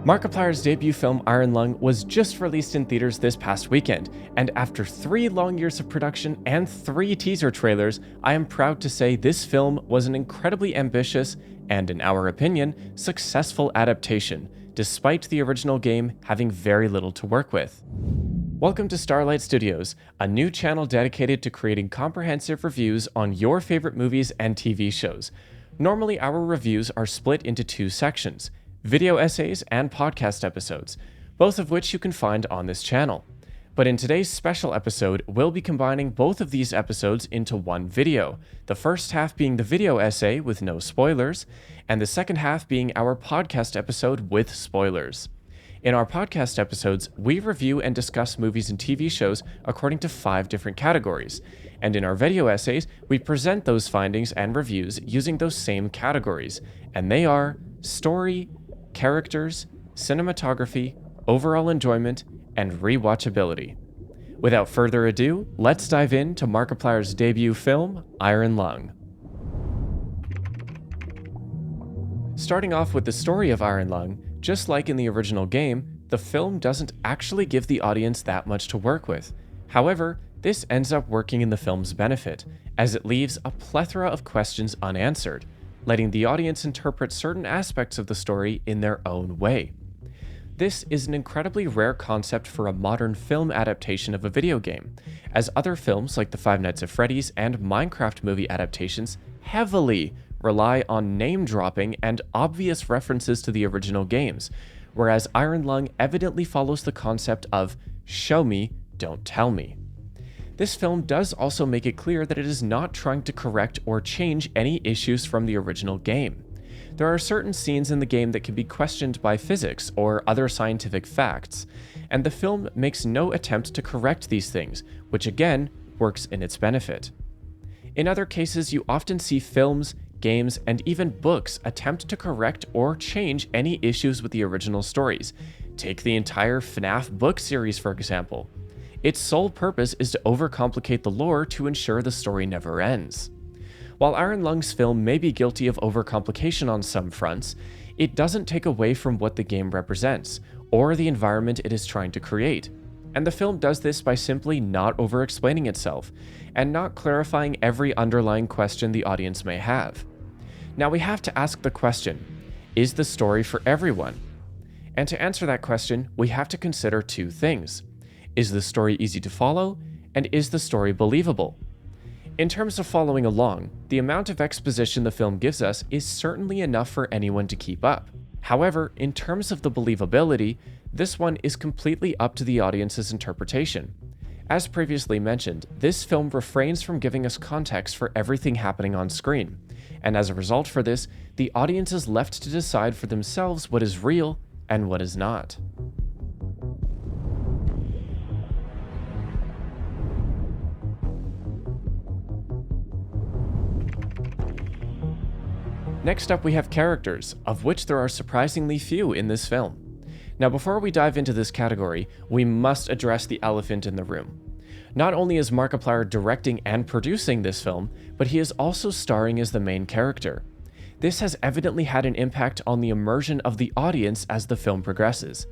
Markiplier's debut film Iron Lung was just released in theaters this past weekend, and after 3 long years of production and 3 teaser trailers, I am proud to say this film was an incredibly ambitious and, in our opinion, successful adaptation, despite the original game having very little to work with. Welcome to Starlite Studios, a new channel dedicated to creating comprehensive reviews on your favorite movies and TV shows. Normally, our reviews are split into 2 sections: video essays and podcast episodes, both of which you can find on this channel. But in today's special episode, we'll be combining both of these episodes into one video, the first half being the video essay with no spoilers, and the second half being our podcast episode with spoilers. In our podcast episodes, we review and discuss movies and TV shows according to 5 different categories, and in our video essays, we present those findings and reviews using those same categories, and they are story, characters, cinematography, overall enjoyment, and rewatchability. Without further ado, let's dive into Markiplier's debut film, Iron Lung. Starting off with the story of Iron Lung, just like in the original game, the film doesn't actually give the audience that much to work with. However, this ends up working in the film's benefit, as it leaves a plethora of questions unanswered, letting the audience interpret certain aspects of the story in their own way. This is an incredibly rare concept for a modern film adaptation of a video game, as other films like the Five Nights at Freddy's and Minecraft movie adaptations heavily rely on name-dropping and obvious references to the original games, whereas Iron Lung evidently follows the concept of show me, don't tell me. This film does also make it clear that it is not trying to correct or change any issues from the original game. There are certain scenes in the game that can be questioned by physics or other scientific facts, and the film makes no attempt to correct these things, which again works in its benefit. In other cases, you often see films, games, and even books attempt to correct or change any issues with the original stories. Take the entire FNAF book series, for example. Its sole purpose is to overcomplicate the lore to ensure the story never ends. While Iron Lung's film may be guilty of overcomplication on some fronts, it doesn't take away from what the game represents, or the environment it is trying to create. And the film does this by simply not over-explaining itself, and not clarifying every underlying question the audience may have. Now we have to ask the question, is the story for everyone? And to answer that question, we have to consider 2 things. Is the story easy to follow, and is the story believable? In terms of following along, the amount of exposition the film gives us is certainly enough for anyone to keep up. However, in terms of the believability, this one is completely up to the audience's interpretation. As previously mentioned, this film refrains from giving us context for everything happening on screen, and as a result for this, the audience is left to decide for themselves what is real and what is not. Next up we have characters, of which there are surprisingly few in this film. Now before we dive into this category, we must address the elephant in the room. Not only is Markiplier directing and producing this film, but he is also starring as the main character. This has evidently had an impact on the immersion of the audience as the film progresses.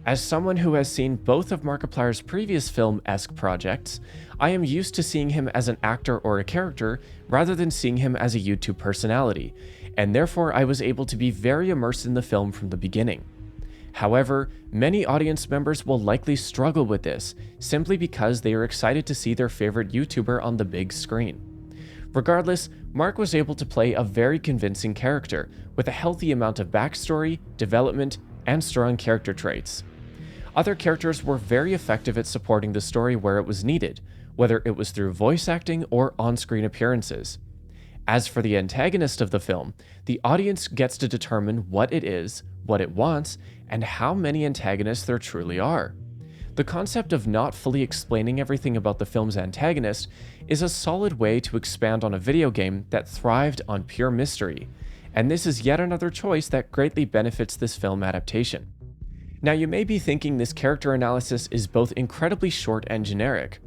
As someone who has seen both of Markiplier's previous film-esque projects, I am used to seeing him as an actor or a character rather than seeing him as a YouTube personality, and therefore I was able to be very immersed in the film from the beginning. However, many audience members will likely struggle with this, simply because they are excited to see their favorite YouTuber on the big screen. Regardless, Mark was able to play a very convincing character, with a healthy amount of backstory, development, and strong character traits. Other characters were very effective at supporting the story where it was needed, whether it was through voice acting or on-screen appearances. As for the antagonist of the film, the audience gets to determine what it is, what it wants, and how many antagonists there truly are. The concept of not fully explaining everything about the film's antagonist is a solid way to expand on a video game that thrived on pure mystery, and this is yet another choice that greatly benefits this film adaptation. Now you may be thinking this character analysis is both incredibly short and generic.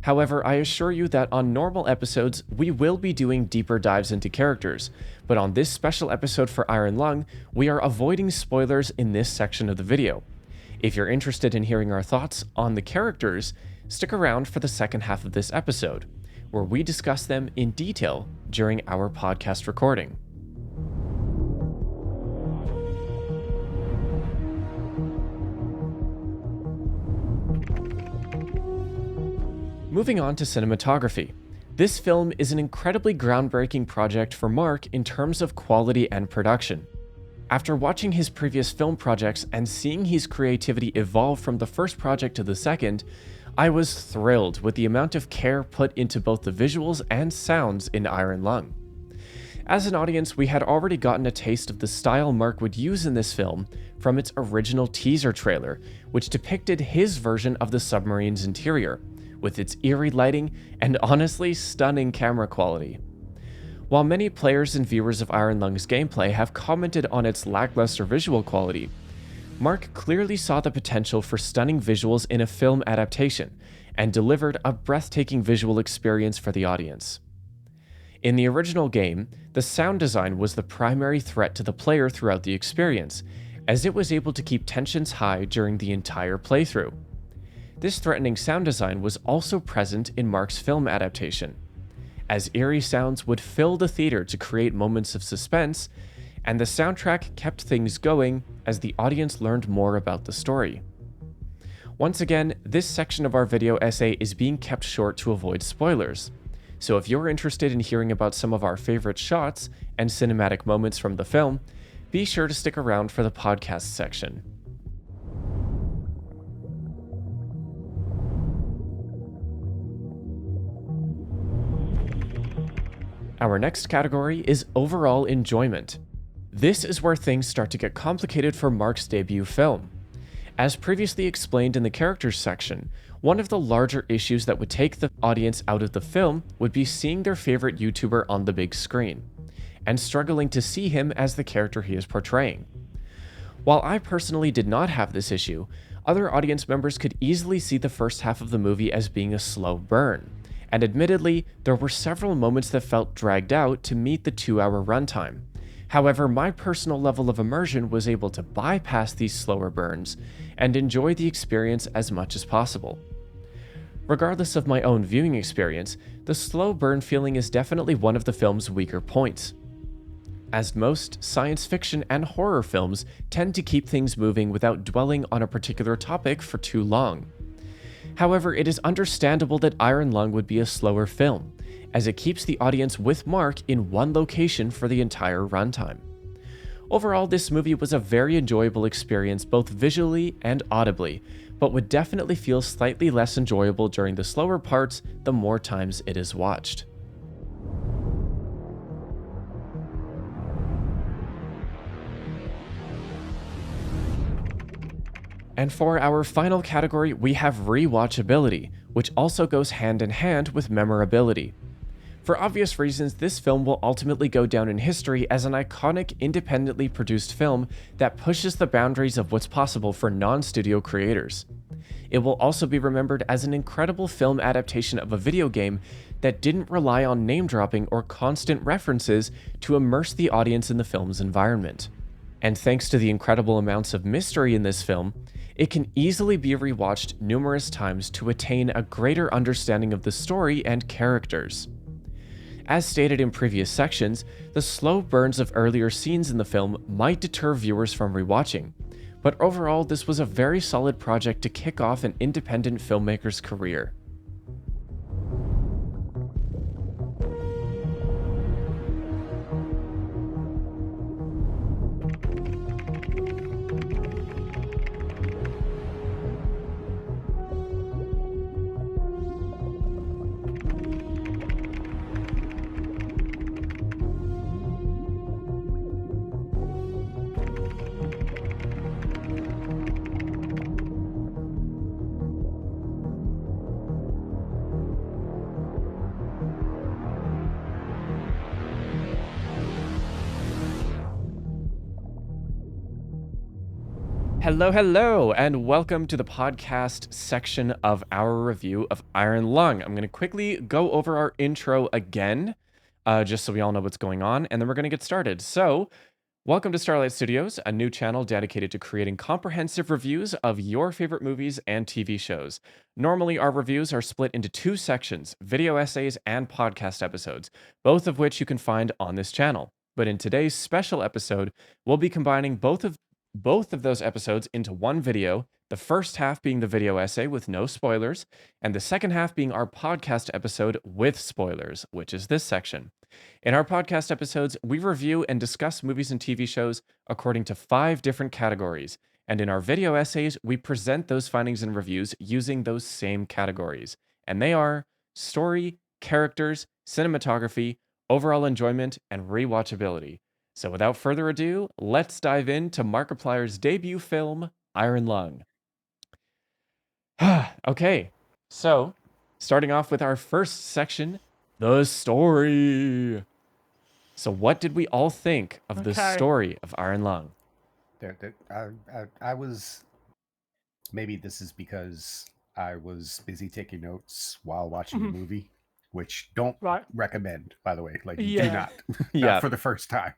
However, I assure you that on normal episodes, we will be doing deeper dives into characters, but on this special episode for Iron Lung, we are avoiding spoilers in this section of the video. If you're interested in hearing our thoughts on the characters, stick around for the second half of this episode, where we discuss them in detail during our podcast recording. Moving on to cinematography. This film is an incredibly groundbreaking project for Mark in terms of quality and production. After watching his previous film projects and seeing his creativity evolve from the first project to the second, I was thrilled with the amount of care put into both the visuals and sounds in Iron Lung. As an audience, we had already gotten a taste of the style Mark would use in this film from its original teaser trailer, which depicted his version of the submarine's interior, with its eerie lighting and honestly stunning camera quality. While many players and viewers of Iron Lung's gameplay have commented on its lackluster visual quality, Mark clearly saw the potential for stunning visuals in a film adaptation and delivered a breathtaking visual experience for the audience. In the original game, the sound design was the primary threat to the player throughout the experience, as it was able to keep tensions high during the entire playthrough. This threatening sound design was also present in Mark's film adaptation, as eerie sounds would fill the theater to create moments of suspense, and the soundtrack kept things going as the audience learned more about the story. Once again, this section of our video essay is being kept short to avoid spoilers, so if you're interested in hearing about some of our favorite shots and cinematic moments from the film, be sure to stick around for the podcast section. Our next category is overall enjoyment. This is where things start to get complicated for Mark's debut film. As previously explained in the characters section, one of the larger issues that would take the audience out of the film would be seeing their favorite YouTuber on the big screen, and struggling to see him as the character he is portraying. While I personally did not have this issue, other audience members could easily see the first half of the movie as being a slow burn. And admittedly, there were several moments that felt dragged out to meet the 2-hour runtime. However, my personal level of immersion was able to bypass these slower burns and enjoy the experience as much as possible. Regardless of my own viewing experience, the slow burn feeling is definitely one of the film's weaker points, as most science fiction and horror films tend to keep things moving without dwelling on a particular topic for too long. However, it is understandable that Iron Lung would be a slower film, as it keeps the audience with Mark in one location for the entire runtime. Overall, this movie was a very enjoyable experience both visually and audibly, but would definitely feel slightly less enjoyable during the slower parts the more times it is watched. And for our final category, we have rewatchability, which also goes hand in hand with memorability. For obvious reasons, this film will ultimately go down in history as an iconic, independently produced film that pushes the boundaries of what's possible for non-studio creators. It will also be remembered as an incredible film adaptation of a video game that didn't rely on name-dropping or constant references to immerse the audience in the film's environment. And thanks to the incredible amounts of mystery in this film, it can easily be rewatched numerous times to attain a greater understanding of the story and characters. As stated in previous sections, the slow burns of earlier scenes in the film might deter viewers from rewatching, but overall this was a very solid project to kick off an independent filmmaker's career. Hello, and welcome to the podcast section of our review of Iron Lung. I'm going to quickly go over our intro again, just so we all know what's going on, and then we're going to get started. So, welcome to Starlite Studios, a new channel dedicated to creating comprehensive reviews of your favorite movies and TV shows. Normally, our reviews are split into two sections, video essays and podcast episodes, both of which you can find on this channel. But in today's special episode, we'll be combining both of those episodes into one video, the first half being the video essay with no spoilers, and the second half being our podcast episode with spoilers, which is this section. In our podcast episodes, we review and discuss movies and TV shows according to 5 different categories, and in our video essays, we present those findings and reviews using those same categories. And they are story, characters, cinematography, overall enjoyment, and rewatchability. So without further ado, let's dive into Markiplier's debut film, Iron Lung. Okay, so starting off with our first section, the story. So what did we all think of the story of Iron Lung? I was, maybe this is because I was busy taking notes while watching the movie, which don't recommend, by the way. Like, do not, not for the first time.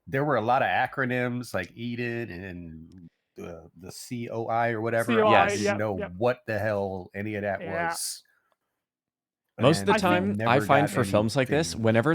There were a lot of acronyms like Eden and the COI or whatever. COI, I didn't know what the hell any of that was. Most of the time, I find for films like this, whenever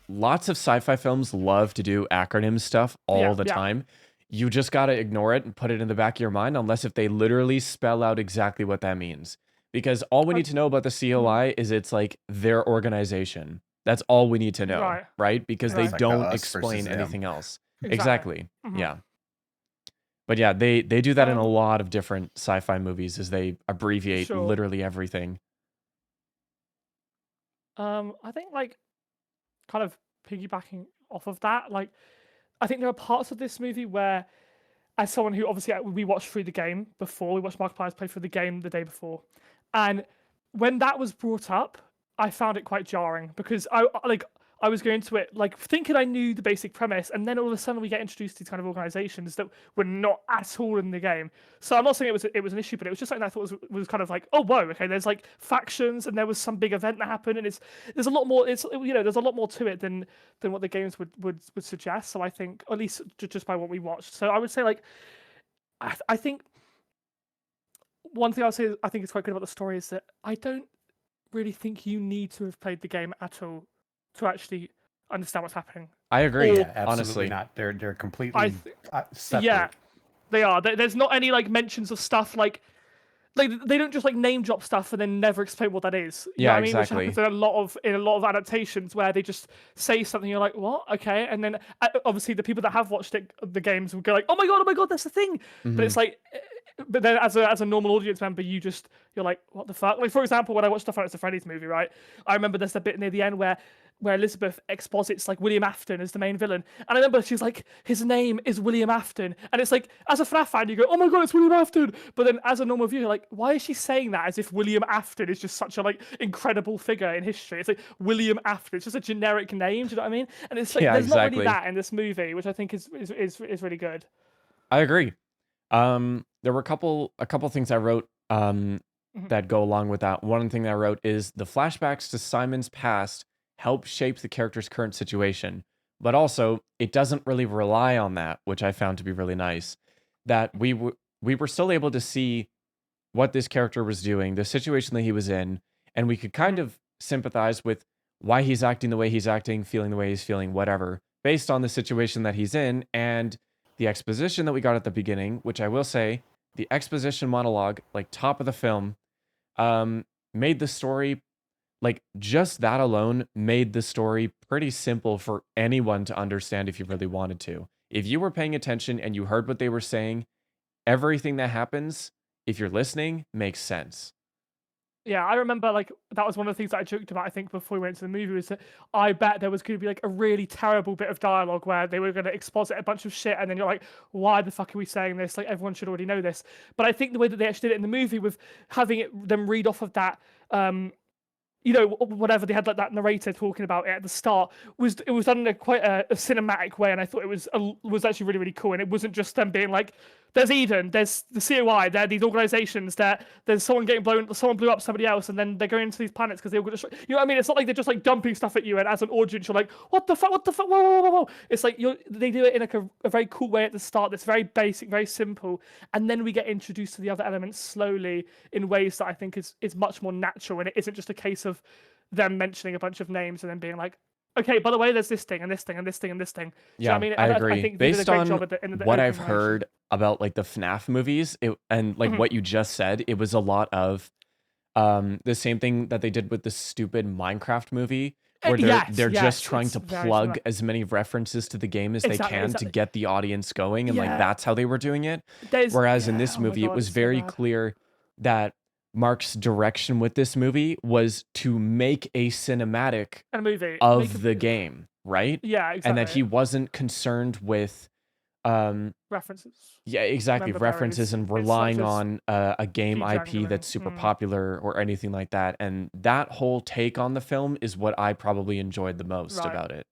lots of sci-fi films love to do acronym stuff all the time. You just got to ignore it and put it in the back of your mind, unless if they literally spell out exactly what that means. Because all we need to know about the COI is it's like their organization. That's all we need to know, right? Because they don't explain anything else. Exactly. Yeah. But yeah, they do that in a lot of different sci-fi movies as they abbreviate literally everything. I think, like, kind of piggybacking off of that, like, I think there are parts of this movie where, as someone who obviously we watched through the game before, we watched Markiplier's play through the game the day before, and when that was brought up, I found it quite jarring because I was going to it like thinking I knew the basic premise, and then all of a sudden we get introduced to these kind of organizations that were not at all in the game. So I'm not saying it was an issue, but it was just something that I thought was kind of like, oh whoa, okay, there's like factions and there was some big event that happened, and there's a lot more. There's a lot more to it than what the games would suggest. So I think, at least just by what we watched. So I would say, like, I think one thing I'll say I think is quite good about the story is that I don't really think you need to have played the game at all to actually understand what's happening. I agree. Absolutely honestly, not. They're completely separate. Yeah, they are. There's not any like mentions of stuff like they don't just like name drop stuff and then never explain what that is. You know what I mean? exactly. Which happens in a lot of adaptations where they just say something, you're like, what? Okay, and then obviously the people that have watched the games will go like, oh my god, that's the thing. But it's like. But then, as a normal audience member, you're like, what the fuck? Like, for example, when I watched the Five Nights at Freddy's movie, right? I remember there's a bit near the end where Elizabeth exposits like William Afton as the main villain, and I remember she's like, his name is William Afton, and it's like, as a FNAF fan, you go, oh my god, it's William Afton. But then, as a normal viewer, you're like, why is she saying that as if William Afton is just such a like incredible figure in history? It's like William Afton. It's just a generic name. Do you know what I mean? And it's like there's not really that in this movie, which I think is really good. I agree. There were a couple things I wrote that go along with that. One thing that I wrote is the flashbacks to Simon's past help shape the character's current situation, but also it doesn't really rely on that, which I found to be really nice. That we were still able to see what this character was doing, the situation that he was in, and we could kind of sympathize with why he's acting the way he's acting, feeling the way he's feeling, whatever, based on the situation that he's in and the exposition that we got at the beginning, which I will say, the exposition monologue, like top of the film, made the story, like just that alone made the story pretty simple for anyone to understand if you really wanted to. If you were paying attention and you heard what they were saying, everything that happens, if you're listening, makes sense. Yeah, I remember like that was one of the things that I joked about, I think, before we went to the movie, was that I bet there was going to be like a really terrible bit of dialogue where they were going to exposit a bunch of shit, and then you're like, why the fuck are we saying this? Like, everyone should already know this. But I think the way that they actually did it in the movie with having them read off of that whatever they had, like that narrator talking about it at the start, it was done in quite a cinematic way, and I thought it was actually really, really cool. And it wasn't just them being like, there's Eden, there's the COI, there are these organizations, there's someone someone blew up somebody else, and then they're going into these planets because they were going to, what I mean? It's not like they're just like dumping stuff at you, and as an audience you're like, what the fuck, whoa, whoa, whoa, whoa. It's like they do it in like a very cool way at the start that's very basic, very simple, and then we get introduced to the other elements slowly in ways that I think is much more natural, and it isn't just a case of them mentioning a bunch of names and then being like, okay, by the way, there's this thing and this thing and this thing and this thing. Do you know what I mean? I And agree. I think they did a Based great on job in the what opening I've narration. heard about like the FNAF movies, and like what you just said, it was a lot of the same thing that they did with the stupid Minecraft movie, where they're just trying to plug as many references to the game as they can to get the audience going, and like that's how they were doing it. Whereas in this movie, it was very clear that Mark's direction with this movie was to make a cinematic of the game, right? Yeah, exactly. And that he wasn't concerned with references. Yeah, exactly. References and relying on a game IP that's super popular or anything like that. And that whole take on the film is what I probably enjoyed the most about it.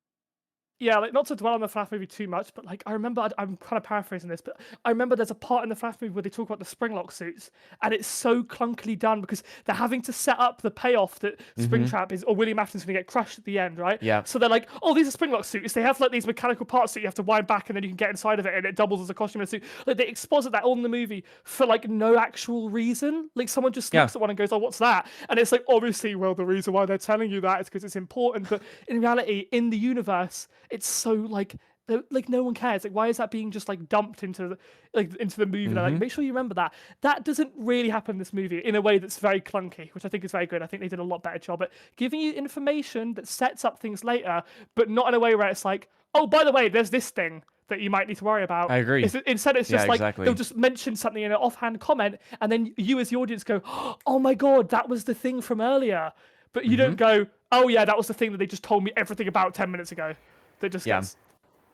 Yeah, like not to dwell on the FNAF movie too much, but like I remember, I'm kind of paraphrasing this, but I remember there's a part in the FNAF movie where they talk about the Springlock suits, and it's so clunkily done because they're having to set up the payoff that Springtrap is, or William Afton's going to get crushed at the end, right? Yeah. So they're like, oh, these are Springlock suits. They have like these mechanical parts that you have to wind back, and then you can get inside of it, and it doubles as a costume and a suit. Like they exposit that all in the movie for like no actual reason. Like someone just looks at one and goes, oh, what's that? And it's like, obviously, well, the reason why they're telling you that is because it's important, but in reality, in the universe, it's so like no one cares. Like, why is that being just like dumped into the movie? Like, make sure you remember that. That doesn't really happen in this movie in a way that's very clunky, which I think is very good. I think they did a lot better job at giving you information that sets up things later, but not in a way where it's like, oh, by the way, there's this thing that you might need to worry about. I agree. Instead, it's just like they'll just mention something in an offhand comment, and then you as the audience go, oh my god, that was the thing from earlier. But you don't go, oh yeah, that was the thing that they just told me everything about 10 minutes ago. That just gets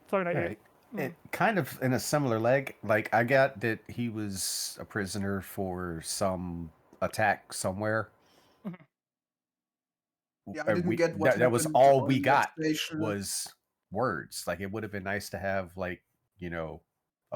thrown at you. It kind of in a similar leg. Like I got that he was a prisoner for some attack somewhere. Yeah, I didn't get what that was all we got was words. Like it would have been nice to have like,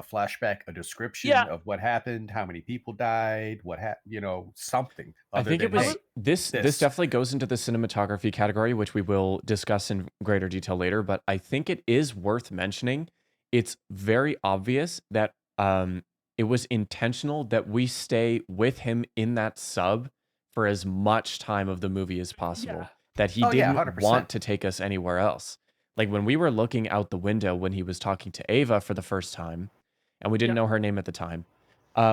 a flashback, a description of what happened, how many people died, what happened, something. I think it was this definitely goes into the cinematography category, which we will discuss in greater detail later, but I think it is worth mentioning. It's very obvious that it was intentional that we stay with him in that sub for as much time of the movie as possible. That he didn't want to take us anywhere else. Like when we were looking out the window when he was talking to Ava for the first time, and we didn't know her name at the time,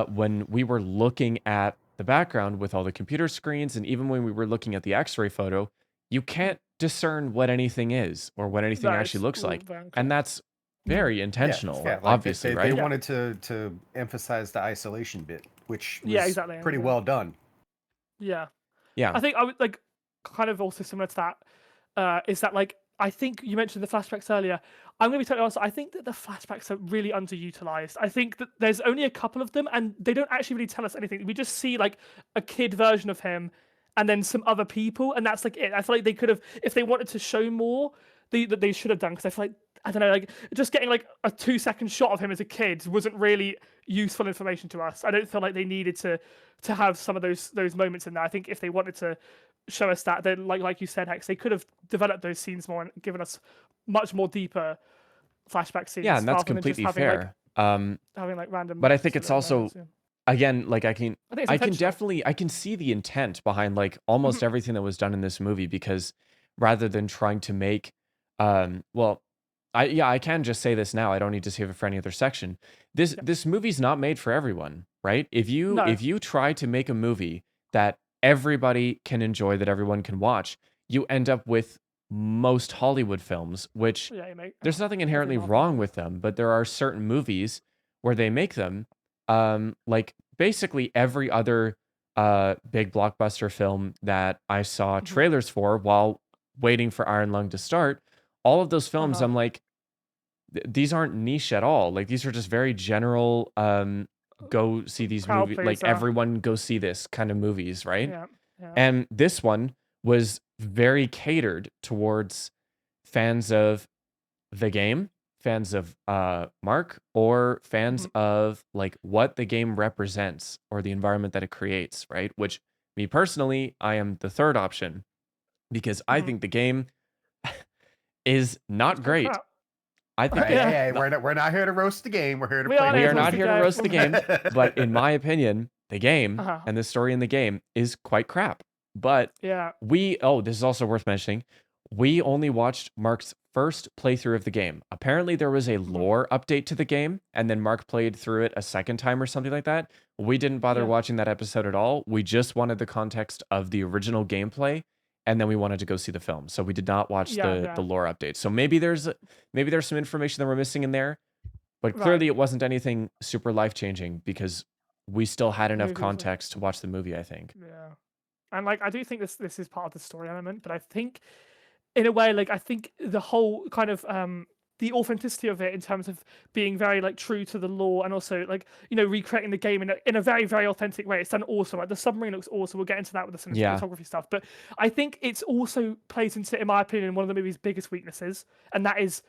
when we were looking at the background with all the computer screens, and even when we were looking at the X-ray photo, you can't discern what anything is or what anything actually looks like. And that's very intentional, obviously, they wanted to emphasize the isolation bit, which was pretty well done. Yeah. I think I would like kind of also similar to that is that like I think you mentioned the flashbacks earlier. I'm going to be totally honest. I think that the flashbacks are really underutilized. I think that there's only a couple of them, and they don't actually really tell us anything. We just see like a kid version of him, and then some other people, and that's like it. I feel like they could have, if they wanted to show more, they should have done. Because I feel like I don't know, like just getting like a 2-second shot of him as a kid wasn't really useful information to us. I don't feel like they needed to have some of those moments in there. I think if they wanted to show us that, then like you said, Hex, they could have developed those scenes more and given us much more deeper flashback scenes. Yeah, and that's completely fair. Having like random. But I think it's also again, like I can see the intent behind like almost everything that was done in this movie, because rather than trying to make I can just say this now. I don't need to save it for any other section. This movie's not made for everyone, right? If you try to make a movie that everybody can enjoy, that everyone can watch, you end up with most Hollywood films, which there's nothing inherently wrong with them, but there are certain movies where they make them like basically every other big blockbuster film that I saw trailers for while waiting for Iron Lung to start. All of those films, I'm like, these aren't niche at all. Like these are just very general go see these movies, like everyone go see this kind of movies, right? And this one was very catered towards fans of the game, fans of Mark, or fans of like what the game represents or the environment that it creates, right? Which me personally, I am the third option because I think the game is not great. Crap. I think hey, we're not here to roast the game. We're here to play. We are not here to roast the game, but in my opinion, the game and the story in the game is quite crap. But this is also worth mentioning. We only watched Mark's first playthrough of the game. Apparently, there was a lore update to the game, and then Mark played through it a second time or something like that. We didn't bother watching that episode at all. We just wanted the context of the original gameplay, and then we wanted to go see the film. So we did not watch the lore update. So maybe there's some information that we're missing in there, but clearly it wasn't anything super life-changing because we still had enough context to watch the movie, I think. Yeah. And like I do think this is part of the story element, but I think in a way, like I think the whole kind of the authenticity of it in terms of being very like true to the lore and also like, you know, recreating the game in a very, very authentic way. It's done awesome. Like the submarine looks awesome. We'll get into that with the cinematography stuff. But I think it's also plays into, in my opinion, one of the movie's biggest weaknesses, and that is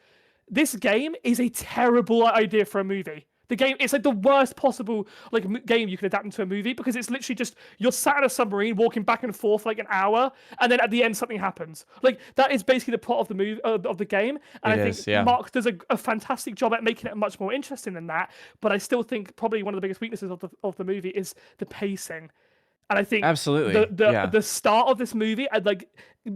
this game is a terrible idea for a movie. The game, it's like the worst possible like game you can adapt into a movie because it's literally just you're sat in a submarine walking back and forth for like an hour, and then at the end something happens. Like that is basically the plot of the movie of the game, and I think Mark does a fantastic job at making it much more interesting than that. But I still think probably one of the biggest weaknesses of the movie is the pacing. And I think absolutely the start of this movie and like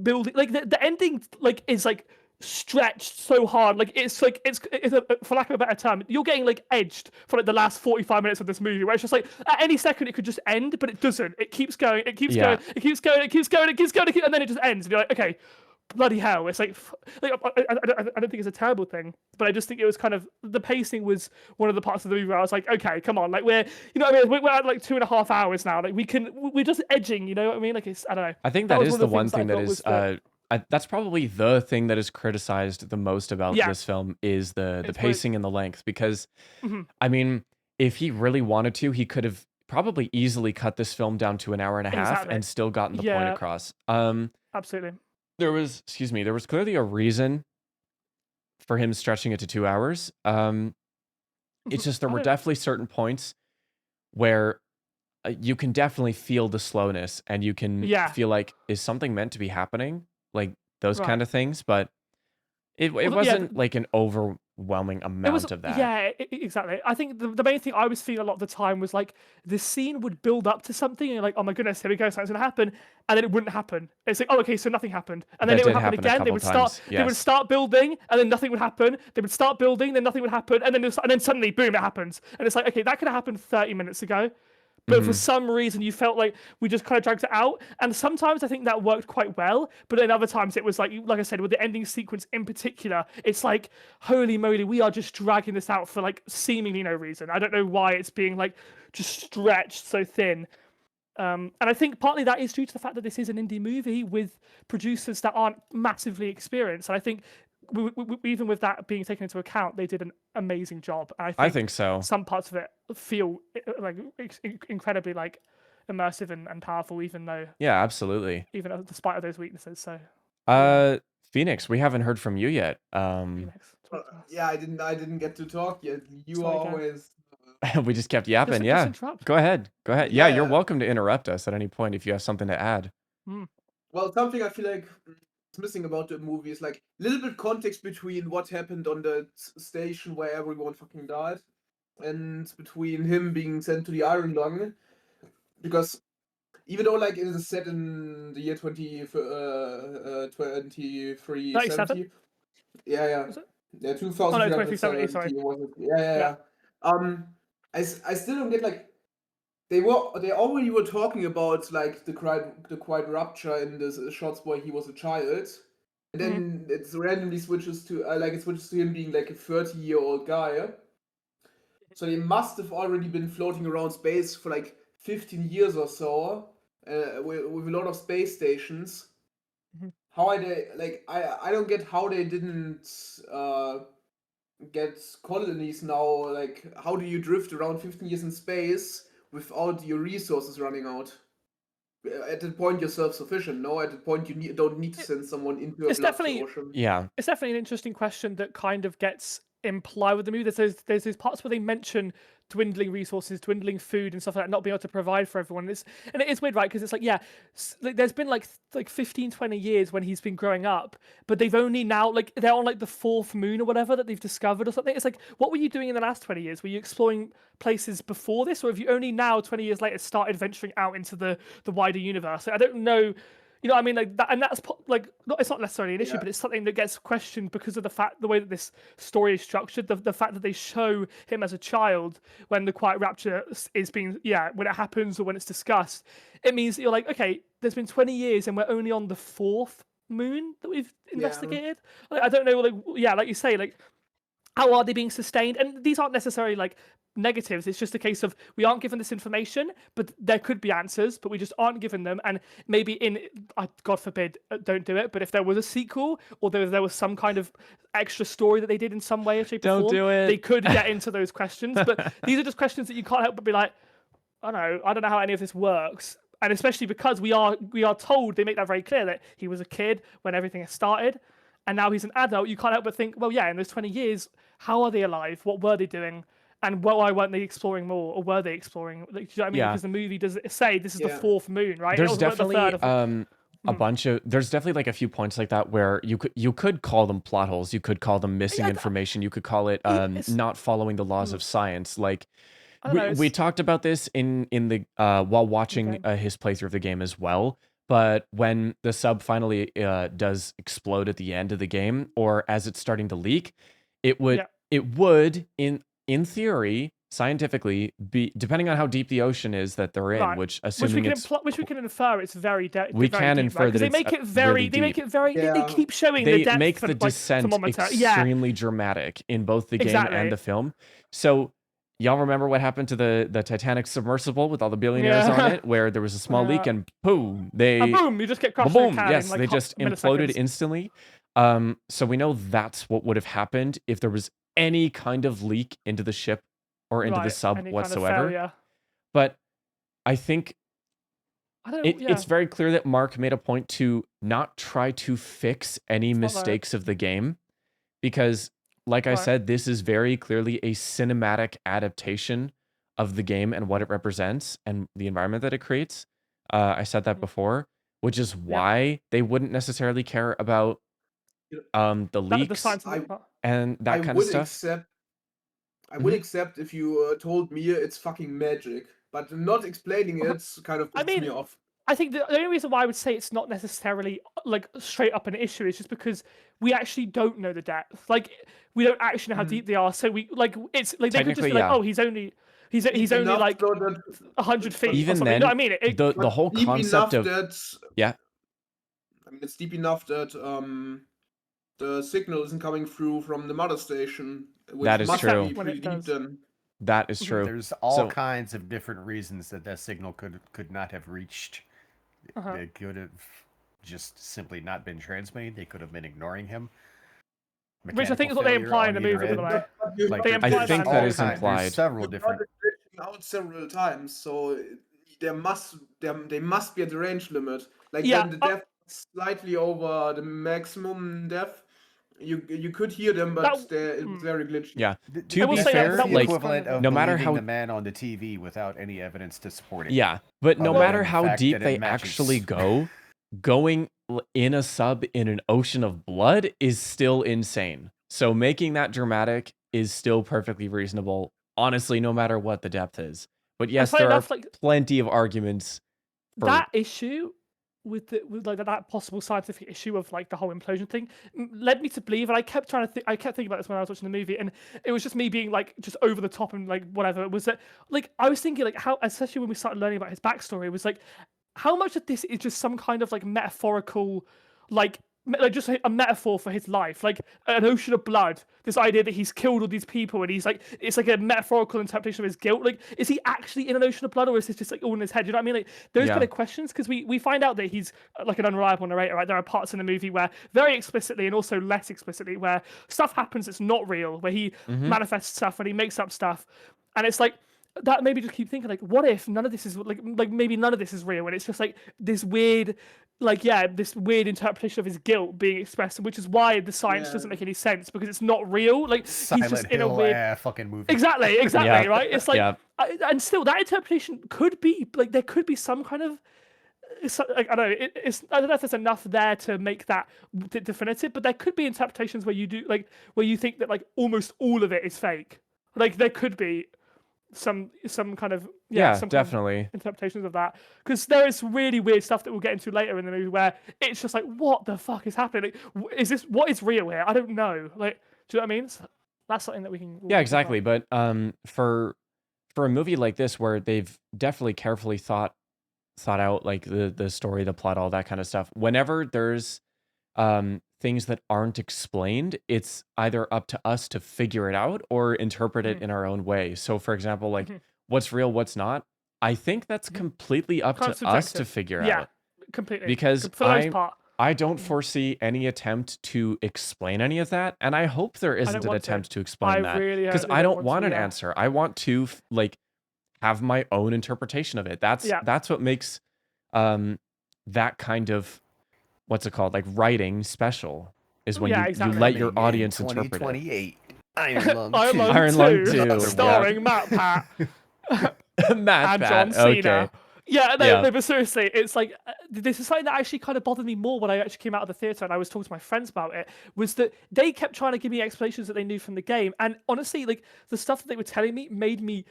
building like the ending like is like stretched so hard, like it's for lack of a better term, you're getting like edged for like the last 45 minutes of this movie, where it's just like at any second it could just end, but it doesn't. It keeps going, it keeps going, it keeps going, it keeps going, it keeps going, and then it just ends. And you're like, okay, bloody hell! It's like I don't think it's a terrible thing, but I just think it was kind of the pacing was one of the parts of the movie where I was like, okay, come on, like we're you know what I mean, we're at like 2.5 hours now, like we're just edging, you know what I mean? Like it's I don't know. I think that is the one thing that is that's probably the thing that is criticized the most about this film is the pacing and the length, because I mean, if he really wanted to, he could have probably easily cut this film down to an hour and a half and still gotten the point across. Absolutely. There was clearly a reason for him stretching it to 2 hours. It's just there were definitely certain points where you can definitely feel the slowness, and you can feel like, is something meant to be happening? Like those kind of things, but it wasn't like an overwhelming amount of that. Yeah, exactly. I think the main thing I was feeling a lot of the time was like the scene would build up to something, and you're like, oh my goodness, here we go, something's gonna happen, and then it wouldn't happen. It's like, oh, okay, so nothing happened, and then it would happen again. They would start building, and then nothing would happen. They would start building, then nothing would happen, and then suddenly, boom, it happens, and it's like, okay, that could have happened 30 minutes ago. But for some reason, you felt like we just kind of dragged it out. And sometimes I think that worked quite well. But then other times it was like I said, with the ending sequence in particular, it's like, holy moly, we are just dragging this out for like seemingly no reason. I don't know why it's being like just stretched so thin. And I think partly that is due to the fact that this is an indie movie with producers that aren't massively experienced. And I think even with that being taken into account, they did an amazing job. I think so. Some parts of it feel like incredibly like immersive and powerful, even though absolutely, even despite of those weaknesses. So Phoenix, we haven't heard from you yet. Phoenix, I didn't get to talk yet. You always we just kept yapping. Go ahead. Yeah, you're welcome to interrupt us at any point if you have something to add. Well, something I feel like is missing about the movie is like a little bit context between what happened on the station where everyone fucking died, and between him being sent to the Iron Lung, because even though like it is set in the year 2370, yeah, 2370, sorry. Yeah. I still don't get like they already were talking about like the quiet rupture in the shots where he was a child, and then it randomly switches to him being like a 30-year-old guy. So they must have already been floating around space for like 15 years or so, with a lot of space stations. How are they like? I don't get how they didn't get colonies now. Like, how do you drift around 15 years in space without your resources running out? at that point you're self-sufficient. No, at that point you don't need to send someone into a blood ocean. Yeah, it's definitely an interesting question that kind of gets implied with the movie. There's those parts where they mention dwindling resources, dwindling food and stuff like that, not being able to provide for everyone. And it is weird, right? Because it's like, yeah, there's been like 15, 20 years when he's been growing up, but they've only now, like, they're on like the fourth moon or whatever that they've discovered or something. It's like, what were you doing in the last 20 years? Were you exploring places before this, or have you only now 20 years later started venturing out into the wider universe? Like, I don't know. You know what I mean? Like that, and that's like, it's not necessarily an issue, but it's something that gets questioned because of the way that this story is structured. The fact that they show him as a child when the Quiet Rapture is being, when it happens or when it's discussed, it means that you're like, okay, there's been 20 years and we're only on the fourth moon that we've investigated. Like, I don't know, like you say, like, how are they being sustained? And these aren't necessarily like negatives. It's just a case of we aren't given this information, but there could be answers, but we just aren't given them. And maybe God forbid, don't do it. But if there was a sequel or there was some kind of extra story that they did in some way or shape or form, they could get into those questions. But these are just questions that you can't help but be like, I don't know how any of this works. And especially because we are told, they make that very clear, that he was a kid when everything started. And now he's an adult. You can't help but think, well, in those 20 years, how are they alive? What were they doing? And why weren't they exploring more? Or were they exploring? Like, do you know what I mean? Because the movie does say this is the fourth moon, right? There's definitely a bunch of, there's definitely like a few points like that where you could call them plot holes. You could call them missing information. You could call it not following the laws of science. Like, we talked about this in the while watching his playthrough of the game as well. But when the sub finally does explode at the end of the game, or as it's starting to leak, it would in theory, scientifically, be, depending on how deep the ocean is that they're in, which assuming which we can infer it's very deep. We can infer that they make it very really deep. They keep showing the depth. They make the descent extremely dramatic in both the game and the film. So y'all remember what happened to the Titanic submersible with all the billionaires on it, where there was a small leak and boom, you just get crushed. Boom, yes, they just imploded instantly. So we know that's what would have happened if there was any kind of leak into the ship or into the sub whatsoever. But I think it's very clear that Mark made a point to not try to fix any mistakes of the game, because like I said, this is very clearly a cinematic adaptation of the game and what it represents and the environment that it creates. I said that before, which is why they wouldn't necessarily care about the leaks and that kind of stuff. I would accept if you told me it's fucking magic, but not explaining it's kind of pisses me off. I think the only reason why I would say it's not necessarily like straight up an issue is just because we actually don't know the depth. Like, we don't actually know how deep they are. So we it's like they could just be like, oh, he's only like 100 feet. Even or something. then, You know what I mean? The whole concept of I mean, it's deep enough that the signal isn't coming through from the mother station. Which that is true. Be pretty deep then. That is true. There's all kinds of different reasons that signal could not have reached. They could have just simply not been transmitting. They could have been ignoring him. Which I think is what they imply in the movie, by the way. I think that is implied. There's several different. Out several times, so they must be at the range limit. Like when the depth is slightly over the maximum depth, you could hear them, but it was very glitchy. Yeah. To be fair, like equivalent of no matter how the man on the TV without any evidence to support it. Yeah, but no matter how deep they actually go, going in a sub in an ocean of blood is still insane. So making that dramatic is still perfectly reasonable, honestly, no matter what the depth is. But yes, there are plenty of arguments for that issue with like that possible scientific issue of like the whole implosion thing led me to believe, and I kept thinking about this when I was watching the movie, and it was just me being like just over the top and like whatever. It was that like I was thinking like how, especially when we started learning about his backstory, it was like how much of this is just some kind of like metaphorical like just a metaphor for his life, like an ocean of blood, this idea that he's killed all these people and he's like, it's like a metaphorical interpretation of his guilt. Like, is he actually in an ocean of blood, or is this just like all in his head? You know what I mean? Like those kind of questions, because we find out that he's like an unreliable narrator, right? There are parts in the movie where very explicitly and also less explicitly where stuff happens that's not real, where he manifests stuff and he makes up stuff, and it's like that made me just keep thinking, like, what if none of this is like maybe none of this is real, and it's just like this weird, like, this weird interpretation of his guilt being expressed, which is why the science doesn't make any sense, because it's not real. Like, Silent he's just Hill, in a weird fucking movie. Exactly, Yeah. right? It's like, Yeah. and still that interpretation could be like, there could be some kind of, like, I don't know, I don't know if there's enough there to make that definitive, but there could be interpretations where you do, like, where you think that like almost all of it is fake. Like, there could be some kind of some definitely kind of interpretations of that, because there is really weird stuff that we'll get into later in the movie where it's just like, what the fuck is happening? Like, is this, what is real here? I don't know. Like, do you know what I mean? So that's something that we can exactly. But for a movie like this, where they've definitely carefully thought out like the story, the plot, all that kind of stuff, whenever there's things that aren't explained, it's either up to us to figure it out or interpret it in our own way. So for example, like, what's real, what's not, I think that's completely up to us to figure out. Completely. Because for the most part, I don't foresee any attempt to explain any of that, and I hope there isn't an attempt to explain that, because I don't want an answer. I want to like have my own interpretation of it. That's what makes that kind of, what's it called, like, writing special, is when you let your audience interpret it. 2028, Iron Lung 2. Iron Lung 2, starring Matt Pat and John Cena. Okay. No, but seriously, it's like, this is something that actually kind of bothered me more when I actually came out of the theater and I was talking to my friends about it, was that they kept trying to give me explanations that they knew from the game, and honestly, like, the stuff that they were telling me made me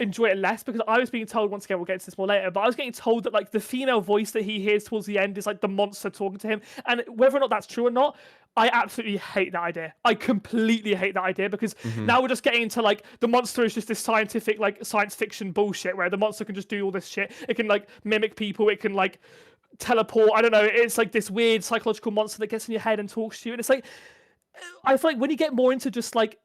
enjoy it less, because I was being told, once again, we'll get into this more later, but I was getting told that like the female voice that he hears towards the end is like the monster talking to him, and whether or not that's true or not, I absolutely hate that idea. I completely hate that idea, because now we're just getting into like, the monster is just this scientific, like, science fiction bullshit where the monster can just do all this shit. It can like mimic people, it can like teleport, I don't know, it's like this weird psychological monster that gets in your head and talks to you, and it's like, I feel like when you get more into just like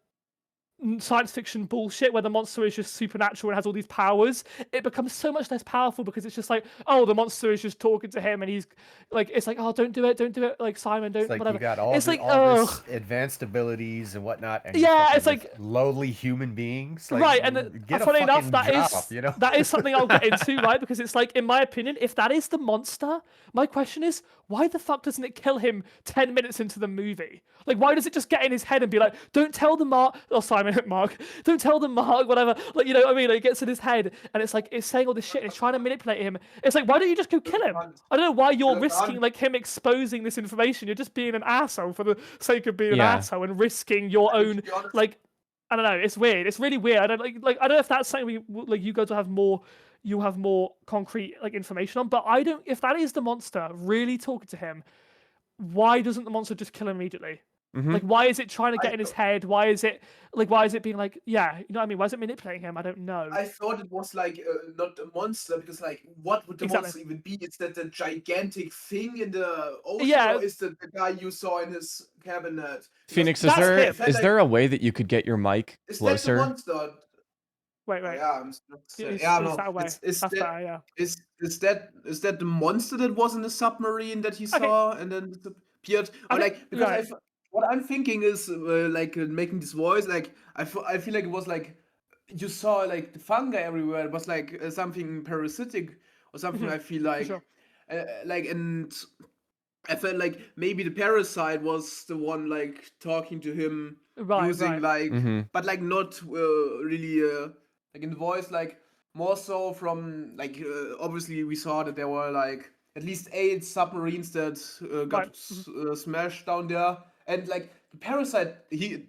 science fiction bullshit where the monster is just supernatural and has all these powers, it becomes so much less powerful, because it's just like, oh, the monster is just talking to him and he's like, it's like, oh, don't do it, like, Simon, don't, it's like, whatever. you got all, it's like, all this advanced abilities and whatnot, and it's like lowly human beings, like, right, and get funny enough, job, that is something I'll get into, right? Because it's like, in my opinion, if that is the monster, my question is, why the fuck doesn't it kill him 10 minutes into the movie? Like, why does it just get in his head and be like, don't tell the Mark, or Simon, Mark, don't tell the Mark, whatever, like, you know what I mean? Like, it gets in his head, and it's like, it's saying all this shit, and it's trying to manipulate him. It's like, why don't you just go kill him? I don't know why you're risking, like, him exposing this information. You're just being an asshole for the sake of being an asshole, and risking your own, like, I don't know, it's weird. It's really weird. I don't like I don't know if that's something like you guys will have more, you have more concrete like information on, but I don't, if that is the monster really talking to him, why doesn't the monster just kill him immediately? Like, why is it trying to get in his head? Why is it being like, you know what I mean? Why is it manipulating him? I don't know. I thought it was like not a monster, because like, what would the monster even be? Is that the gigantic thing in the ocean, or is that the guy you saw in his cabinet? Phoenix, is there a way that you could get your mic closer? Is that the monster? Wait. Yeah, is that the monster that was in the submarine that he saw and then disappeared? Or like, because what I'm thinking is like making this voice, like I feel like it was like you saw like the fungi everywhere. It was like something parasitic or something. I feel like, and I felt like maybe the parasite was the one like talking to him using like, but like not really like in the voice, like more so from like obviously we saw that there were like at least 8 submarines that got smashed down there, and like the parasite, he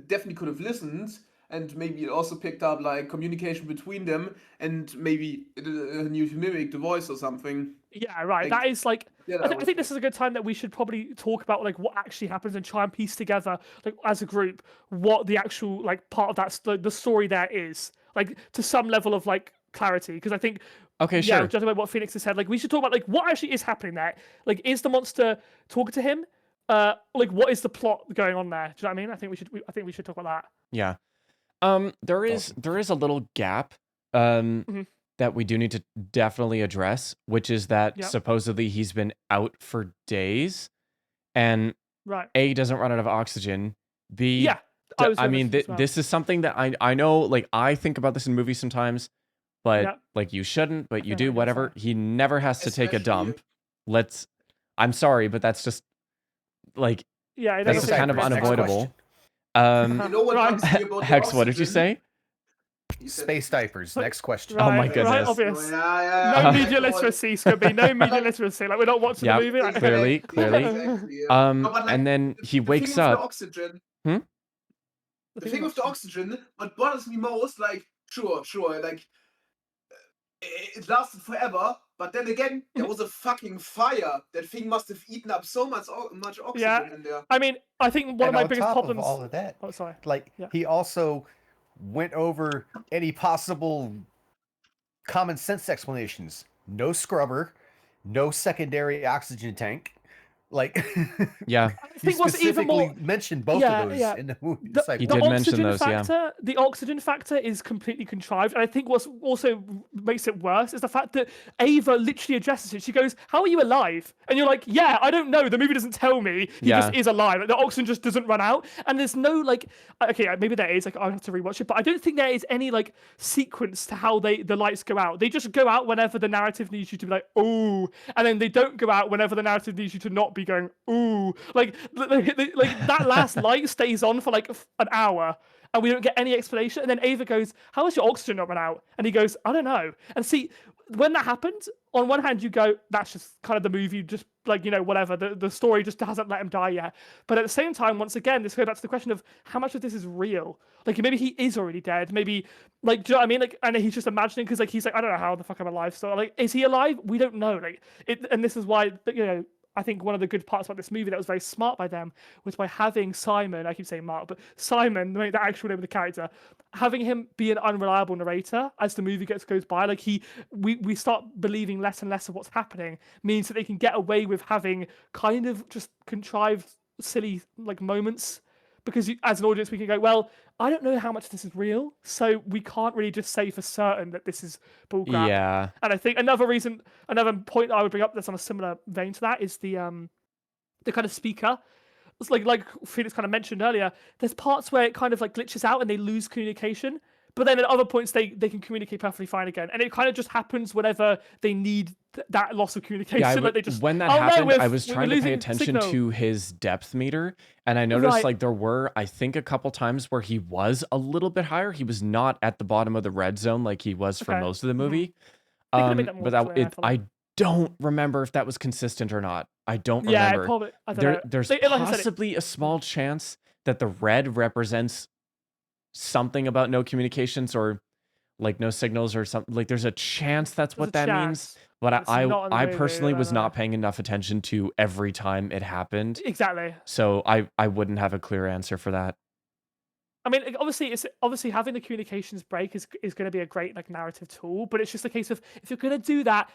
definitely could have listened, and maybe it also picked up like communication between them, and maybe it knew to mimic the voice or something. Yeah, right. Like, that is like, I think this is a good time that we should probably talk about like what actually happens and try and piece together, like, as a group, what the actual like part of that the story there is, like, to some level of like clarity, because I think sure, just about what Phoenix has said, like, we should talk about like what actually is happening there. Like, is the monster talking to him? Like, what is the plot going on there? Do you know what I mean? I think we should talk about that. Yeah. There is a little gap that we do need to definitely address, which is that supposedly he's been out for days, and A, doesn't run out of oxygen, B, I mean, this is something that I know, like, I think about this in movies sometimes, but like, you shouldn't, but you do, whatever. He never has to take a dump. I'm sorry, but that's just like, that's just kind of unavoidable. You know what bugs me about Hex, what did you say? Space diapers. Next question. Oh my goodness. Right, obvious. No media literacy, Scooby. No media literacy. Like, we're not watching the movie. Like, clearly. Exactly, yeah. No, but, like, and then he wakes up. The oxygen. The thing with the oxygen, what bothers me most, like, sure, like, it lasted forever, but then again, there was a fucking fire. That thing must have eaten up so much oxygen in there. I mean, I think one of my biggest problems. Of all of that, oh, sorry. Like, he also went over any possible common sense explanations. No scrubber, no secondary oxygen tank. Like, yeah, he specifically mentioned both of those in the movie. He did mention those. The oxygen factor is completely contrived, and I think what's also makes it worse is the fact that Ava literally addresses it. She goes, "How are you alive?" And you're like, "Yeah, I don't know. The movie doesn't tell me. He just is alive. Like, the oxygen just doesn't run out." And there's no like, okay, maybe there is. Like, I'll have to rewatch it, but I don't think there is any like sequence to how the lights go out. They just go out whenever the narrative needs you to be like, "Ooh," and then they don't go out whenever the narrative needs you to not be going, "Ooh." Like that last light stays on for like an hour and we don't get any explanation, and then Ava goes, "How is your oxygen not run out?" And he goes, "I don't know." And see, when that happens, on one hand you go, that's just kind of the movie, just like, whatever, the story just hasn't let him die yet. But at the same time, once again, this goes back to the question of how much of this is real. Like, maybe he is already dead, maybe, like, do you know what I mean? Like, and he's just imagining, because like he's like, I don't know how the fuck I'm alive. So like, is he alive? We don't know. Like, and this is why, I think one of the good parts about this movie that was very smart by them was by having Simon, I keep saying Mark, but Simon, the actual name of the character, having him be an unreliable narrator as the movie goes by. Like, we start believing less and less of what's happening, means that they can get away with having kind of just contrived, silly like moments. Because as an audience, we can go, well, I don't know how much this is real, so we can't really just say for certain that this is bullcrap. Yeah. And I think another point I would bring up that's on a similar vein to that is the kind of speaker. It's like Felix kind of mentioned earlier, there's parts where it kind of like glitches out and they lose communication. But then at other points, they can communicate perfectly fine again. And it kind of just happens whenever they need that loss of communication. Yeah, like they just, when that happened, I was trying to pay attention to his depth meter. And I noticed like there were, I think, a couple times where he was a little bit higher. He was not at the bottom of the red zone like he was for most of the movie. I don't remember if that was consistent or not. I don't remember. Probably, I don't know. There's possibly a small chance that the red represents something about no communications or like no signals or something. Like, there's a chance that's what that means. But I personally was not paying enough attention to every time it happened. Exactly. So I wouldn't have a clear answer for that. I mean, obviously having the communications break is going to be a great like narrative tool, but it's just a case of, if you're going to do that,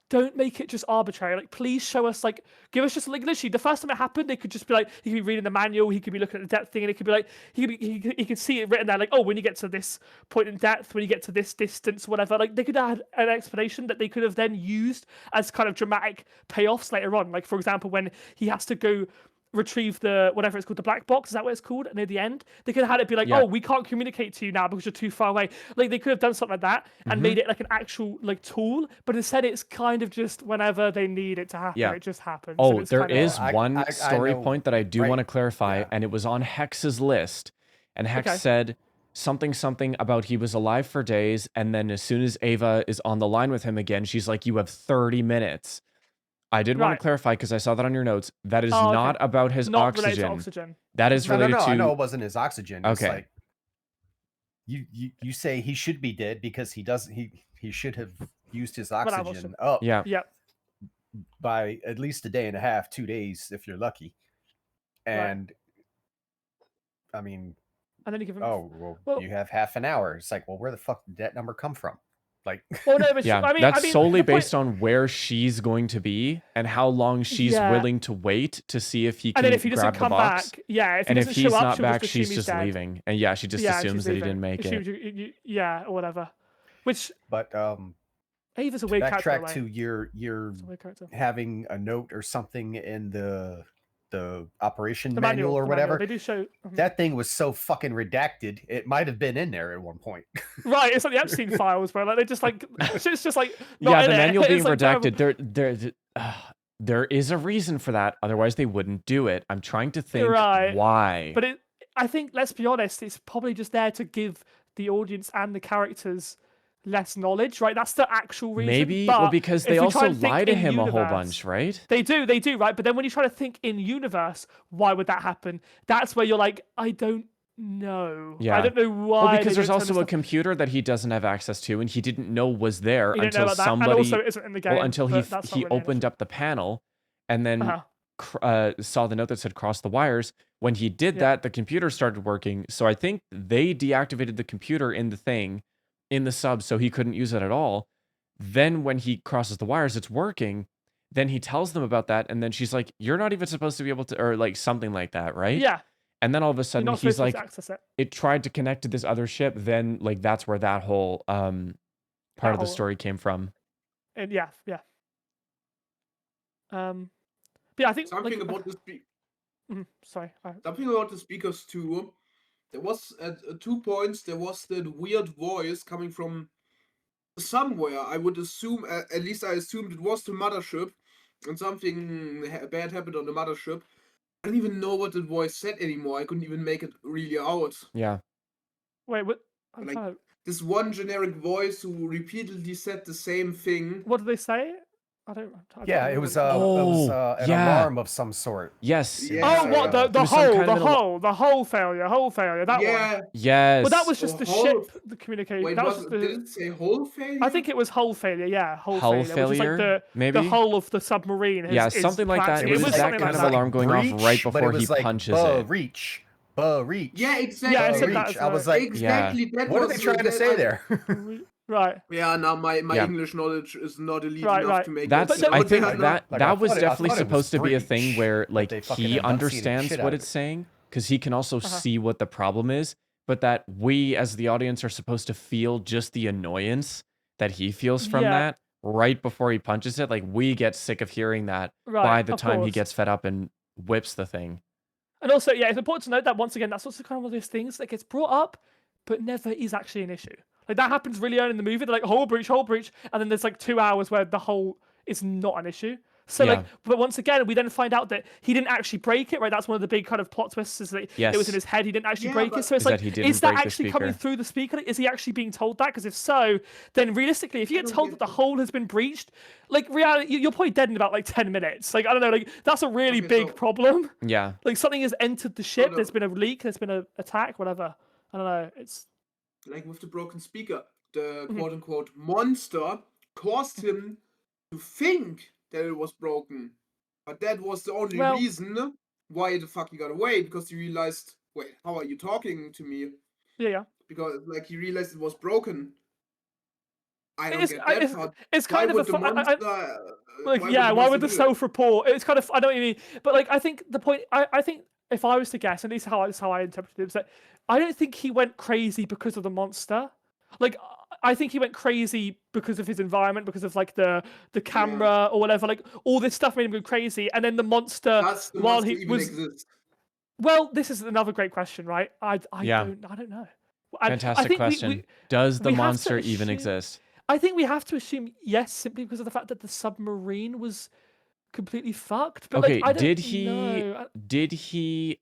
don't make it just arbitrary. Like, please show us, like, give us just like literally the first time it happened, they could just be like, he could be reading the manual, he could be looking at the depth thing, and it could be like he could see it written there, like, oh, when you get to this point in depth, when you get to this distance, whatever. Like, they could add an explanation that they could have then used as kind of dramatic payoffs later on. Like, for example, when he has to go retrieve the whatever it's called, the black box, is that what it's called, near the end, they could have had it be like, oh, we can't communicate to you now because you're too far away. Like, they could have done something like that and made it like an actual like tool, but instead it's kind of just whenever they need it to happen, it just happens. Oh, there is one story point that I do want to clarify, and it was on Hex's list, and Hex said something about he was alive for days, and then as soon as Ava is on the line with him again, she's like, you have 30 minutes. I did want to clarify, because I saw that on your notes. That is not about his oxygen. That is related to... I know it wasn't his oxygen. It's okay. Like, you say he should be dead because he should have used his oxygen up by at least a day and a half, 2 days, if you're lucky. And I mean, and then you give him, you have half an hour. It's like, well, where the fuck did that number come from? Like, well, no, but that's solely based on where she's going to be and how long she's willing to wait to see if he can grab the box. If he's not back, she's just leaving. And she just assumes that he didn't make it. Or whatever. But Ava's a weird character. Backtrack to your having a note or something in the the operation manual or whatever. They do show that thing was so fucking redacted. It might have been in there at one point. Right, it's like the Epstein files where like they just like it's just like yeah, the manual being like, redacted. There is a reason for that. Otherwise, they wouldn't do it. I'm trying to think why. But I think, let's be honest, it's probably just there to give the audience and the characters less knowledge, right? That's the actual reason. Maybe, but because they also lie to him a whole bunch, right? They do, right? But then when you try to think in universe, why would that happen? That's where you're like, I don't know. Yeah. I don't know why. Well, because there's also a computer that he doesn't have access to, and he didn't know was there until somebody. And also, it isn't in the game. Well, until he opened up the panel, and then saw the note that said "cross the wires." When he did that, the computer started working. So I think they deactivated the computer in the thing, in the sub, so he couldn't use it at all. Then when he crosses the wires, it's working. Then he tells them about that, and then she's like, "You're not even supposed to be able to," or like something like that, right? Yeah. And then all of a sudden he's like, it tried to connect to this other ship. Then like that's where that whole part of the story came from. And yeah. But yeah, I think something about the something about the speakers too. There was at 2 points there was that weird voice coming from somewhere. I would assume, at least I assumed it was the mothership, and something bad happened on the mothership. I don't even know what the voice said anymore. I couldn't even make it really out. Yeah. Wait, what? This one generic voice who repeatedly said the same thing. What did they say? I don't it was an alarm of some sort. Yes. Yeah. Oh, what the whole failure. That one. Yes. Well, that was just the ship. The communication. Wait, did it say hull failure? I think it was hull failure. Yeah, hull failure. Which is like maybe the hull of the submarine. Something like that. It was that kind of alarm going off right before he punches it. Reach. Yeah, exactly. Yeah, I said that. I was like, exactly. That what are they trying to say there? Right. Yeah, now my English knowledge is not elite enough to make that's I think that was definitely supposed to be a thing where like he understands what it's saying, because he can also see what the problem is, but that we as the audience are supposed to feel just the annoyance that he feels from that right before he punches it. Like we get sick of hearing that by the time he gets fed up and whips the thing. And also, it's important to note that once again, that's also kind of one of those things that gets brought up, but never is actually an issue. Like that happens really early in the movie. They're like hull breach, and then there's like 2 hours where the hull is not an issue. So but once again, we then find out that he didn't actually break it. Right, that's one of the big kind of plot twists. Is that it was in his head. He didn't actually break it. So it's like, is that actually coming through the speaker? Is he actually being told that? Because if so, then realistically, if you get told that the hull has been breached, like reality, you're probably dead in about like 10 minutes. Like I don't know, like that's a really big problem. Yeah, like something has entered the ship. There's been a leak. There's been an attack. Whatever. I don't know. It's like with the broken speaker. The quote-unquote monster caused him to think that it was broken. But that was the only reason why the fuck he got away, because he realized, wait, how are you talking to me? Yeah. Because like he realized it was broken. I don't get that part. It's kind of why would the self-report? It's kind of, I know what you mean. But like I think the point I think if I was to guess, at least how I interpreted it, is that I don't think he went crazy because of the monster. Like I think he went crazy because of his environment, because of like the camera or whatever. Like all this stuff made him go crazy, and then the monster exist? Well, this is another great question, right? I don't know. Fantastic question. Does the monster even exist? I think we have to assume yes, simply because of the fact that the submarine was completely fucked. But okay, like, I don't know. Did he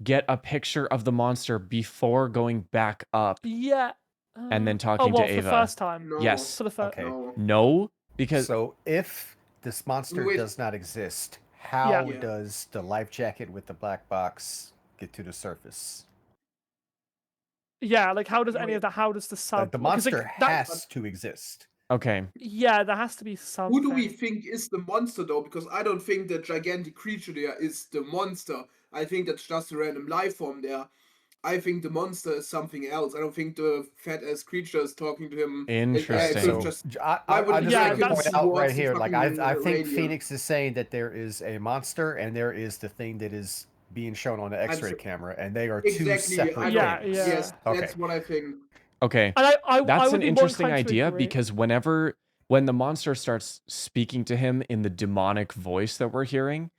get a picture of the monster before going back up? Yeah. And then talking to Ava. For the first time? No. Yes. For the first. No, because if this monster does not exist, how does the life jacket with the black box get to the surface? Yeah, like how does any of that? How does the sub? The monster has to exist. Okay. Yeah, there has to be something. Who do we think is the monster though? Because I don't think the gigantic creature there is the monster. I think that's just a random life form there. I think the monster is something else. I don't think the fat ass creature is talking to him. Interesting. I would just point out right here. Like I think Phoenix is saying that there is a monster and there is the thing that is being shown on the X-ray camera, and they are two separate things. Yes, that's what I think. Okay, that's an interesting idea, because when the monster starts speaking to him in the demonic voice that we're hearing,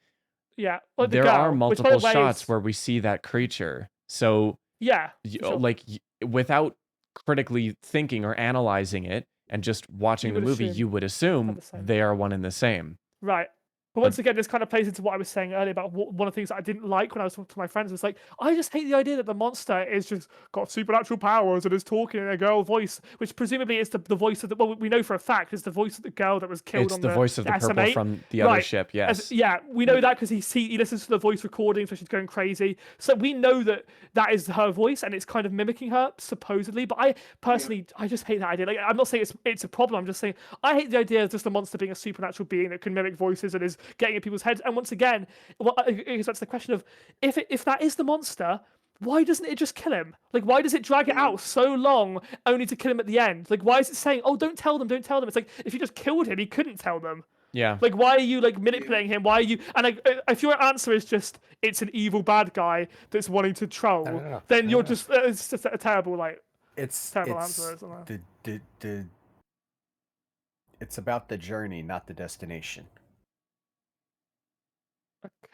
Yeah, like the there are girl, which by multiple the way shots is where we see that creature. So yeah, for sure. like without critically thinking or analyzing it and just watching the movie, you would assume they are one and the same. Right. But once again, this kind of plays into what I was saying earlier about one of the things that I didn't like when I was talking to my friends. It's like, I just hate the idea that the monster is just got supernatural powers and is talking in a girl voice, which presumably is the voice of the, well, we know for a fact is the voice of the girl that was killed on the voice of the purple SM8. from the other ship, yes. Yeah, we know that because he listens to the voice recording, so she's going crazy. So we know that is her voice and it's kind of mimicking her, supposedly. But I personally, I just hate that idea. Like, I'm not saying it's a problem, I'm just saying I hate the idea of just a monster being a supernatural being that can mimic voices and is getting in people's heads. And once again, it goes back to the question of if that is the monster, why doesn't it just kill him? Like, why does it drag it out so long only to kill him at the end? Like, why is it saying, oh, don't tell them? It's like, if you just killed him, he couldn't tell them. Yeah. Like, why are you like manipulating him? Why are you? And if your answer is just it's an evil bad guy that's wanting to troll, then you're just it's just a terrible terrible answer. Isn't it? It's about the journey, not the destination.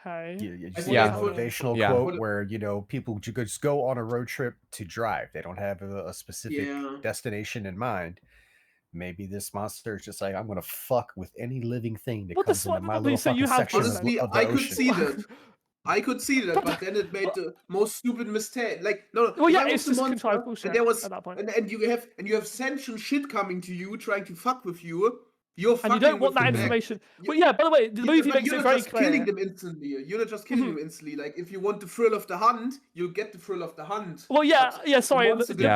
Okay. A motivational quote where people just go on a road trip to drive. They don't have a specific destination in mind. Maybe this monster is just like, I'm gonna fuck with any living thing that comes into my little fucking section honestly, of the I ocean. could see that. I could see that, but then it made the most stupid mistake. Like, no. Well, yeah, it's just contrived bullshit. And there was at that point. and you have sentient shit coming to you, trying to fuck with you. You're fucking and you don't want that information. Well, yeah, by the way, the movie makes it very clear. Killing them instantly. You're not just killing them instantly. Like, if you want the thrill of the hunt, you'll get the thrill of the hunt. Well, sorry.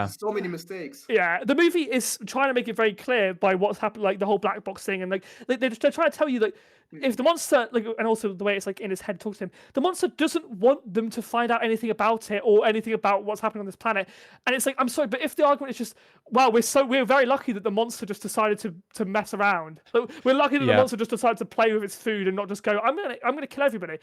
So many mistakes. Yeah, the movie is trying to make it very clear by what's happened, like the whole black box thing, and like they're trying to tell you that if the monster, like, and also the way it's like in his head talks to him, the monster doesn't want them to find out anything about it or anything about what's happening on this planet. And it's like, I'm sorry, but if the argument is just, wow, we're very lucky that the monster just decided to mess around. Like, we're lucky that the monster just decided to play with its food and not just go, I'm gonna kill everybody.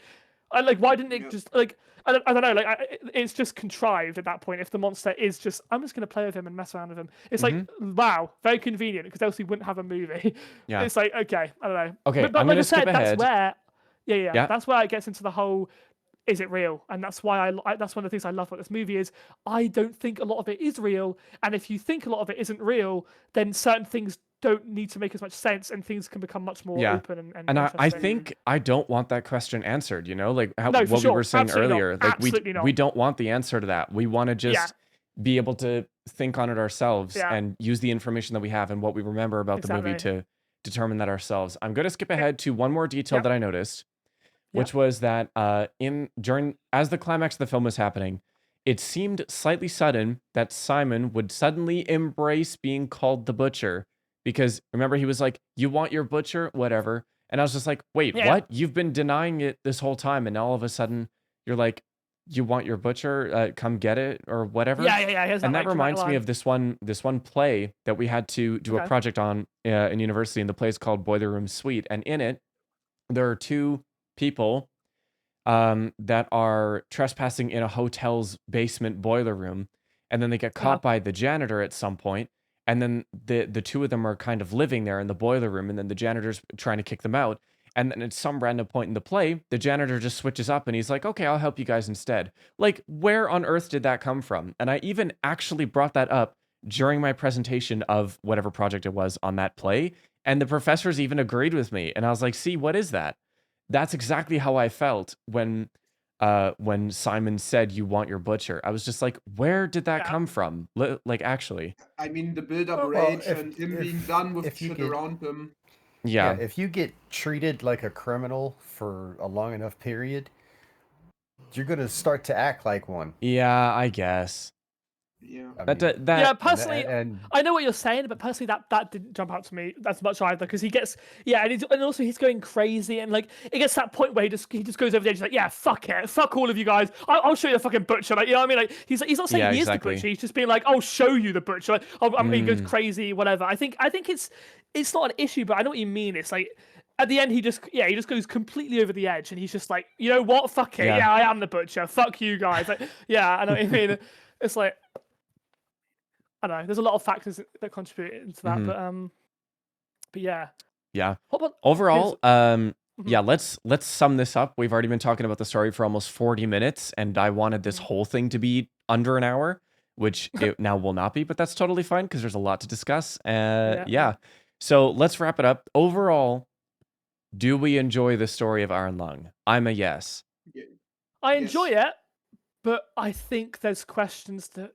And like, why didn't it just like? I don't know. Like, it's just contrived at that point. If the monster is just, I'm just gonna play with him and mess around with him. It's like, wow, very convenient because else we wouldn't have a movie. Yeah. It's like, okay, I don't know. Okay, but like I said, ahead. That's where, that's where it gets into the whole. Is it real? And that's why that's one of the things I love about this movie is I don't think a lot of it is real. And if you think a lot of it isn't real, then certain things don't need to make as much sense and things can become much more open and I think I don't want that question answered, like what we were saying Absolutely earlier. not. Like we don't want the answer to that. We want to just be able to think on it ourselves and use the information that we have and what we remember about the movie to determine that ourselves. I'm going to skip ahead to one more detail that I noticed, which was that as the climax of the film was happening, it seemed slightly sudden that Simon would suddenly embrace being called the Butcher. Because remember, he was like, you want your butcher? Whatever. And I was just like, wait, what? You've been denying it this whole time. And now all of a sudden you're like, you want your butcher? Come get it or whatever. Yeah. And that reminds me of this one play that we had to do a project on in university. And the play is called Boiler Room Suite. And in it, there are two people that are trespassing in a hotel's basement boiler room. And then they get caught by the janitor at some point. And then the two of them are kind of living there in the boiler room, and then the janitor's trying to kick them out. And then at some random point in the play, the janitor just switches up and he's like, okay, I'll help you guys instead. Like, where on earth did that come from? And I even actually brought that up during my presentation of whatever project it was on that play. And the professors even agreed with me. And I was like, see, what is that? That's exactly how I felt when Simon said, you want your butcher. I was just like, where did that come from? Like, actually. I mean, the build-up rage and him being done with shit around him. Yeah, if you get treated like a criminal for a long enough period, you're going to start to act like one. Yeah, I guess. Yeah. Personally, I know what you're saying, but personally, that didn't jump out to me as much either because he gets and also he's going crazy and like it gets to that point where he just goes over there, he's like, yeah, fuck it, fuck all of you guys, I'll show you the fucking butcher, like, you know what I mean? Like he's not saying he is the butcher, he's just being like, I'll show you the butcher, like, he goes crazy, whatever. I think it's not an issue, but I know what you mean. It's like at the end he just goes completely over the edge and he's just like, you know what, fuck it, I am the butcher, fuck you guys, like, I know what you mean. It's like, I don't know. There's a lot of factors that contribute into that, but yeah. Overall, Yeah, let's sum this up. We've already been talking about the story for almost 40 minutes, and I wanted this whole thing to be under an hour, which it now will not be, but that's totally fine because there's a lot to discuss. Yeah. So let's wrap it up. Overall, do we enjoy the story of Iron Lung? I'm a yes. I enjoy it, but I think there's questions that.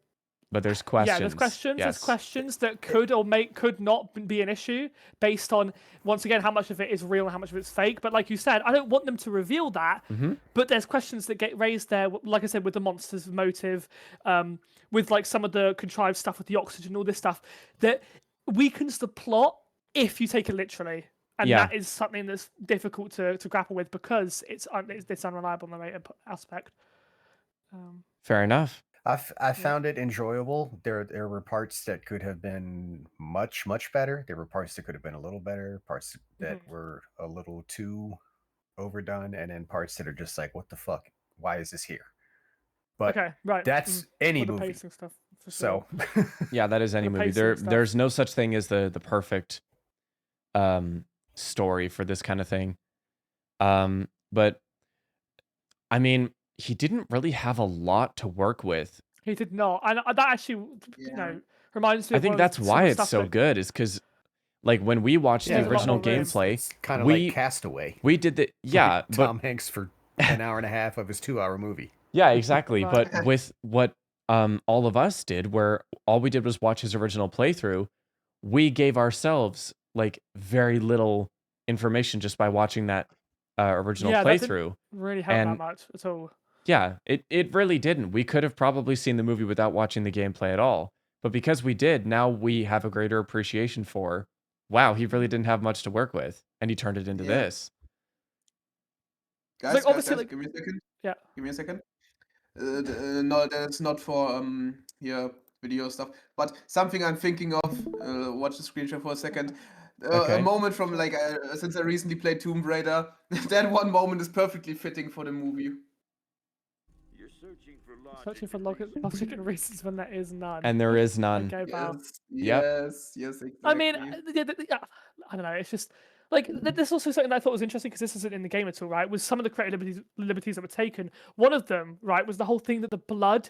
But there's questions. Yeah, there's questions. Yes. There's questions that could not be an issue based on, once again, how much of it is real and how much of it's fake. But like you said, I don't want them to reveal that. But there's questions that get raised there, like I said, with the monster's motive, with like some of the contrived stuff with the oxygen, all this stuff that weakens the plot if you take it literally. And that is something that's difficult to grapple with because it's this unreliable narrative aspect. Fair enough. I found it enjoyable. There were parts that could have been much better. There were parts that could have been a little better. Parts that were a little too overdone, and then parts that are just like, what the fuck? Why is this here? But that's any movie. Pacing stuff, for sure. So yeah, that is any movie. There's no such thing as the perfect story for this kind of thing. But I mean, he didn't really have a lot to work with. He did not, and that actually, reminds me. I think that's why it's so good, is because, like, when we watched the original gameplay, it's kind of like Castaway. We did the Tom Hanks for an hour and a half of his 2-hour movie. Yeah, exactly. But with what all of us did, where all we did was watch his original playthrough, we gave ourselves like very little information just by watching that original playthrough. That didn't really help that much at all. Yeah, it really didn't. We could have probably seen the movie without watching the gameplay at all. But because we did, now we have a greater appreciation for, wow, he really didn't have much to work with, and he turned it into this. Guys, give me a second. Yeah. Give me a second. No, that's not for video stuff. But something I'm thinking of. Watch the screen share for a second. A moment from since I recently played Tomb Raider. That one moment is perfectly fitting for the movie. Searching for logic and reasons when there is none. And there is none. Okay, yes, exactly. I mean, I don't know. It's just like this is also something that I thought was interesting because this isn't in the game at all, right? Was some of the creative liberties that were taken. One of them, right, was the whole thing that the blood,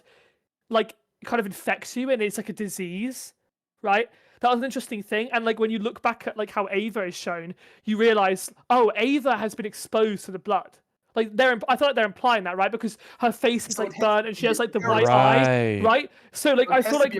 like, kind of infects you and it's like a disease, right? That was an interesting thing. And like when you look back at like how Ava is shown, you realize, oh, Ava has been exposed to the blood. Like I thought they're implying that, right? Because her face is like burnt and she has like the white eye, right? So like I feel like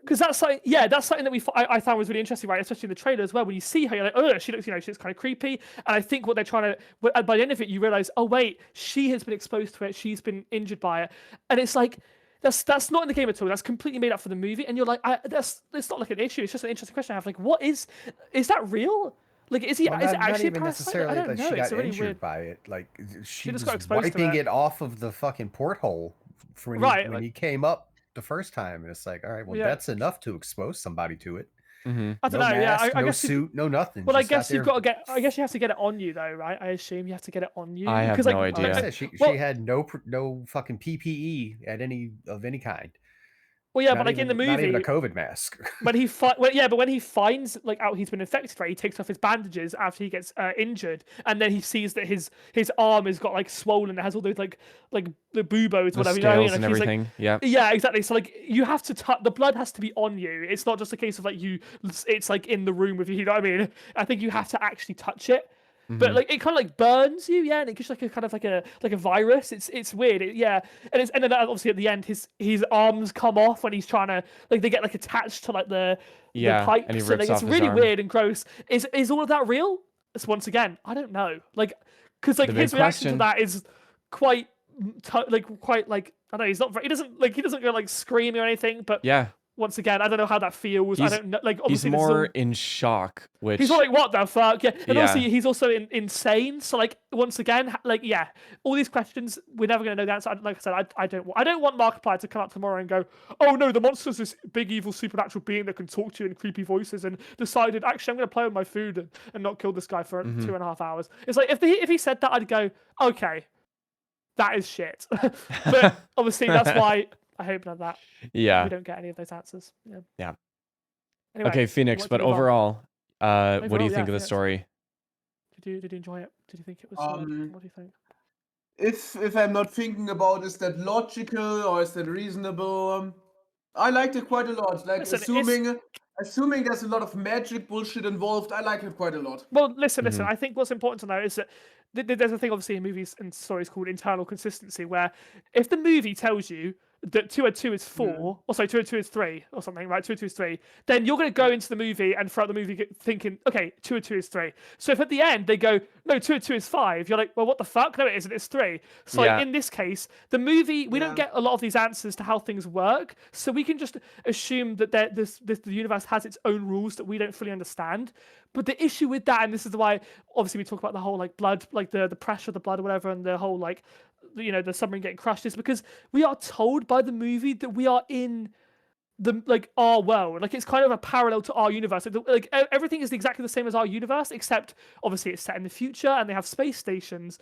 because that's like that's something that I found was really interesting, right? Especially in the trailer as well. When you see her, you're like, oh, she looks kind of creepy. And I think what they're trying to, by the end of it, you realize, oh wait, she has been exposed to it. She's been injured by it, and it's like that's not in the game at all. That's completely made up for the movie. And you're like, it's not like an issue. It's just an interesting question I have. Like, what is that real? Like, is it actually not even necessarily that she got injured by it? Like, she was wiping it off of the fucking porthole when he came up the first time, and it's like, all right, well, that's enough to expose somebody to it. I don't know. Mask, I no guess suit, no nothing. Well, I guess you've got to get. I guess you have to get it on you, though, right? I assume you have to get it on you. I have no idea. She had no fucking PPE of any kind. Well, yeah, but like in the movie, not even a COVID mask. When he when he finds like out he's been infected, right? He takes off his bandages after he gets injured, and then he sees that his arm has got like swollen. It has all those like the buboes, whatever. You know what I mean? Like, and everything. Like, yeah, exactly. So like you have to touch. The blood has to be on you. It's not just a case of like it's like in the room with you. You know what I mean? I think you have to actually touch it. But like it kind of like burns you, and it gives like a kind of like a virus. It's weird, and then obviously at the end his arms come off when he's trying to like they get like attached to like the pipes, and he rips off it's really his arm. weird and gross. Is all of that real? It's, once again, I don't know, like because like his reaction to that is quite I don't know. He doesn't go like screaming or anything, but yeah. Once again, I don't know how that feels. I don't know. Like, obviously, he's more in shock. Which he's like, what the fuck? Yeah, and also he's also insane. So, like, once again, like, all these questions we're never gonna know the answer. Like I said, I don't want Markiplier to come up tomorrow and go, oh no, the monster's this big evil supernatural being that can talk to you in creepy voices, and decided actually I'm gonna play with my food and not kill this guy for 2.5 hours. It's like if he said that, I'd go, okay, that is shit. But obviously, that's why. I hope not that. Yeah. We don't get any of those answers. Yeah. Anyway, okay, Phoenix, but overall, what do you think of the story? Did you enjoy it? Did you think it was solid? What do you think? If I'm not thinking about is that logical or is that reasonable, I liked it quite a lot. Like assuming there's a lot of magic bullshit involved, I like it quite a lot. Well, listen. I think what's important to know is that there's a thing, obviously, in movies and stories called internal consistency, where if the movie tells you that 2 and 2 is 4, or sorry, 2 and 2 is 3, or something, right? 2 and 2 is 3, then you're going to go into the movie and throughout the movie thinking, okay, 2 and 2 is 3. So if at the end they go, no, 2 and 2 is 5, you're like, well, what the fuck? No, it isn't, it's 3. So like, in this case, the movie, we don't get a lot of these answers to how things work, so we can just assume that the universe has its own rules that we don't fully understand. But the issue with that, and this is why, obviously, we talk about the whole like blood, like the pressure of the blood or whatever, and the whole like, the submarine getting crushed, is because we are told by the movie that we are in the like our world, like it's kind of a parallel to our universe. Like everything is exactly the same as our universe, except obviously it's set in the future and they have space stations.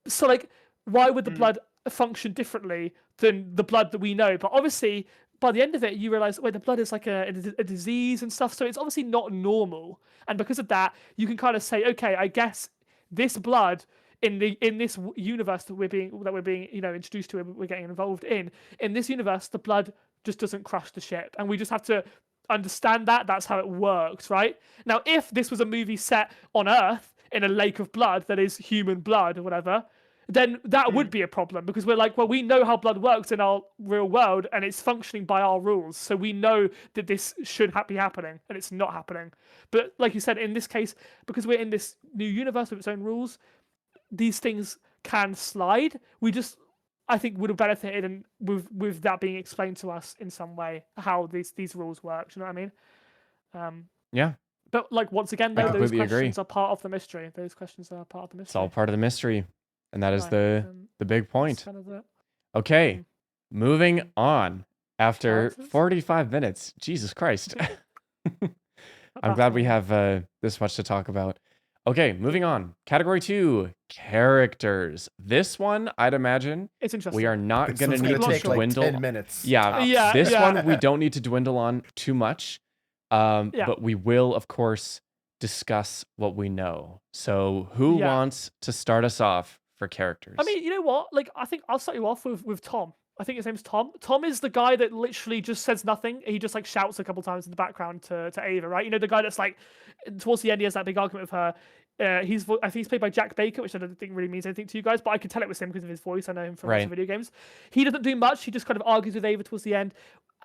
So like, why would the blood function differently than the blood that we know? But obviously, by the end of it, you realize, wait, the blood is like a disease and stuff, so it's obviously not normal. And because of that, you can kind of say, okay, I guess this blood in this universe that we're being introduced to, and we're getting involved in this universe, the blood just doesn't crush the ship, and we just have to understand that that's how it works, right? Now, if this was a movie set on Earth in a lake of blood that is human blood or whatever, then that would be a problem, because we're like, well, we know how blood works in our real world and it's functioning by our rules, so we know that this should be happening, and it's not happening. But like you said, in this case, because we're in this new universe with its own rules, these things can slide. We just, I think, would have benefited and with that being explained to us in some way, how these rules work. Do you know what I mean? Yeah. But like, once again, though, those questions are part of the mystery. Those questions are part of the mystery. It's all part of the mystery, and that is the big point. Kind of okay, moving on. After 45 minutes, Jesus Christ. I'm glad we have this much to talk about. Okay, moving on. Category 2, characters. This one, I'd imagine, it's interesting. we are not going to need to dwindle. Like 10 minutes. Yeah, this one we don't need to dwindle on too much. But we will, of course, discuss what we know. So who wants to start us off for characters? I mean, you know what? Like, I think I'll start you off with Tom. I think his name's Tom. Tom is the guy that literally just says nothing. He just like shouts a couple times in the background to Ava, right? You know, the guy that's like, towards the end, he has that big argument with her. I think he's played by Jack Baker, which I don't think really means anything to you guys, but I can tell it was him because of his voice. I know him from watching video games. He doesn't do much. He just kind of argues with Ava towards the end.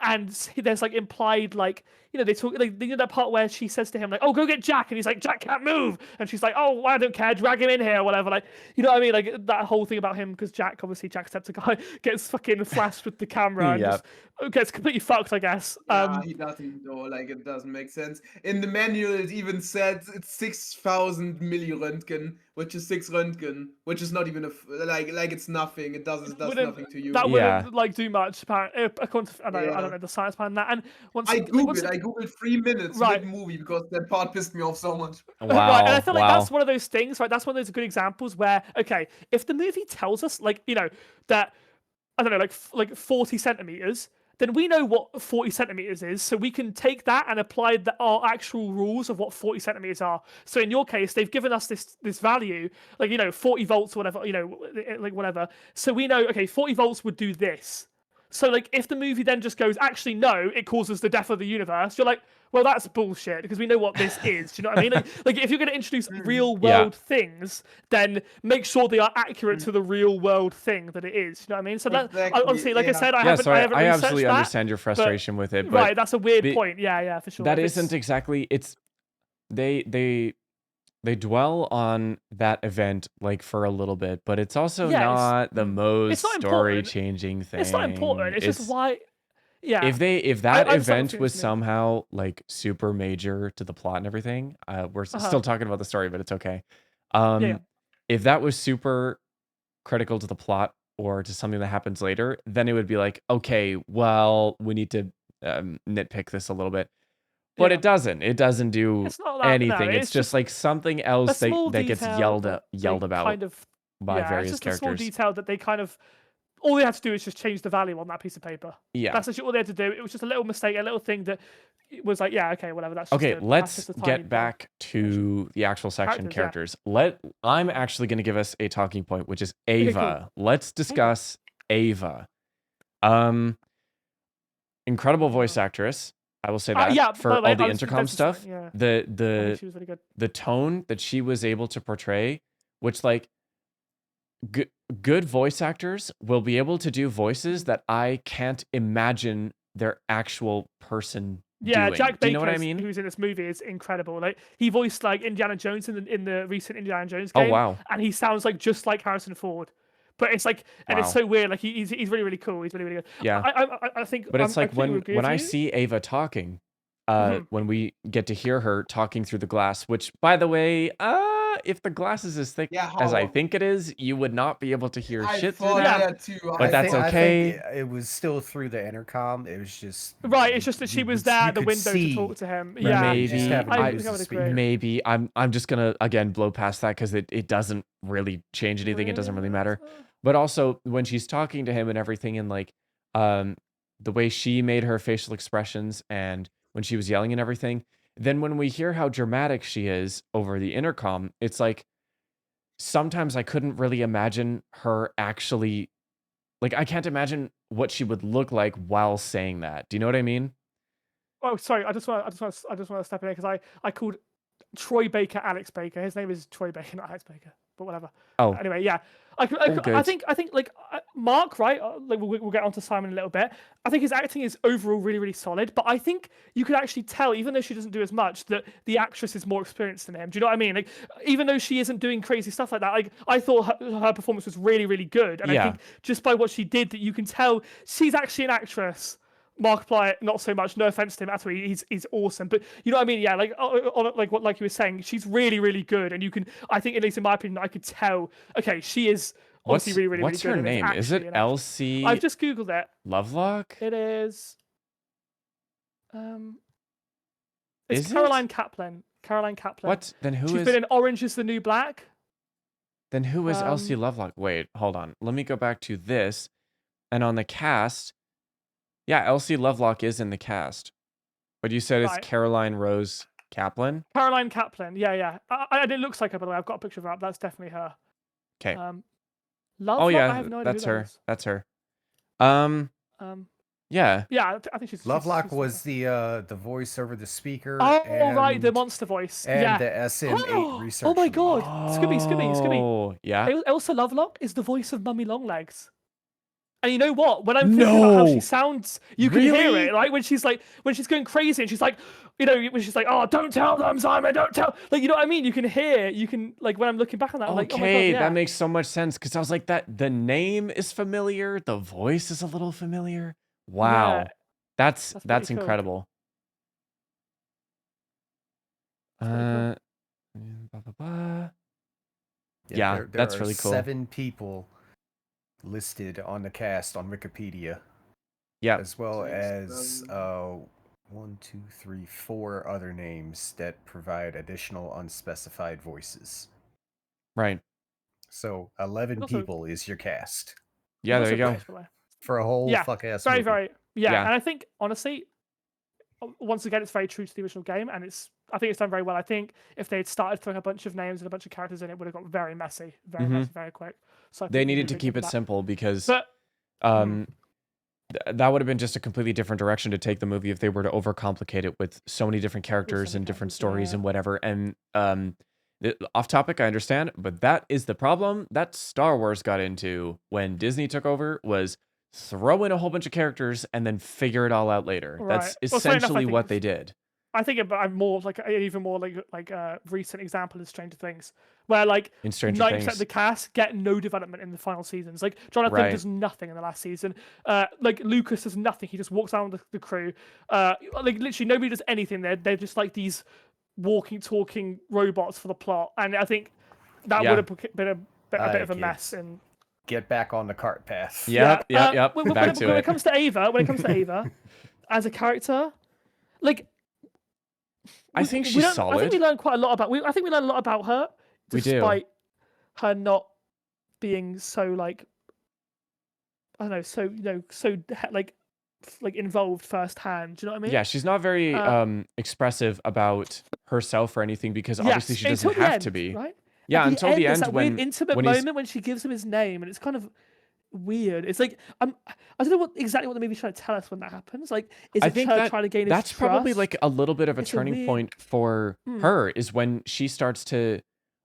And there's like implied, like, you know, they talk, like, you know, that part where she says to him, like, oh, go get Jack. And he's like, Jack can't move. And she's like, oh, I don't care. Drag him in here or whatever. Like, you know what I mean? Like, that whole thing about him, because Jacksepticeye gets fucking flashed with the camera and just gets completely fucked, I guess. He doesn't know. Like, it doesn't make sense. In the manual, it even said it's 6,000 milliröntgen, which is 6 Röntgen, which is not even like it's nothing. It does nothing to you. That wouldn't like do much. I don't know the science behind that. And I googled 3 minutes mid-movie because that part pissed me off so much. Wow. Right, and I feel like that's one of those things, right? That's one of those good examples where, okay, if the movie tells us, like, you know, that, I don't know, like 40 centimeters, then we know what 40 centimeters is, so we can take that and apply our actual rules of what 40 centimeters are. So in your case, they've given us this value, like, you know, 40 volts or whatever, you know, like whatever. So we know, okay, 40 volts would do this. So, like, if the movie then just goes, actually, no, it causes the death of the universe, you're like, well, that's bullshit, because we know what this is. Do you know what I mean? Like if you're going to introduce real-world things, then make sure they are accurate to the real-world thing that it is. Do you know what I mean? So, honestly, like I said, I haven't I absolutely understand your frustration with it. But right, that's a weird point. Yeah, for sure. That isn't exactly... It's... They dwell on that event like for a little bit, but it's also not the most story-changing thing. It's not important. It's just why. Yeah. If that event was somehow like super major to the plot and everything, we're still talking about the story, but it's okay. If that was super critical to the plot or to something that happens later, then it would be like, okay, well, we need to nitpick this a little bit. But it doesn't. It doesn't do anything. No, it's just like something else that gets yelled about by various characters. It's just a small detail that they kind of all they had to do is just change the value on that piece of paper. Yeah. That's actually all they had to do. It was just a little mistake, a little thing that was like, yeah, okay, whatever. That's okay. Just Let's get back to the actual section characters. I'm actually going to give us a talking point, which is Ava. Okay, cool. Let's discuss Ava. Incredible voice actress. I will say that for all the intercom stuff. Yeah. The she was really good. The tone that she was able to portray, which like good voice actors will be able to do voices that I can't imagine their actual person doing. Jack do you know Baker, what I mean? Who's in this movie, is incredible. Like he voiced like Indiana Jones in the recent Indiana Jones game. Oh wow! And he sounds like just like Harrison Ford. But it's like, and it's so weird. Like he's really, really cool. He's really, really good. Yeah. I think. But it's like when I see Ava talking, when we get to hear her talking through the glass, which by the way, if the glass is as thick as I think it is, you would not be able to hear shit through that. Too. But that's okay. I think it was still through the intercom. It was just right. It's just that she was there at the window to talk to him. Yeah, maybe. I'm just gonna again blow past that because it doesn't really change anything. It doesn't really matter. But also when she's talking to him and everything, and like the way she made her facial expressions and when she was yelling and everything. Then when we hear how dramatic she is over the intercom, it's like sometimes I couldn't really imagine her actually, like I can't imagine what she would look like while saying that. Do you know what I mean? Oh, sorry. I just want to step in here because I called Troy Baker Alex Baker. His name is Troy Baker, not Alex Baker, but whatever. Oh, anyway, yeah. I think like Mark, right? Like we'll get on to Simon in a little bit. I think his acting is overall really, really solid. But I think you could actually tell, even though she doesn't do as much, that the actress is more experienced than him. Do you know what I mean? Like even though she isn't doing crazy stuff like that, like I thought her performance was really, really good. And I think just by what she did, that you can tell she's actually an actress. Markiplier, not so much. No offense to him at all. He's awesome, but you know what I mean. Yeah, like like you were saying, she's really, really good, and you can. I think, at least in my opinion, I could tell. Okay, she is obviously really, really, what's really good. What's her name? Is it Elsie? I've just googled it. Lovelock. It is. It's Caroline Kaplan. Caroline Kaplan. What? Then who is? She's been in Orange Is the New Black. Then who is Elsie Lovelock? Wait, hold on. Let me go back to this, and on the cast. Yeah, Elsie Lovelock is in the cast. But you said it's Caroline Rose Kaplan? Caroline Kaplan, yeah. And it looks like her, by the way. I've got a picture of her up. That's definitely her. Okay. Lovelock, oh, yeah, I have no idea that's who her. that is. That's her. Yeah, I think she's... Lovelock was the voice over the speaker. Oh, right, the monster voice. And the SM8 research. Oh, my God. Scooby. Yeah. Elsa Lovelock is the voice of Mummy Longlegs. And you know what? When I'm thinking about how she sounds, you can hear it. Like when she's going crazy and she's like, when she's like, oh, don't tell them, Simon, don't tell. Like, you know what I mean? You can like when I'm looking back on that, I'm like, oh my God, yeah. That makes so much sense because I was like, the name is familiar, the voice is a little familiar. Wow, that's incredible. Cool. Yeah, that's really cool. 7 people listed on the cast on Wikipedia. Yeah. As well as 1, 2, 3, 4 other names that provide additional unspecified voices. Right. So 11 people is your cast. Yeah, there you go. For a whole fuck ass movie. Very. Yeah, and I think honestly, once again, it's very true to the original game, and I think it's done very well. I think if they had started throwing a bunch of names and a bunch of characters in, it would have got very messy, messy, very quick. So they needed to keep it simple because that would have been just a completely different direction to take the movie if they were to overcomplicate it with so many different characters and different stories and whatever. And off topic, I understand, but that is the problem that Star Wars got into when Disney took over, was throw in a whole bunch of characters and then figure it all out later. Right. That's essentially what they did. I think I'm more like an even more like recent example is Stranger Things, where like 90% of the cast get no development in the final seasons. Like Jonathan does nothing in the last season. Like Lucas does nothing. He just walks down the crew. Like literally nobody does anything. They're just like these walking, talking robots for the plot. And I think that would have been a bit of a mess. And get back on the cart path. Yep. When it comes to Ava, as a character, like. I think she's solid. I think we learned quite a lot about. I think we learned a lot about her, despite her not being so like. I don't know, so like involved firsthand. Do you know what I mean? Yeah, she's not very expressive about herself or anything because obviously she doesn't have to be. Right? Yeah, until the end that when weird intimate moment when she gives him his name, and it's kind of weird. It's like I don't know exactly what the movie's trying to tell us when that happens. Like, is it her trying to gain his trust? That's probably like a little bit of a turning point for her is when she starts to,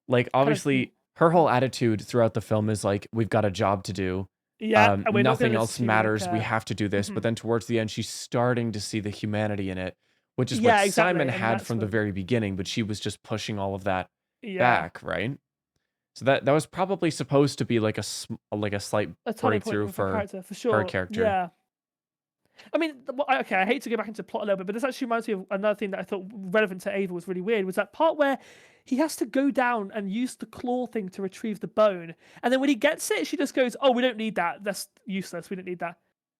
like, obviously her whole attitude throughout the film is like, we've got a job to do. Yeah, and nothing else matters. We have to do this. But then towards the end, she's starting to see the humanity in it, which is what Simon had from the very beginning, but she was just pushing all of that back, right? So that was probably supposed to be like a slight breakthrough for her character. Yeah. I mean, okay, I hate to go back into plot a little bit, but this actually reminds me of another thing that I thought relevant to Ava was really weird, was that part where he has to go down and use the claw thing to retrieve the bone. And then when he gets it, she just goes, oh, we don't need that. That's useless. We don't need that.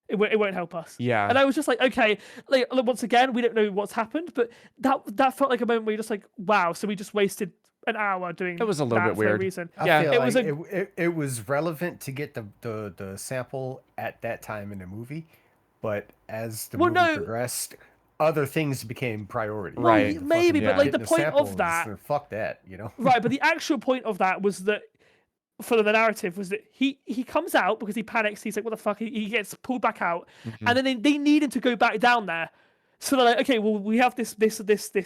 It won't help us. Yeah. And I was just like, okay, like, once again, we don't know what's happened, but that felt like a moment where you're just like, wow, so we just wasted an hour doing it was a little bit weird. Reason. Yeah, it was relevant to get the sample at that time in the movie, but as the movie progressed, other things became priority. Right, maybe, but like the point of that, fuck that, you know. Right, but the actual point of that was that, for the narrative, was that he comes out because he panics. He's like, what the fuck? He gets pulled back out, and then they need him to go back down there. So they're like, okay, well, we have this MacGuffin.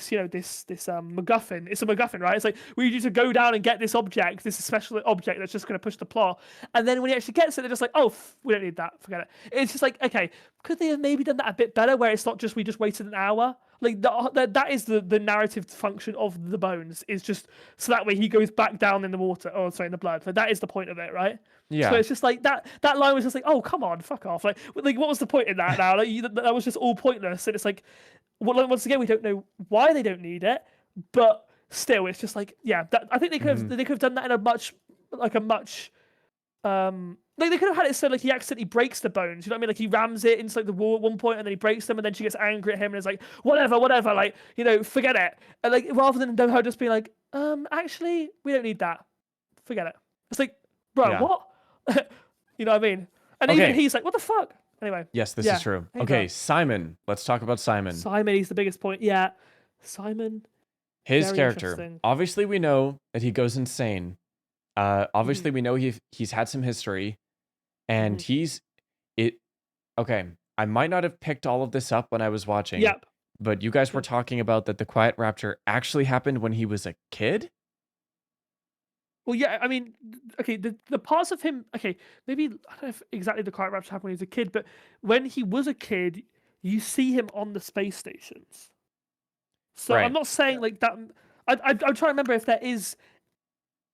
It's a MacGuffin, right? It's like, we need you to go down and get this object, this special object that's just going to push the plot. And then when he actually gets it, they're just like, oh, we don't need that. Forget it. It's just like, okay, could they have maybe done that a bit better, where it's not just we just wasted an hour? Like, that is the narrative function of the bones, is just so that way he goes back down in the water, in the blood. So that is the point of it, right? Yeah. So it's just like that line was just like, oh, come on, fuck off. Like what was the point in that now? Like, that was just all pointless. And it's like, well, once again, we don't know why they don't need it, but still, it's just like, yeah, I think they could have done that in a much like they could have had it so like he accidentally breaks the bones. You know what I mean? Like he rams it into like the wall at one point, and then he breaks them, and then she gets angry at him and is like, whatever, like, you know, forget it. And like, rather than her just being like, actually, we don't need that. Forget it. It's like, bro, what? You know what I mean? And even he's like, what the fuck? Anyway. Yes, this is true. Okay, Simon. Let's talk about Simon. Simon, he's the biggest point. Yeah. Simon. His character. Obviously, we know that he goes insane. Obviously, we know he's had some history. And okay, I might not have picked all of this up when I was watching. Yep. But you guys were talking about that the Quiet Rapture actually happened when he was a kid? Well, yeah, I mean, okay, the parts of him, okay, maybe, I don't know if exactly the Quiet Rapture happened when he was a kid, but when he was a kid, you see him on the space stations. So I'm not saying like that, I'm trying to remember if there is,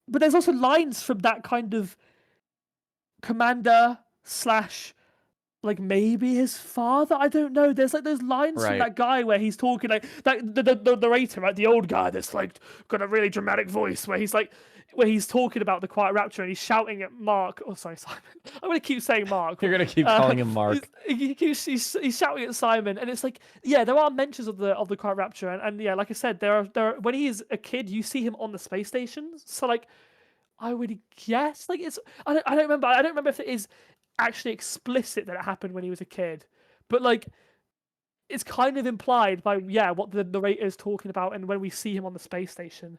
but there's also lines from that kind of commander / like maybe his father, I don't know. There's like those lines from that guy where he's talking like the narrator, right? The old guy that's like got a really dramatic voice where he's talking about the Quiet Rapture and he's shouting at Mark. Oh, sorry, Simon. I'm gonna keep saying Mark. You're gonna keep calling him Mark. He's shouting at Simon, and it's like, yeah, there are mentions of the Quiet Rapture, and yeah, like I said, there are when he is a kid, you see him on the space stations. So like, I would guess like it's I don't remember if it is actually explicit that it happened when he was a kid, but like it's kind of implied by what the narrator is talking about, and when we see him on the space station,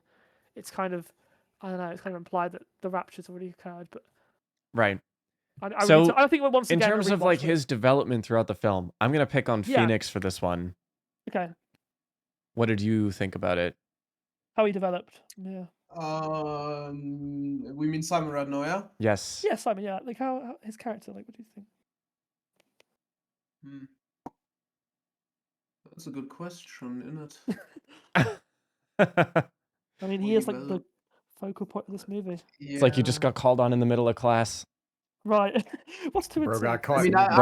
it's kind of, I don't know, it's kind of implied that the rapture's already occurred. But right. I think once again, in terms of like his development throughout the film, I'm gonna pick on Phoenix for this one. Okay. What did you think about it? How he developed? Yeah. We mean Simon right now, yeah? Yes. Yeah, Simon. Yeah, like how his character. Like, what do you think? That's a good question, isn't it? I mean, he is like the focal point of this movie. Yeah. It's like you just got called on in the middle of class. Right. What's to it? Bro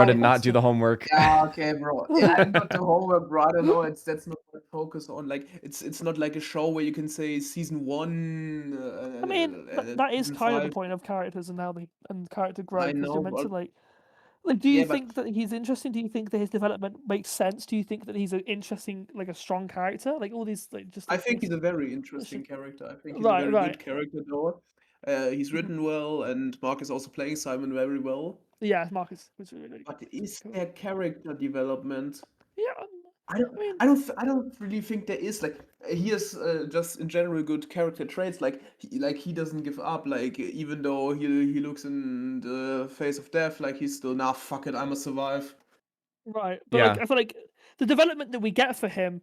did not do the homework. Yeah, okay, bro. Yeah, I got the homework, bro. I don't know. That's not what I focus on. Like, it's not like a show where you can say season 1. I mean, that is kind of the point of characters and how and character growth. I know, you're meant to like, do you think that he's interesting? Do you think that his development makes sense? Do you think that he's an interesting, like a strong character? Like all these, like just. I think he's a very interesting character. I think he's a very good character, though. He's written well, and Mark is also playing Simon very well. Yeah, Marcus was really But is there character development? Yeah, I don't really think there is. Like he has just in general good character traits. Like he doesn't give up. Like even though he looks in the face of death, like he's still fuck it, I must survive. Right, but like I feel like the development that we get for him,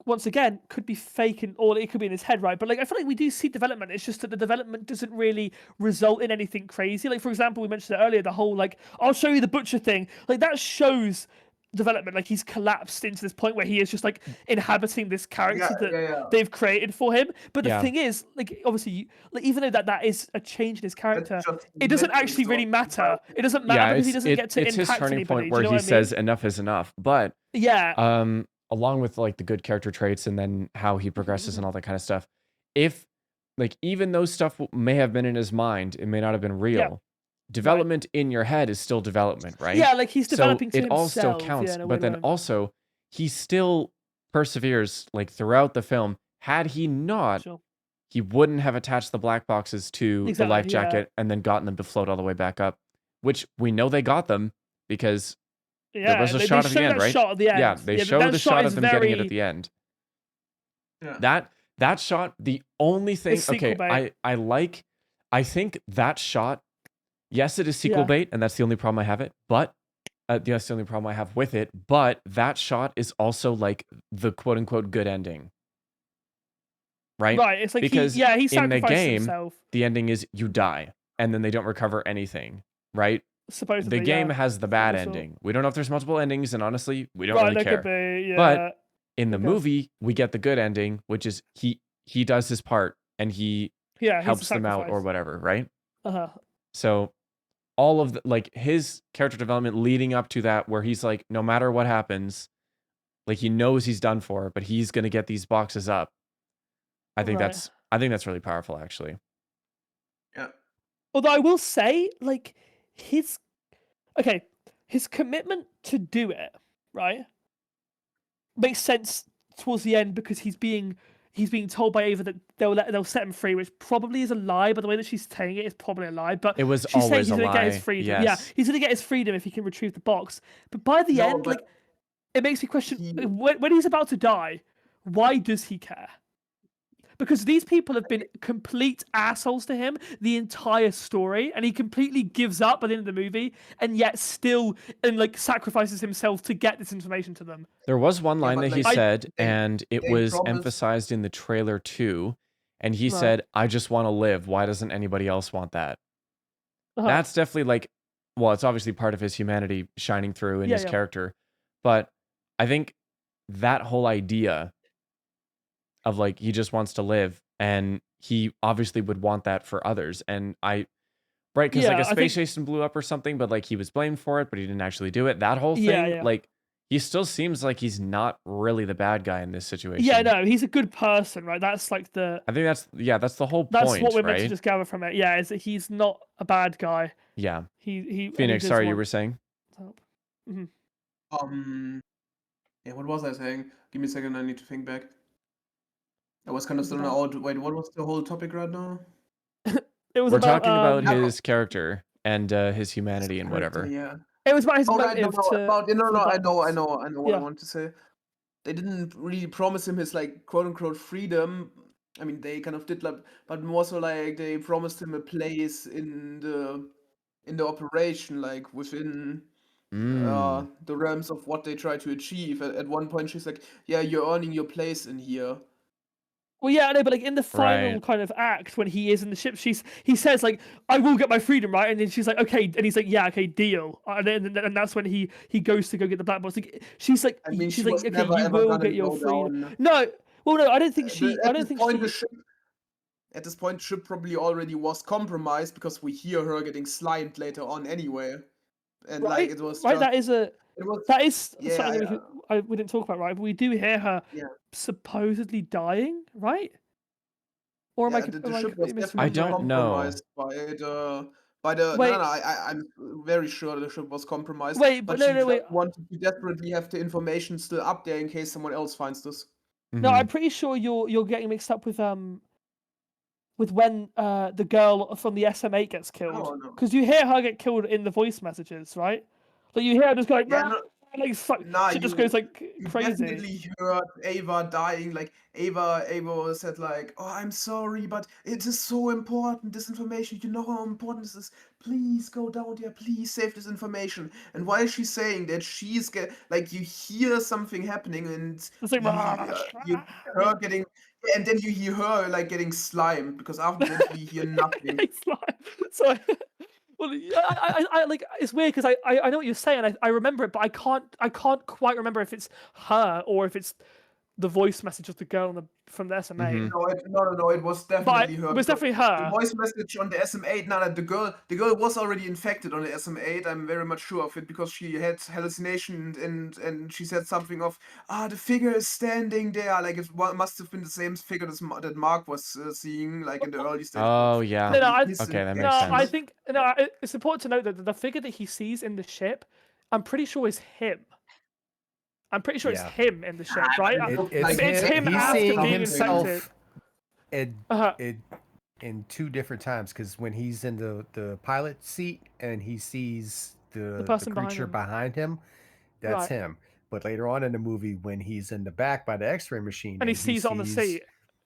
once again, could be fake or it could be in his head, right? But like I feel like we do see development. It's just that the development doesn't really result in anything crazy. Like for example, we mentioned it earlier, the whole like I'll show you the butcher thing. Like that shows development. Like he's collapsed into this point where he is just like inhabiting this character that they've created for him. But the thing is, like obviously, like even though that is a change in his character, it doesn't actually really matter. It doesn't matter because he doesn't get to impact his turning anybody. point where he says enough is enough. But along with like the good character traits and then how he progresses and all that kind of stuff, if like even those stuff may have been in his mind, it may not have been real. Development in your head is still development, right? Yeah, like he's developing to it all still himself, counts. But then also he still perseveres like throughout the film. Had he not, he wouldn't have attached the black boxes to the life jacket and then gotten them to float all the way back up, which we know they got them because there was a shot at the end, right? Shot at the end. Yeah, they show the shot of them getting it at the end. Yeah. That shot, the only thing, okay, I think that shot, yes, it is sequel bait, and that's the only problem I have but that's the only problem I have with it, but that shot is also like the quote unquote good ending. Right? Right, it's like because he in the game, himself. The ending is you die, and then they don't recover anything, right? Supposedly, the game has the bad ending. We don't know if there's multiple endings, and honestly, we don't really care. Could be, but in the movie, we get the good ending, which is he does his part and he helps them out or whatever, right? So all of like his character development leading up to that, where he's like, no matter what happens, like he knows he's done for, but he's gonna get these boxes up. I think that's really powerful, actually. Yeah. Although I will say, like his commitment to do it, right, makes sense towards the end because he's being told by Ava that they'll set him free, which probably is a lie. But the way that she's saying it is probably a lie. But it was she's always saying he's going to get his freedom. Yes. Yeah, he's going to get his freedom if he can retrieve the box. But by the end, like it makes me question when he's about to die, why does he care? Because these people have been complete assholes to him the entire story, and he completely gives up at the end of the movie, and yet still like sacrifices himself to get this information to them. There was one line that he said, and it was emphasized in the trailer too, and he said, "I just want to live. Why doesn't anybody else want that?" That's definitely like, well, it's obviously part of his humanity shining through in his character, but I think that whole idea of like he just wants to live, and he obviously would want that for others, and because like a space station blew up or something, but like he was blamed for it, but he didn't actually do it. That whole thing, like he still seems like he's not really the bad guy in this situation. Yeah, no, he's a good person, right? That's like I think that's the whole point. That's what we're meant to just gather from it. Yeah, is that he's not a bad guy. Yeah. He Phoenix, sorry, you were saying? Yeah, what was I saying? Give me a second, I need to think back. I was kind of still out. Wait, what was the whole topic right now? We're talking about his character and his humanity and whatever. Yeah. It was about his motive I know what I want to say. They didn't really promise him his like quote unquote freedom. I mean, they kind of did, like, but more so like they promised him a place in the operation, like within the realms of what they try to achieve. At one point, she's like, "Yeah, you're earning your place in here." Well, yeah, I know, but like in the final kind of act when he is in the ship, he says like, "I will get my freedom," right? And then she's like, "Okay," and he's like, "Yeah, okay, deal." And that's when he goes to go get the black box. Like, she's like, "Okay, you will get your freedom." No, well, no, I don't think she. I don't think she. At this point, the ship probably already was compromised because we hear her getting slimed later on anyway, and like it was right. That is something that we didn't talk about, right? But we do hear her supposedly dying, right? Or am I? The ship was definitely I don't know. I'm very sure the ship was compromised. Wait, but she wanted to desperately have the information still up there in case someone else finds this. No, I'm pretty sure you're getting mixed up with with when the girl from the SM8 gets killed, because you hear her get killed in the voice messages, right? Like you hear her just go like, shit just goes like crazy. You definitely heard Ava dying. Like Ava said like, "Oh, I'm sorry, but it is so important. This information. You know how important this is. Please go down there. Please save this information." And while she's saying that, she's like you hear something happening, and it's like, you hear her getting. And then you hear her like getting slimed because afterwards we hear nothing. So, well, I like it's weird because I know what you're saying. I remember it, but I can't quite remember if it's her or if it's the voice message of the girl from the SMA. Mm-hmm. No, it was definitely her. It was definitely her. The voice message on the SM8. No, the girl was already infected on the SM8. I'm very much sure of it because she had hallucination and she said something of the figure is standing there. Like it must have been the same figure that Mark was seeing like in the early stages. Oh yeah. Okay, that makes sense. I think it's important to note that the figure that he sees in the ship, I'm pretty sure is him. I'm pretty sure it's him in the ship, right? It's him. He's seeing himself infected. in two different times, because when he's in the pilot seat and he sees the creature behind him, that's him. But later on in the movie, when he's in the back by the X-ray machine and he sees it on the seat,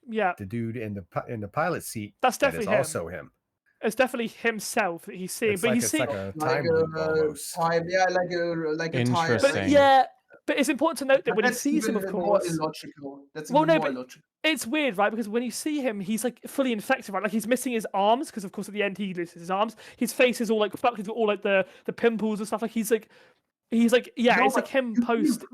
the dude in the pilot seat, that's definitely him. Also him. It's definitely himself that he's seeing, but he's seeing like a time loop almost. Like a time. But it's important to note that when he sees him, of course, illogical. That's more illogical. It's weird, right? Because when you see him, he's like fully infected, right? Like he's missing his arms because, of course, at the end he loses his arms. His face is all like fucked. He's got all like the pimples and stuff. Like he's like it's like him post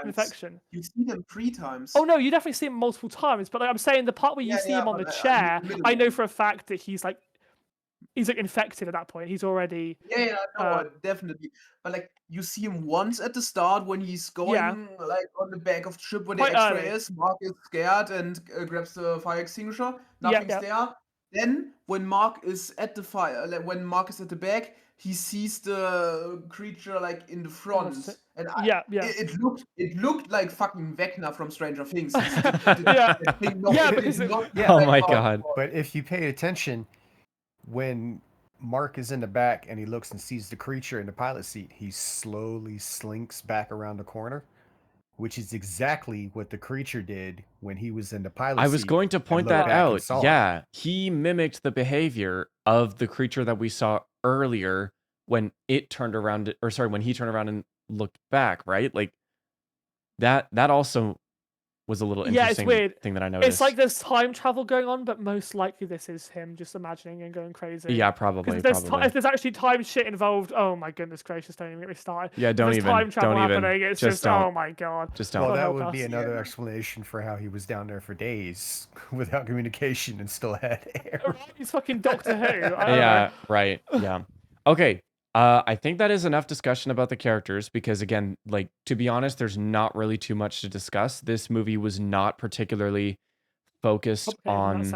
infection. You see them 3 times. Oh no, you definitely see him multiple times. But like I'm saying, the part where you see him on the chair, I know for a fact that he's like infected at that point. He's already definitely. But like you see him once at the start when he's going like on the back of the ship where the X-ray is. Mark is scared and grabs the fire extinguisher. Nothing's there. Then when Mark is at the fire, like when Mark is at the back, he sees the creature like in the front. And it looked like fucking Vecna from Stranger Things. Oh my god! But if you pay attention, when Mark is in the back and he looks and sees the creature in the pilot seat, he slowly slinks back around the corner, which is exactly what the creature did when he was in the pilot seat. I was going to point that out. Yeah, he mimicked the behavior of the creature that we saw earlier when it turned around, when he turned around and looked back, right? Like that also was a little interesting thing that I noticed. It's like there's time travel going on, but most likely this is him just imagining and going crazy. Yeah, probably. If there's actually time shit involved, oh my goodness gracious, don't even get me started. Yeah, don't even. Time travel happening, it's just don't. Oh my god. Just don't. Well, that would be another explanation for how he was down there for days without communication and still had air. He's fucking Doctor Who. Yeah, right. Yeah. Okay. I think that is enough discussion about the characters because, again, like, to be honest, there's not really too much to discuss. This movie was not particularly focused on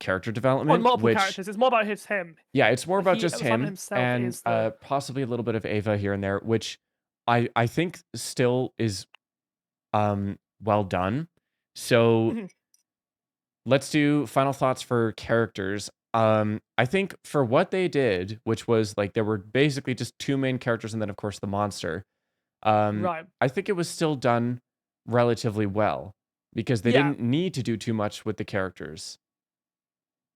character development. On multiple characters. It's more about him. Yeah, it's more about just him and possibly a little bit of Ava here and there, which I think still is well done. So let's do final thoughts for characters. I think for what they did, which was like there were basically just 2 main characters and then of course the monster. Right. I think it was still done relatively well because they didn't need to do too much with the characters.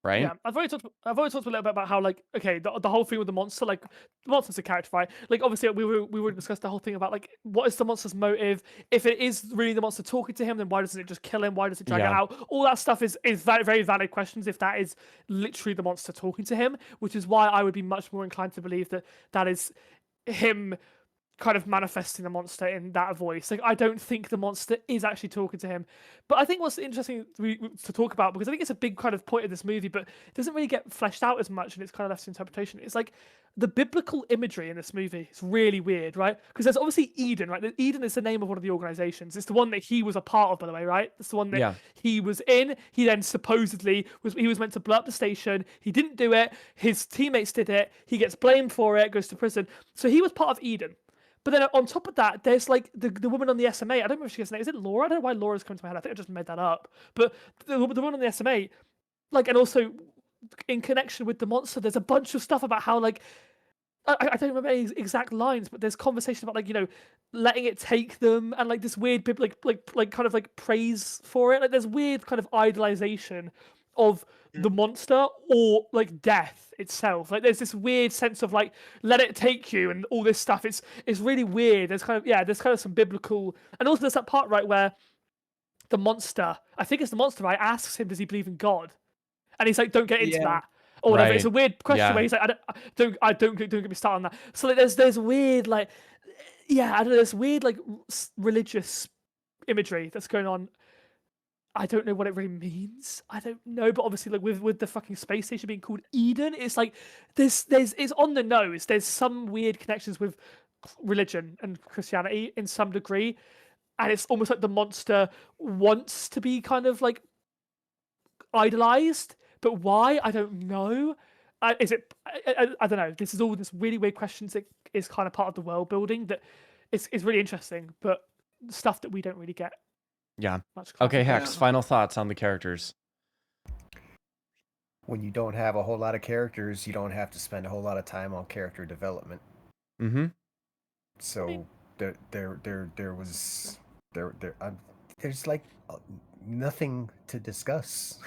Right? Yeah, I've already talked a little bit about how, like, okay, the whole thing with the monster, like, the monster's a character, right? Like, obviously, we would discuss the whole thing about, like, what is the monster's motive? If it is really the monster talking to him, then why doesn't it just kill him? Why does it drag it out? All that stuff is very, very valid questions if that is literally the monster talking to him, which is why I would be much more inclined to believe that is him kind of manifesting the monster in that voice. Like, I don't think the monster is actually talking to him. But I think what's interesting to talk about, because I think it's a big kind of point of this movie, but it doesn't really get fleshed out as much and it's kind of left to interpretation. It's like the biblical imagery in this movie is really weird, right? Because there's obviously Eden, right? Eden is the name of one of the organizations. It's the one that he was a part of, by the way, right? It's the one that he was in. He then supposedly was meant to blow up the station. He didn't do it. His teammates did it. He gets blamed for it, goes to prison. So he was part of Eden. But then on top of that, there's like the woman on the SMA. I don't remember if she gets name. Is it Laura? I don't know why Laura's coming to my head. I think I just made that up. But the woman on the SMA, like, and also in connection with the monster, there's a bunch of stuff about how like I don't remember any exact lines, but there's conversation about like letting it take them and like this weird like kind of like praise for it. Like there's weird kind of idolization of the monster or like death itself. Like there's this weird sense of like let it take you and all this stuff. It's really weird. There's kind of some biblical, and also there's that part right where the monster, I think it's the monster, right, asks him, does he believe in God? And he's like, don't get into that. Or whatever. Right. It's a weird question where he's like, don't get me started on that. So like, there's weird like, I don't know, there's weird like religious imagery that's going on. I don't know what it really means. I don't know, but obviously like with the fucking space station being called Eden, it's like there's it's on the nose. There's some weird connections with religion and Christianity in some degree, and it's almost like the monster wants to be kind of like idolized. But why? I don't know. Is it? I don't know. This is all this really weird questions that is kind of part of the world building that is really interesting, but stuff that we don't really get. Yeah. Much okay, Hex. Final thoughts on the characters. When you don't have a whole lot of characters, you don't have to spend a whole lot of time on character development. Mm-hmm. So there's like nothing to discuss.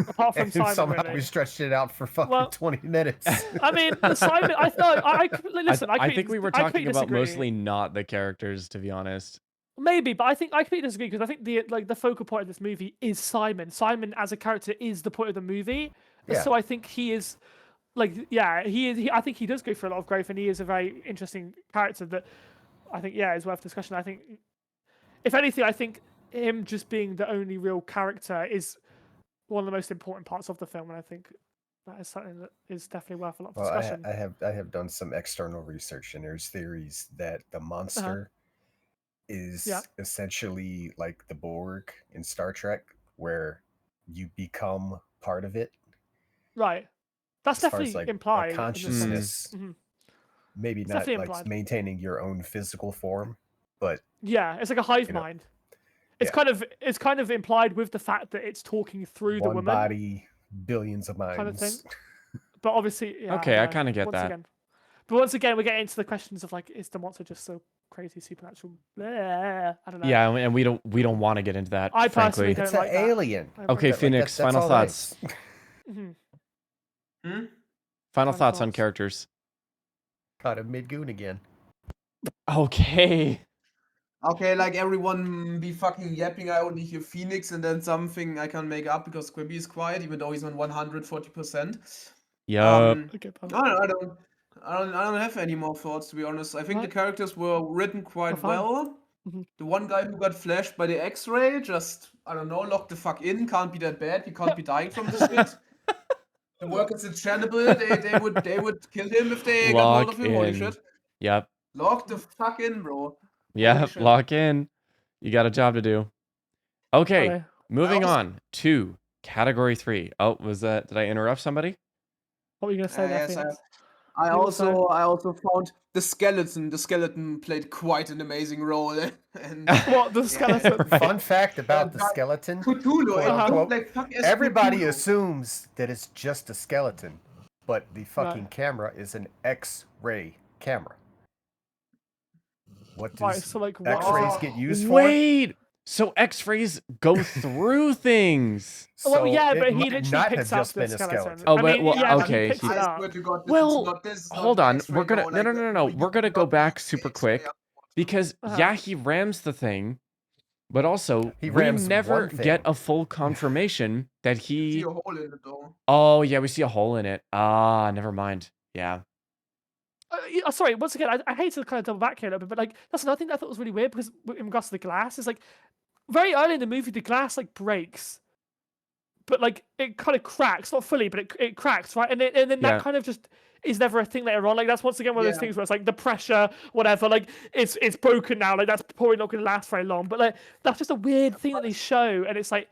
Apart from Simon, somehow really. we stretched it out for fucking 20 minutes. I mean, Simon. I think we were talking about mostly not the characters, to be honest. Maybe, but I think I completely disagree because I think the focal point of this movie is Simon. Simon as a character is the point of the movie. Yeah. So I think he is, he is. I think he does go through a lot of growth, and he is a very interesting character that I think is worth discussion. I think, if anything, I think him just being the only real character is one of the most important parts of the film, and I think that is something that is definitely worth a lot of discussion. I have done some external research, and there's theories that the monster is essentially like the Borg in Star Trek, where you become part of it. Right. That's definitely like implied. Consciousness, maybe it's not like implied. Maintaining your own physical form, but it's like a hive mind. It's kind of implied with the fact that it's talking through the woman. One body, billions of minds. Kind of thing. But obviously, okay, I kind of get that. But once again, we're getting into the questions of like, is the monster just so crazy supernatural? I don't know. Yeah, and we don't want to get into that. I frankly. personally don't like an alien. Okay, Phoenix. Final thoughts. Final thoughts on characters. Caught him mid-goon again. Okay. Okay, like everyone be fucking yapping. I only hear Phoenix, and then something I can make up because Squibby is quiet, even though he's on 140%. Yeah. I don't have any more thoughts, to be honest. I think the characters were written quite well. The one guy who got flashed by the X-ray, just, I don't know, locked the fuck in. Can't be that bad. He can't be dying from this shit. The workers in Chernobyl, they would kill him if they got hold of him. Holy shit. Yep. Lock the fuck in, bro. Yeah, lock in. You got a job to do. Okay, moving on to category 3. Oh, did I interrupt somebody? What were you gonna say there? Yes, I also found the skeleton. The skeleton played quite an amazing role. And what the skeleton? Fun fact about the skeleton: Cthulhu. Everybody assumes that it's just a skeleton, but the fucking camera is an X-ray camera. What does X-rays get used for? Wait! So X-rays go through things. So but he literally picks up the skeleton. Oh, okay. Hold on. We're gonna no. We're gonna go back super quick because he rams the thing, but also we never get a full confirmation that he. See a hole in the door. Oh yeah, we see a hole in it. Ah, never mind. Yeah. Sorry, once again, I hate to kind of double back here a little bit, but like that's another thing that I thought was really weird because in regards to the glass, is like very early in the movie the glass like breaks, but like it kind of cracks, not fully, but it cracks, right? And then that kind of just is never a thing later on. Like that's once again one of those things where it's like the pressure, whatever, like it's broken now. Like that's probably not going to last very long. But like that's just a weird thing that they show, and it's like.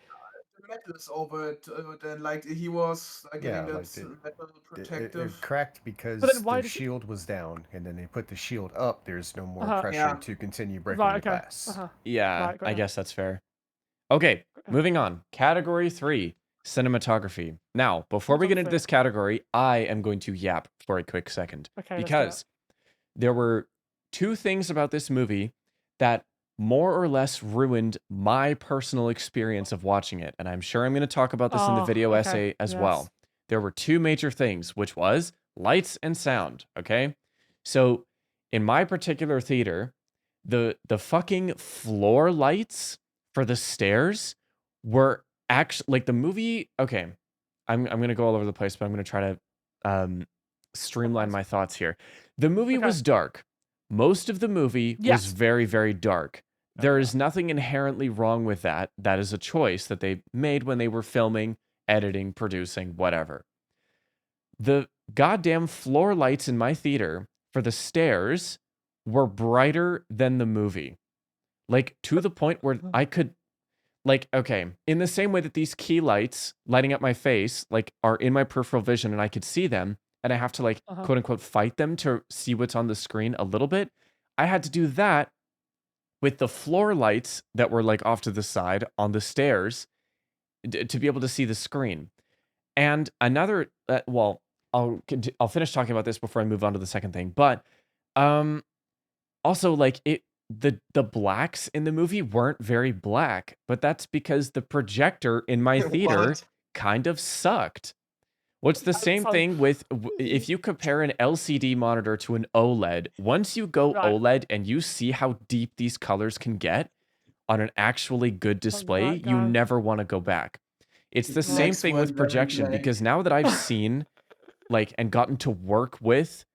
Metals over it, then like he was getting that metal protective. It cracked because the shield was down, and then they put the shield up. There's no more pressure to continue breaking the glass. Yeah, I guess that's fair. Okay, moving on. Category 3. Cinematography. Now, before we get into this category, I am going to yap for a quick second. Okay, because there were two things about this movie that more or less ruined my personal experience of watching it. And I'm sure I'm going to talk about this in the video essay as well. There were two major things, which was lights and sound, okay? So in my particular theater, the fucking floor lights for the stairs were actually like the movie. Okay, I'm gonna go all over the place, but I'm gonna try to streamline my thoughts here. The movie was dark. Most of the movie was very, very dark. There is nothing inherently wrong with that. That is a choice that they made when they were filming, editing, producing, whatever. The goddamn floor lights in my theater for the stairs were brighter than the movie. Like, to the point where I could, like, okay, in the same way that these key lights lighting up my face, like, are in my peripheral vision and I could see them, and I have to, like, quote unquote, fight them to see what's on the screen a little bit. I had to do that with the floor lights that were, like, off to the side on the stairs to be able to see the screen. And another, well, I'll finish talking about this before I move on to the second thing. But also, like, the blacks in the movie weren't very black, but that's because the projector in my theater kind of sucked. What's the same thing with if you compare an LCD monitor to an OLED, once you go OLED and you see how deep these colors can get on an actually good display, you never want to go back. It's the same thing with projection, because now that I've seen, like, and gotten to work with,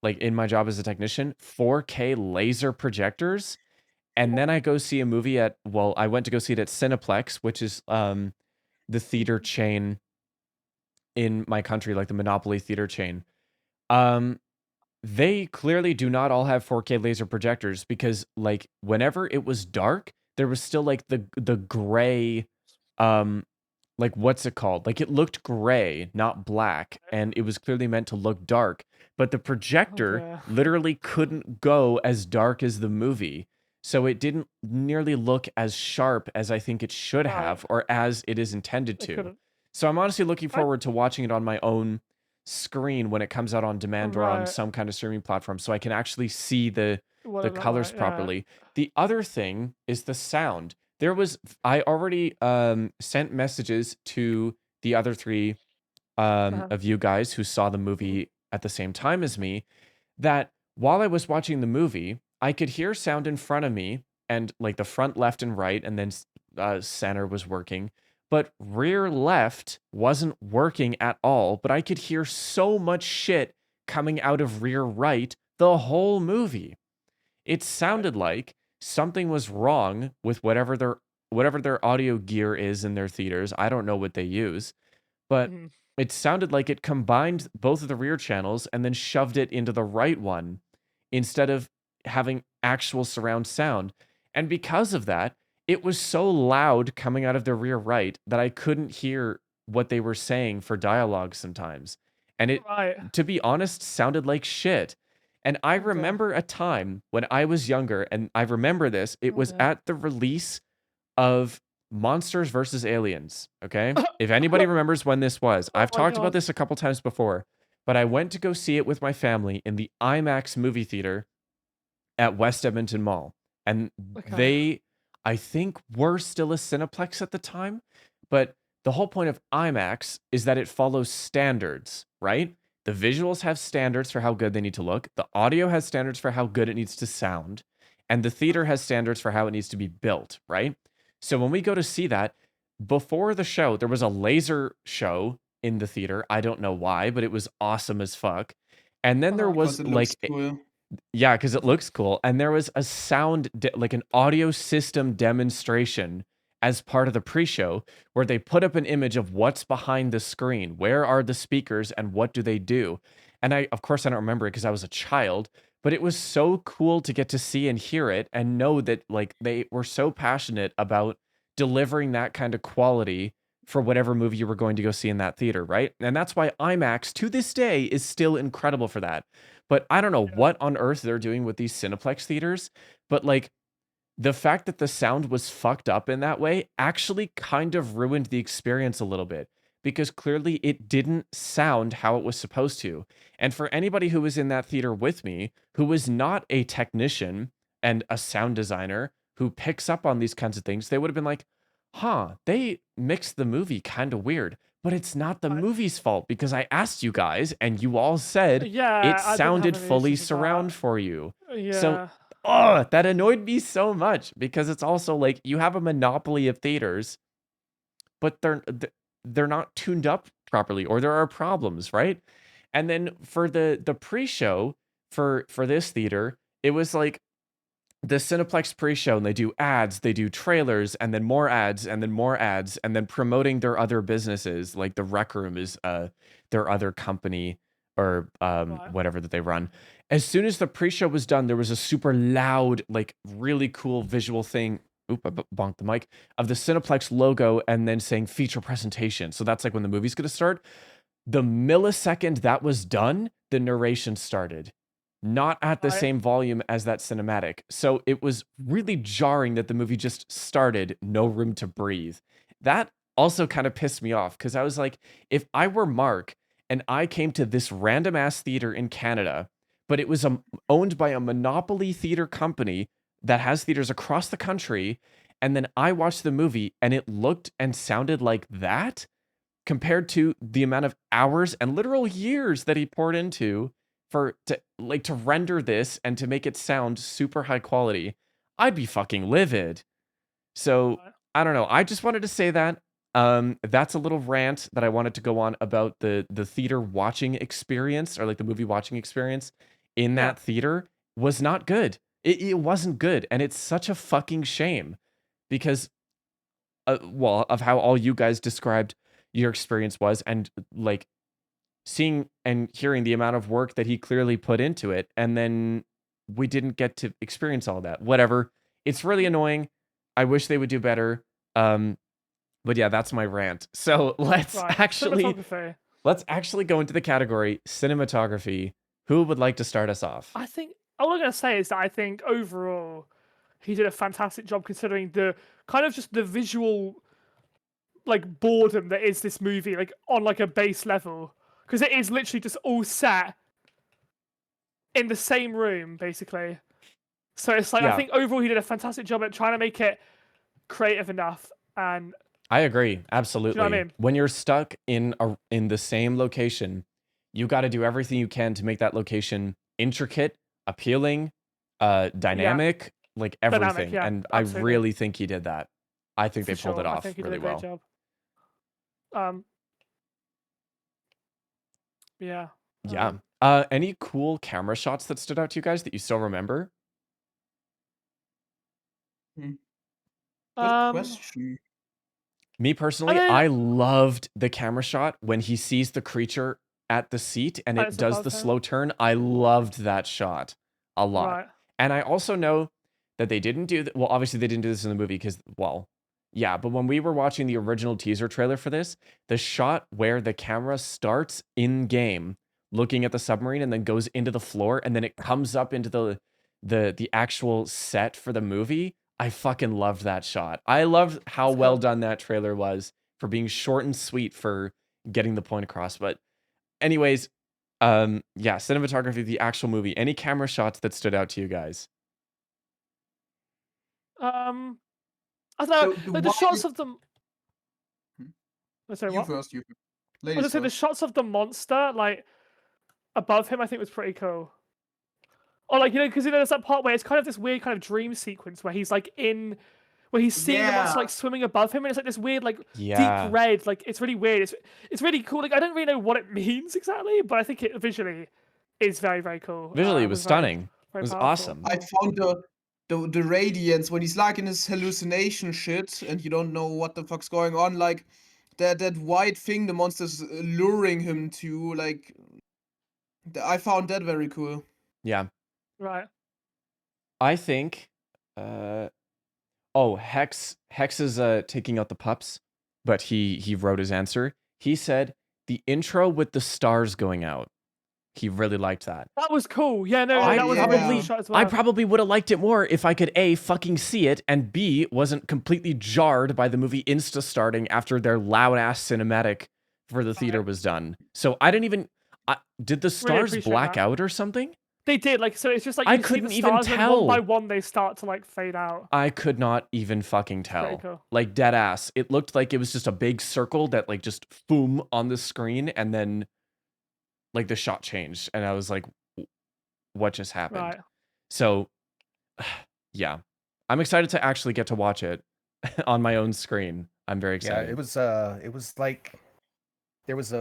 like, in my job as a technician, 4K laser projectors, and then I go see a movie at, well, I went to go see it at Cineplex, which is the theater chain in my country, like the Monopoly theater chain. They clearly do not all have 4K laser projectors, because, like, whenever it was dark, there was still, like, the gray, like, what's it called? Like, it looked gray, not black, and it was clearly meant to look dark, but the projector literally couldn't go as dark as the movie, so it didn't nearly look as sharp as I think it should have, or as it is intended to. So I'm honestly looking forward to watching it on my own screen when it comes out on demand or on some kind of streaming platform, so I can actually see the colors properly. The other thing is the sound. I already sent messages to the other three of you guys who saw the movie at the same time as me, that while I was watching the movie, I could hear sound in front of me, and, like, the front left and right, and then center was working, but rear left wasn't working at all, but I could hear so much shit coming out of rear right the whole movie. It sounded like something was wrong with whatever their audio gear is in their theaters. I don't know what they use, but it sounded like it combined both of the rear channels and then shoved it into the right one instead of having actual surround sound. And because of that, it was so loud coming out of the rear right that I couldn't hear what they were saying for dialogue sometimes. And it, to be honest, sounded like shit. And I remember a time when I was younger, and I remember this, it was at the release of Monsters vs. Aliens, okay? If anybody remembers when this was, I've talked about this a couple times before, but I went to go see it with my family in the IMAX movie theater at West Edmonton Mall. And they, I think, were still a Cineplex at the time, but the whole point of IMAX is that it follows standards, right? The visuals have standards for how good they need to look, the audio has standards for how good it needs to sound, and the theater has standards for how it needs to be built, right? So when we go to see that, before the show, there was a laser show in the theater. I don't know why, but it was awesome as fuck. And then there was, like, cool. yeah, because it looks cool. And there was a like an audio system demonstration as part of the pre-show, where they put up an image of what's behind the screen. Where are the speakers and what do they do? And of course, I don't remember it because I was a child, but it was so cool to get to see and hear it and know that, like, they were so passionate about delivering that kind of quality for whatever movie you were going to go see in that theater, right? And that's why IMAX to this day is still incredible for that. But I don't know what on earth they're doing with these Cineplex theaters, but, like, the fact that the sound was fucked up in that way actually kind of ruined the experience a little bit. because clearly it didn't sound how it was supposed to. And for anybody who was in that theater with me, who was not a technician and a sound designer who picks up on these kinds of things, they would have been like, huh, they mixed the movie kind of weird. But it's not the movie's fault because I asked you guys and you all said it sounded fully surround for you. So, that annoyed me so much because it's also like you have a monopoly of theaters, but they're not tuned up properly or there are problems, right? And then for the pre-show for this theater, it was like the Cineplex pre-show, and they do ads, they do trailers, and then more ads, and then more ads, and then promoting their other businesses, like the Rec Room is their other company or whatever that they run. As soon as the pre-show was done, there was a super loud, like really cool visual thing. Oop, I bonked the mic of the Cineplex logo, and then saying feature presentation. So that's like when the movie's gonna start. The millisecond that was done, the narration started. Not at the same volume as that cinematic. So it was really jarring that the movie just started, no room to breathe. That also kind of pissed me off because I was like, if I were Mark and I came to this random ass theater in Canada, but it was owned by a monopoly theater company that has theaters across the country, and then I watched the movie and it looked and sounded like that compared to the amount of hours and literal years that he poured into to render this and to make it sound super high quality, I'd be fucking livid. So I don't know. I just wanted to say that. That's a little rant that I wanted to go on about the theater watching experience or like the movie watching experience in that theater was not good. It wasn't good, and it's such a fucking shame because, of how all you guys described your experience was, and like seeing and hearing the amount of work that he clearly put into it, and then we didn't get to experience all that. Whatever. It's really annoying. I wish they would do better. But yeah, that's my rant. So let's actually go into the category cinematography. Who would like to start us off? I think all I'm gonna say is that I think overall he did a fantastic job considering the kind of just the visual like boredom that is this movie, like on like a base level. Because it is literally just all set in the same room, basically. So it's like, I think overall he did a fantastic job at trying to make it creative enough. And I agree, absolutely. Do you know what I mean? When you're stuck in the same location, you got to do everything you can to make that location intricate, appealing, dynamic, like everything. And absolutely. I really think he did that. I think they pulled it off really well. Job. Yeah. Any cool camera shots that stood out to you guys that you still remember? Good question. Me personally, I loved the camera shot when he sees the creature at the seat and it does the slow turn. I loved that shot a lot. Right. And I also know that they didn't do well, obviously they didn't do this in the movie because, but when we were watching the original teaser trailer for this, the shot where the camera starts in game looking at the submarine and then goes into the floor and then it comes up into the actual set for the movie, I fucking loved that shot. I loved how well done that trailer was for being short and sweet for getting the point across. But anyways, cinematography, the actual movie. Any camera shots that stood out to you guys? I don't know, the shots of them. You first. I was gonna say the shots of the monster, like above him, I think was pretty cool. Or like because there's that part where it's kind of this weird kind of dream sequence where he's like where he's seeing the monster like swimming above him, and it's like this weird like deep red, like it's really weird. It's really cool. Like I don't really know what it means exactly, but I think it visually is very, very cool. Visually, it was stunning. It was awesome. I found the radiance when he's like in his hallucination shit and you don't know what the fuck's going on, like that white thing the monster's luring him to, like I found that very cool. Yeah. Right. I think Hex is taking out the pups, but he wrote his answer. He said the intro with the stars going out. He really liked that. That was cool. Yeah, no, that was probably, shot as well. I probably would have liked it more if I could A, fucking see it, and B, wasn't completely jarred by the movie insta-starting after their loud-ass cinematic for the theater was done. So I didn't even. Did the stars really black out or something? They did. Like, so it's just like I you see couldn't the even stars, and then one by tell. one they start to like fade out. I could not even fucking tell. Cool. Like dead ass. It looked like it was just a big circle that like just boom on the screen, and then like the shot changed, and I was like, what just happened? Right. So yeah. I'm excited to actually get to watch it on my own screen. I'm very excited. Yeah, it was like there was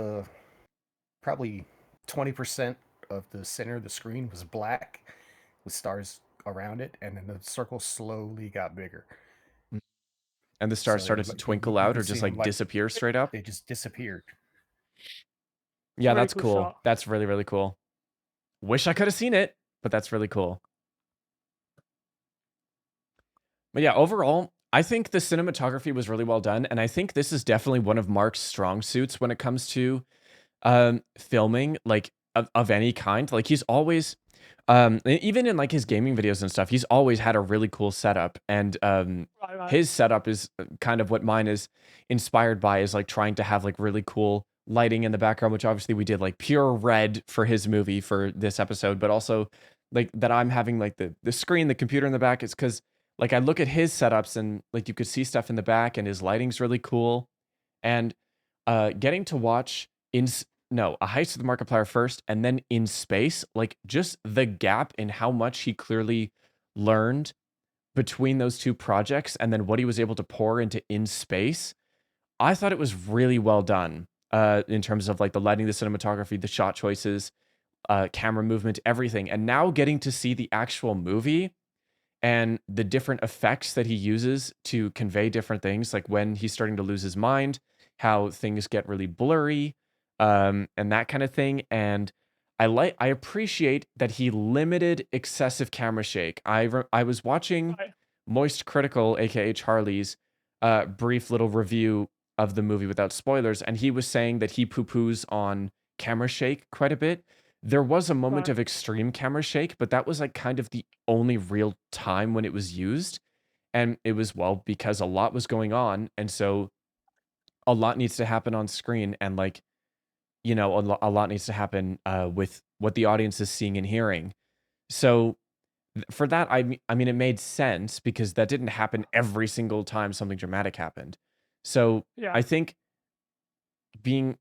probably 20% of the center of the screen was black with stars around it, and then the circle slowly got bigger. And the stars started to twinkle out or just like disappear straight up? They just disappeared. Yeah, that's cool. That's really, really cool. Wish I could have seen it, but that's really cool. But yeah, overall, I think the cinematography was really well done, and I think this is definitely one of Mark's strong suits when it comes to filming, like of any kind. Like he's always even in like his gaming videos and stuff, he's always had a really cool setup, and his setup is kind of what mine is inspired by, is like trying to have like really cool lighting in the background, which obviously we did like pure red for his movie for this episode, but also like that I'm having like the screen, the computer in the back is because like I look at his setups and like you could see stuff in the back, and his lighting's really cool. And getting to watch a Heist of the Markiplier first, and then In Space, like just the gap in how much he clearly learned between those two projects, and then what he was able to pour into In Space, I thought it was really well done in terms of like the lighting, the cinematography, the shot choices, camera movement, everything. And now getting to see the actual movie and the different effects that he uses to convey different things, like when he's starting to lose his mind, how things get really blurry, and that kind of thing. And I appreciate that he limited excessive camera shake. I was watching Moist Critical, aka Charlie's, brief little review of the movie without spoilers, and he was saying that he poo-poos on camera shake quite a bit. There was a moment of extreme camera shake, but that was like kind of the only real time when it was used. And it was, well, because a lot was going on. And so a lot needs to happen on screen. And like, you know, a lot needs to happen with what the audience is seeing and hearing. So for that, I mean, it made sense because that didn't happen every single time something dramatic happened. So I think being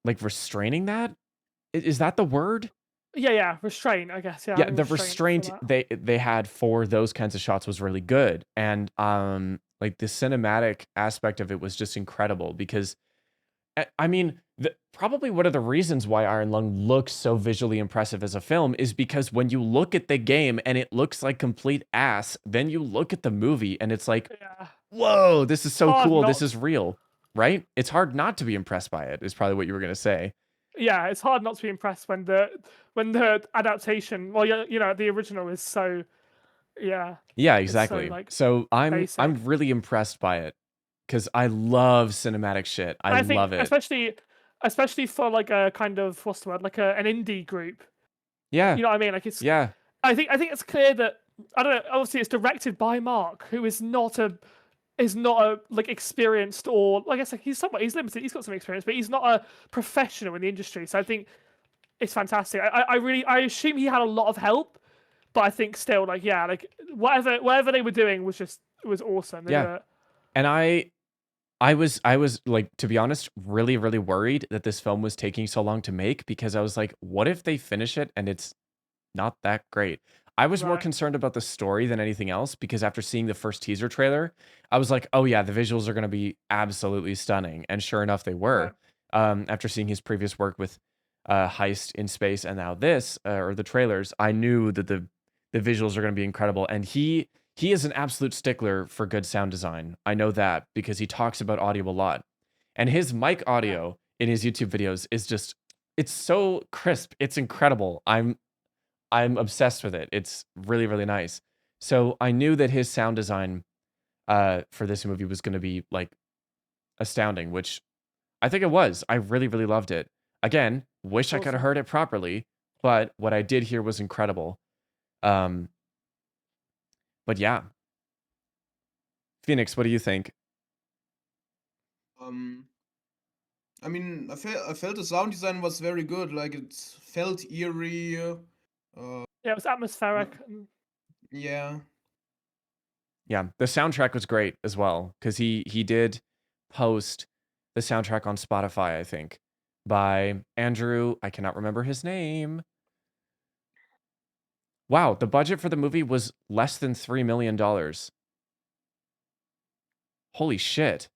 like restraining that, is that the word? Yeah, restraint, I guess. Yeah, the restraint they had for those kinds of shots was really good. And like the cinematic aspect of it was just incredible because I mean, probably one of the reasons why Iron Lung looks so visually impressive as a film is because when you look at the game and it looks like complete ass, then you look at the movie and it's like, whoa, this is so cool. This is real, right? It's hard not to be impressed by it, is probably what you were going to say. Yeah, it's hard not to be impressed when the adaptation, well, you know, the original is so, yeah, exactly. So I'm really impressed by it because I love cinematic shit. I love it, especially for like a kind of, what's the word, like an indie group. Yeah, you know what I mean. Like it's I think it's clear that, I don't know. Obviously, it's directed by Mark, who is not a like experienced, or I guess like he's limited. He's got some experience, but he's not a professional in the industry. So I think it's fantastic. I assume he had a lot of help, but I think still like whatever they were doing was awesome. And I was like, to be honest, really, really worried that this film was taking so long to make, because I was like, what if they finish it and it's not that great? I was more concerned about the story than anything else, because after seeing the first teaser trailer, I was like, oh yeah, the visuals are going to be absolutely stunning. And sure enough, they were. After seeing his previous work with Heist, In Space, and now this, or the trailers, I knew that the visuals are going to be incredible. And he is an absolute stickler for good sound design. I know that because he talks about audio a lot. And his mic audio in his YouTube videos is just, it's so crisp. It's incredible. I'm obsessed with it. It's really, really nice. So I knew that his sound design for this movie was going to be like astounding, which I think it was. I really, really loved it. Again, wish I could have heard it properly, but what I did hear was incredible. But yeah. Phoenix, what do you think? I mean, I felt the sound design was very good. Like it felt eerie. Yeah, it was atmospheric. Yeah. Yeah, the soundtrack was great as well because he did post the soundtrack on Spotify, I think, by Andrew. I cannot remember his name. Wow, the budget for the movie was less than $3 million. Holy shit.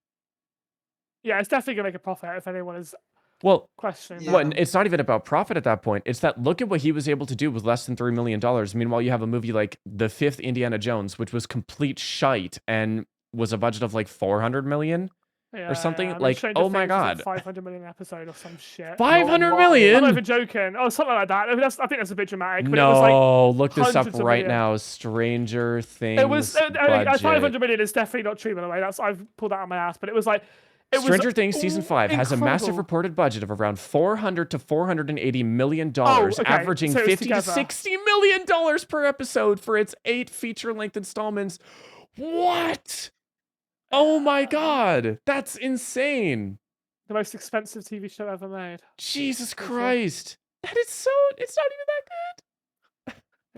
Yeah, it's definitely gonna make a profit if anyone is Well, questioning well, that. it's not even about profit at that point. It's that look at what he was able to do with less than $3 million. Meanwhile, you have a movie like the fifth Indiana Jones, which was complete shite and was a budget of like 400 million or something. Yeah, Like, oh my god, 500 million episode or some shit. 500 I'm million. not even joking. Oh, something like that. I mean, I think that's a bit dramatic. But No, it was like look this up right million. now. Stranger Things. It was 500 million is definitely not true, by the way. I've pulled that out of my ass, but it was like. Stranger Things season 5 has a massive reported budget of around $400 to $480 million, averaging $50 to $60 million per episode for its 8 feature-length installments. What? Oh my god, that's insane. The most expensive TV show ever made. Jesus Christ. That is so, it's not even that good.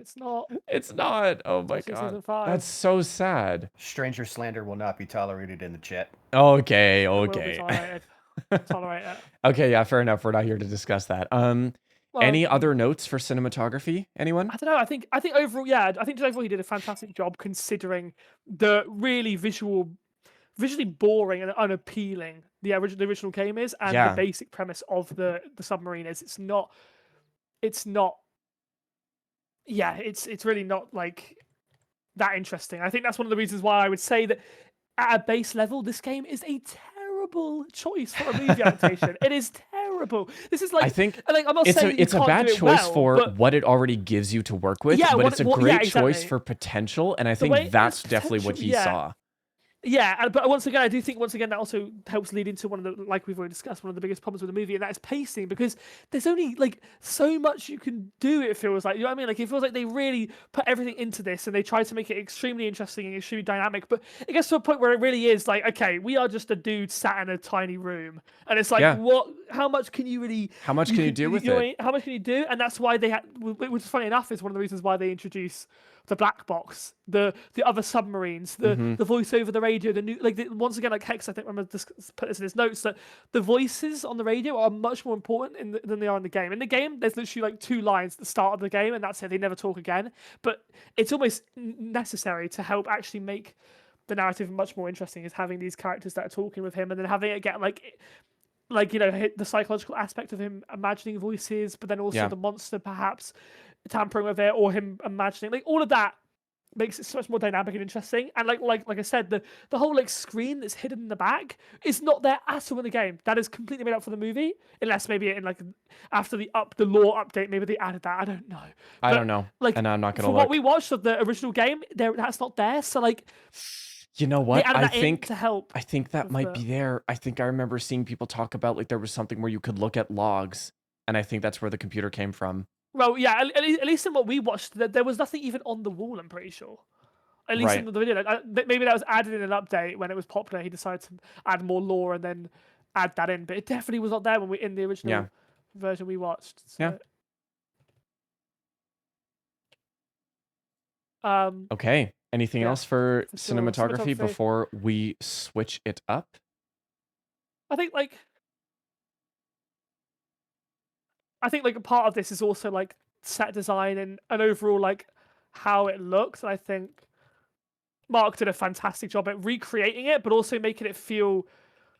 It's not. It's not. Oh my god. That's so sad. Stranger slander will not be tolerated in the chat. Okay. Tolerate it. Okay, yeah, fair enough. We're not here to discuss that. Any other notes for cinematography? Anyone? I don't know. I think overall, yeah, I think overall he did a fantastic job considering the really visually boring and unappealing the original game is, and the basic premise of the submarine is. It's not. Yeah, it's really not like that interesting. I think that's one of the reasons why I would say that at a base level, this game is a terrible choice for a movie adaptation. It is terrible. This is like, I think I'm not saying it's a bad choice for what it already gives you to work with, but it's a great choice for potential, and I think that's definitely what he saw. Yeah, but once again, I do think that also helps lead into one of the, like we've already discussed, one of the biggest problems with the movie, and that is pacing, because there's only like so much you can do. It feels like, you know what I mean? Like it feels like they really put everything into this, and they try to make it extremely interesting and extremely dynamic. But it gets to a point where it really is like, okay, we are just a dude sat in a tiny room, and it's like, what? How much can you really? How much can you do with it? How much can you do? And that's why they had, which is funny enough, is one of the reasons why they introduce the black box, the other submarines, the voice over the radio, the new, like once again, like Hex, I think I'm gonna put this in his notes, that the voices on the radio are much more important than they are in the game. In the game, there's literally like 2 lines at the start of the game, and that's it. They never talk again. But it's almost necessary to help actually make the narrative much more interesting, is having these characters that are talking with him, and then having it get like you know, hit the psychological aspect of him imagining voices, but then also the monster perhaps tampering with it, or him imagining, like all of that makes it so much more dynamic and interesting. And like I said, the whole like screen that's hidden in the back is not there at all in the game. That is completely made up for the movie, unless maybe in like after the lore update, maybe they added that. I don't know. I don't know. Like, and I'm not gonna look. For what we watched of the original game, that's not there. So like, you know what? I think to help. I think that might be there. I think I remember seeing people talk about like there was something where you could look at logs, and I think that's where the computer came from. Well, yeah, at least in what we watched, there was nothing even on the wall, I'm pretty sure. At least in the video. Maybe that was added in an update when it was popular. He decided to add more lore and then add that in. But it definitely was not there when in the original version we watched. So. Yeah. Okay. Anything else for cinematography before we switch it up? I think a part of this is also like set design and overall like how it looks. And I think Mark did a fantastic job at recreating it, but also making it feel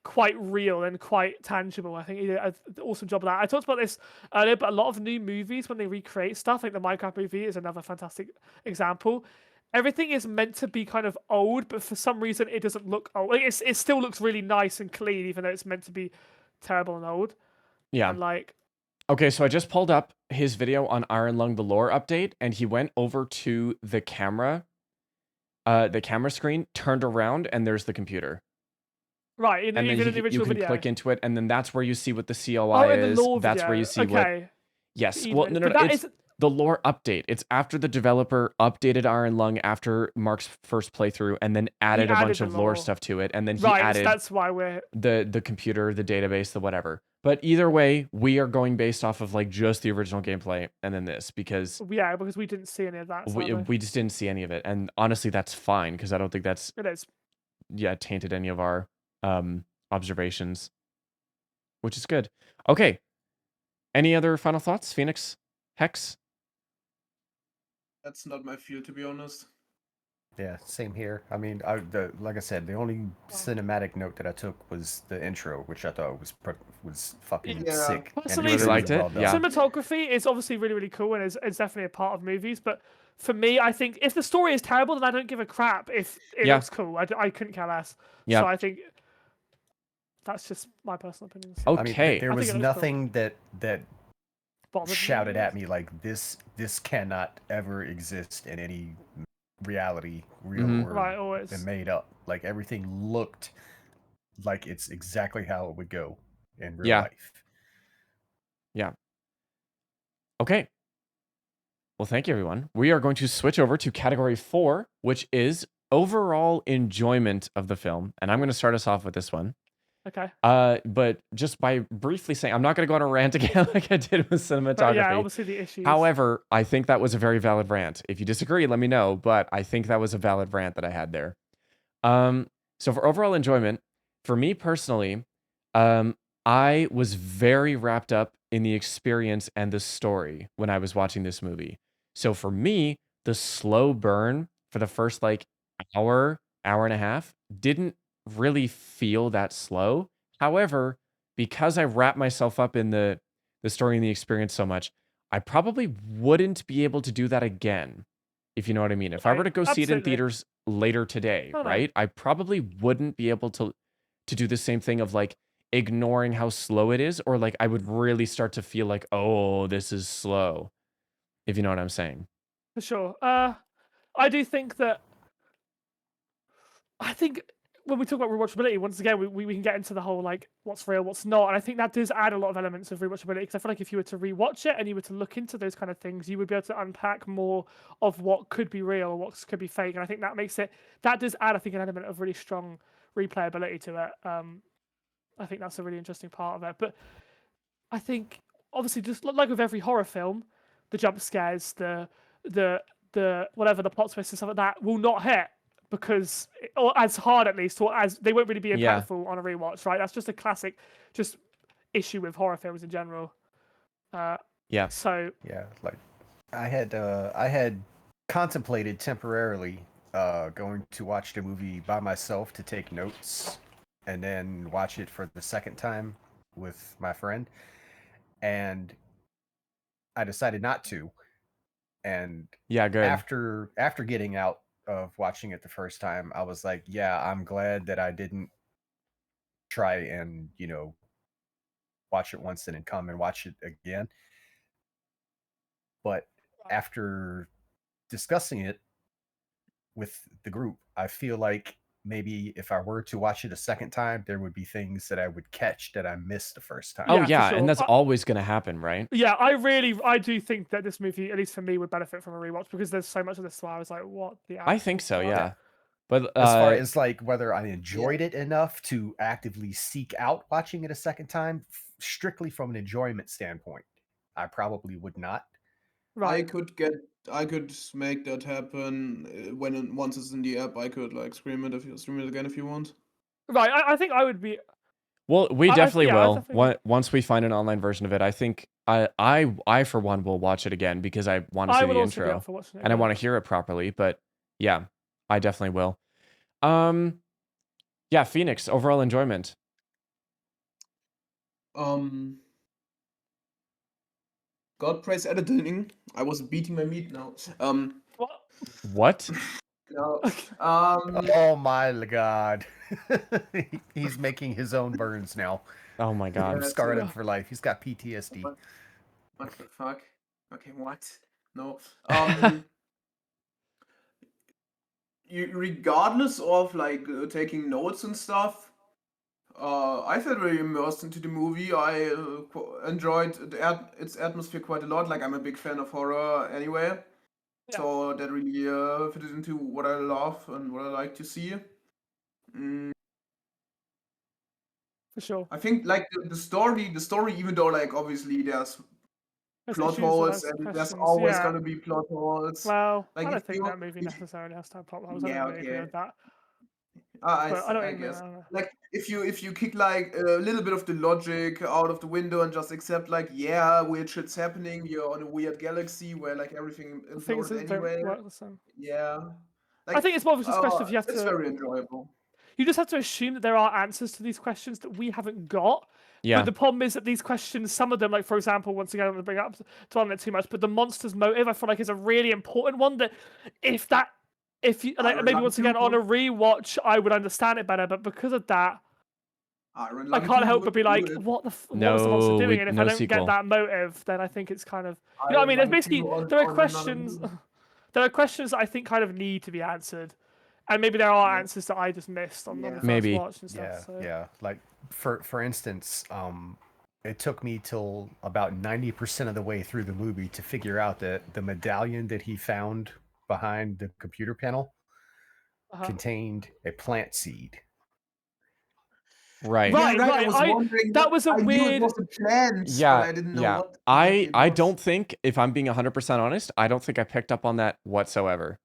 quite real and quite tangible. I think he did an awesome job of that. I talked about this earlier, but a lot of new movies, when they recreate stuff, like the Minecraft movie is another fantastic example. Everything is meant to be kind of old, but for some reason it doesn't look old. Like it still looks really nice and clean, even though it's meant to be terrible and old. Yeah. And like. Okay, so I just pulled up his video on Iron Lung, the lore update, and he went over to the camera screen, turned around, and there's the computer. Right, in the original you can video. click into it, and then that's where you see what the COI is. That's where you see what. Yes. Well, no. the lore update. It's after the developer updated Iron Lung after Mark's first playthrough, and then added a bunch of lore stuff to it, and then he added that's why we're the computer, the database, the whatever. But either way, we are going based off of like just the original gameplay, and then this because because we didn't see any of that. We just didn't see any of it, and honestly, that's fine because I don't think that's tainted any of our observations, which is good. Okay, any other final thoughts, Phoenix, Hex? That's not my field, to be honest. Yeah, same here. I mean, like I said, the only cinematic note that I took was the intro, which I thought was fucking sick. Personally, really liked it. Yeah. Cinematography is obviously really, really cool, and it's definitely a part of movies. But for me, I think if the story is terrible, then I don't give a crap if it looks cool. I couldn't care less. Yeah. So I think that's just my personal opinion. So. Okay. I mean, there was nothing cool. that shouted at me like this cannot ever exist in any reality, real or made up. Like everything looked like it's exactly how it would go in real life. Yeah. Okay. Well, thank you, everyone. We are going to switch over to category 4, which is overall enjoyment of the film. And I'm going to start us off with this one. Okay. But just by briefly saying, I'm not going to go on a rant again like I did with cinematography. But yeah, obviously the issues. However, I think that was a very valid rant. If you disagree, let me know. But I think that was a valid rant that I had there. So for overall enjoyment, for me personally, I was very wrapped up in the experience and the story when I was watching this movie. So for me, the slow burn for the first like hour and a half didn't really feel that slow. However, because I wrapped myself up in the story and the experience so much, I probably wouldn't be able to do that again, if you know what I mean. If I were to go see it in theaters later today, right? I probably wouldn't be able to do the same thing of like ignoring how slow it is, or like I would really start to feel like, oh, this is slow, if you know what I'm saying. For sure. I do think that. I think when we talk about rewatchability, once again, we can get into the whole like what's real, what's not, and I think that does add a lot of elements of rewatchability, because I feel like if you were to rewatch it and you were to look into those kind of things, you would be able to unpack more of what could be real or what could be fake, and I think that makes it, that does add, I think, an element of really strong replayability to it. I think that's a really interesting part of it. But I think obviously, just like with every horror film, the jump scares, the whatever, the plot twists and stuff like that will not hit, because, or as hard at least, or as they won't really be impactful on a rewatch, right? That's just a classic just issue with horror films in general. So like I had contemplated temporarily going to watch the movie by myself to take notes and then watch it for the second time with my friend, and I decided not to. And good. After getting out of watching it the first time, I was like, yeah, I'm glad that I didn't try and, watch it once and then come and watch it again. But after discussing it with the group, I feel like maybe if I were to watch it a second time, there would be things that I would catch that I missed the first time. Oh yeah, sure. And that's always going to happen, right? Yeah, I do think that this movie, at least for me, would benefit from a rewatch, because there's so much of this where I was like, what the I think so, yeah. But as far as like whether I enjoyed it enough to actively seek out watching it a second time, strictly from an enjoyment standpoint, I probably would not. Right. I could make that happen once it's in the app. I could like stream it again if you want. Right. I think I would be. Well, we definitely will. Once we find an online version of it, I think I for one will watch it again, because I want to see the intro and I want to hear it properly. But yeah, I definitely will. Yeah, Phoenix, overall enjoyment. God praise editing. I was beating my meat now. What? No. Oh my God. He's making his own burns now. Oh my God. I'm scarred up for life. He's got PTSD. What the fuck? Okay, what? No. Regardless of like taking notes and stuff, I felt very immersed into the movie. I enjoyed its atmosphere quite a lot. Like, I'm a big fan of horror anyway. Yeah. So that really fitted into what I love and what I like to see. For sure. I think like the story, even though like obviously there's plot holes and there's always gonna be plot holes. Well, like, I don't think that movie necessarily has to have plot holes. I don't really agree with that. I guess. Like if you kick like a little bit of the logic out of the window and just accept like, yeah, weird shit's happening. You're on a weird galaxy where like everything imploded anyway. Yeah. Like, I think it's more of just a question if you have to. It's very enjoyable. You just have to assume that there are answers to these questions that we haven't got. Yeah. But the problem is that these questions, some of them, like for example, once again, I'm going to bring up to on it too much, but the monster's motive, I feel like is a really important one. That if you like, maybe once again on a rewatch, I would understand it better. But because of that, I can't help but be like, what was the monster doing? And if I don't get that motive, then I think it's kind of, you know what I mean? There's basically there are questions that I think kind of need to be answered. And maybe there are answers that I just missed on the first watch and stuff. Yeah. Like for instance, it took me till about 90% of the way through the movie to figure out that the medallion that he found behind the computer panel contained a plant seed. Right. Right. I was wondering. That was a weird. It was a plant. Yeah. But I didn't know what. I don't think, if I'm being 100% honest, I don't think I picked up on that whatsoever.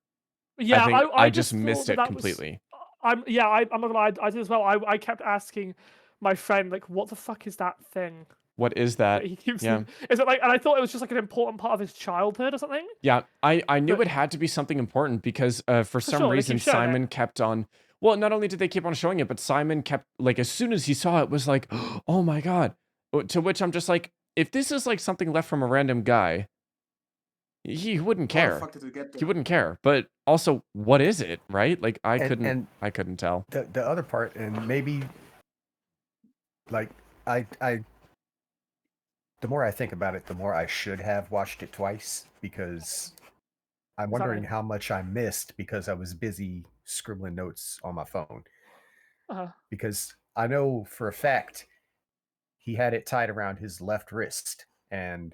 Yeah, I just missed it completely. I'm not gonna lie, I did as well. I kept asking my friend, like, what the fuck is that thing? What is that? He keeps is it like, and I thought it was just like an important part of his childhood or something. Yeah, I knew it had to be something important because for some reason Simon kept on. Well, not only did they keep on showing it, but Simon kept, like, as soon as he saw it, was like, oh my god. To which I'm just like, if this is like something left from a random guy, he wouldn't care. He wouldn't care. But also, what is it, right? Like, I couldn't tell. The other part, and maybe, like, the more I think about it, the more I should have watched it twice, because I'm wondering how much I missed because I was busy scribbling notes on my phone. Because I know for a fact he had it tied around his left wrist, and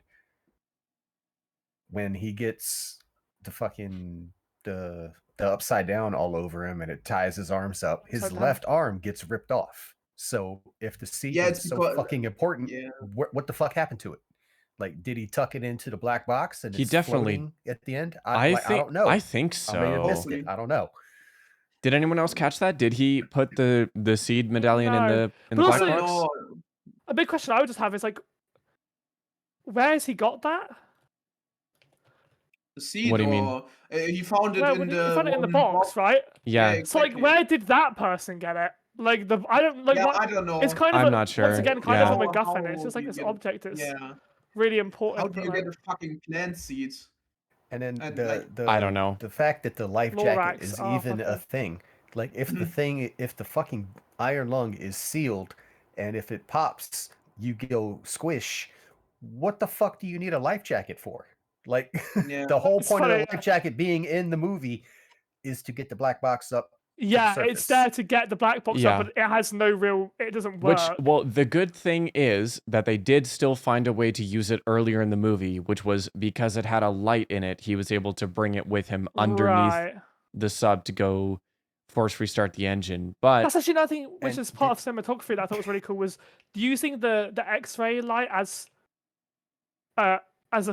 when he gets the upside down all over him and it ties his arms up, his left arm gets ripped off. So if the seed is so fucking important, what the fuck happened to it? Like, did he tuck it into the black box and it's floating at the end? I don't know. I think so. I may have missed it. I don't know. Did anyone else catch that? Did he put the seed medallion in the black box? A big question I would just have is, like, where has he got that? The seed? What do you mean? He found it in the box, right? Yeah. Exactly. So, like, where did that person get it? Like, I don't know. It's kind of I'm not sure. Once again, kind of a MacGuffin. It's just like this object that's really important. How do you get a fucking plant seed? And then I don't know. The fact that the life jacket is even a thing. Like, if the fucking iron lung is sealed, and if it pops, you go squish. What the fuck do you need a life jacket for? Like, the whole point of the life jacket being in the movie is to get the black box up. Yeah, it's there to get the black box up, but it has no real. It doesn't work. The good thing is that they did still find a way to use it earlier in the movie, which was because it had a light in it. He was able to bring it with him underneath the sub to go force restart the engine. But that's actually another thing, which is part of cinematography that I thought was really cool, was using the X-ray light as a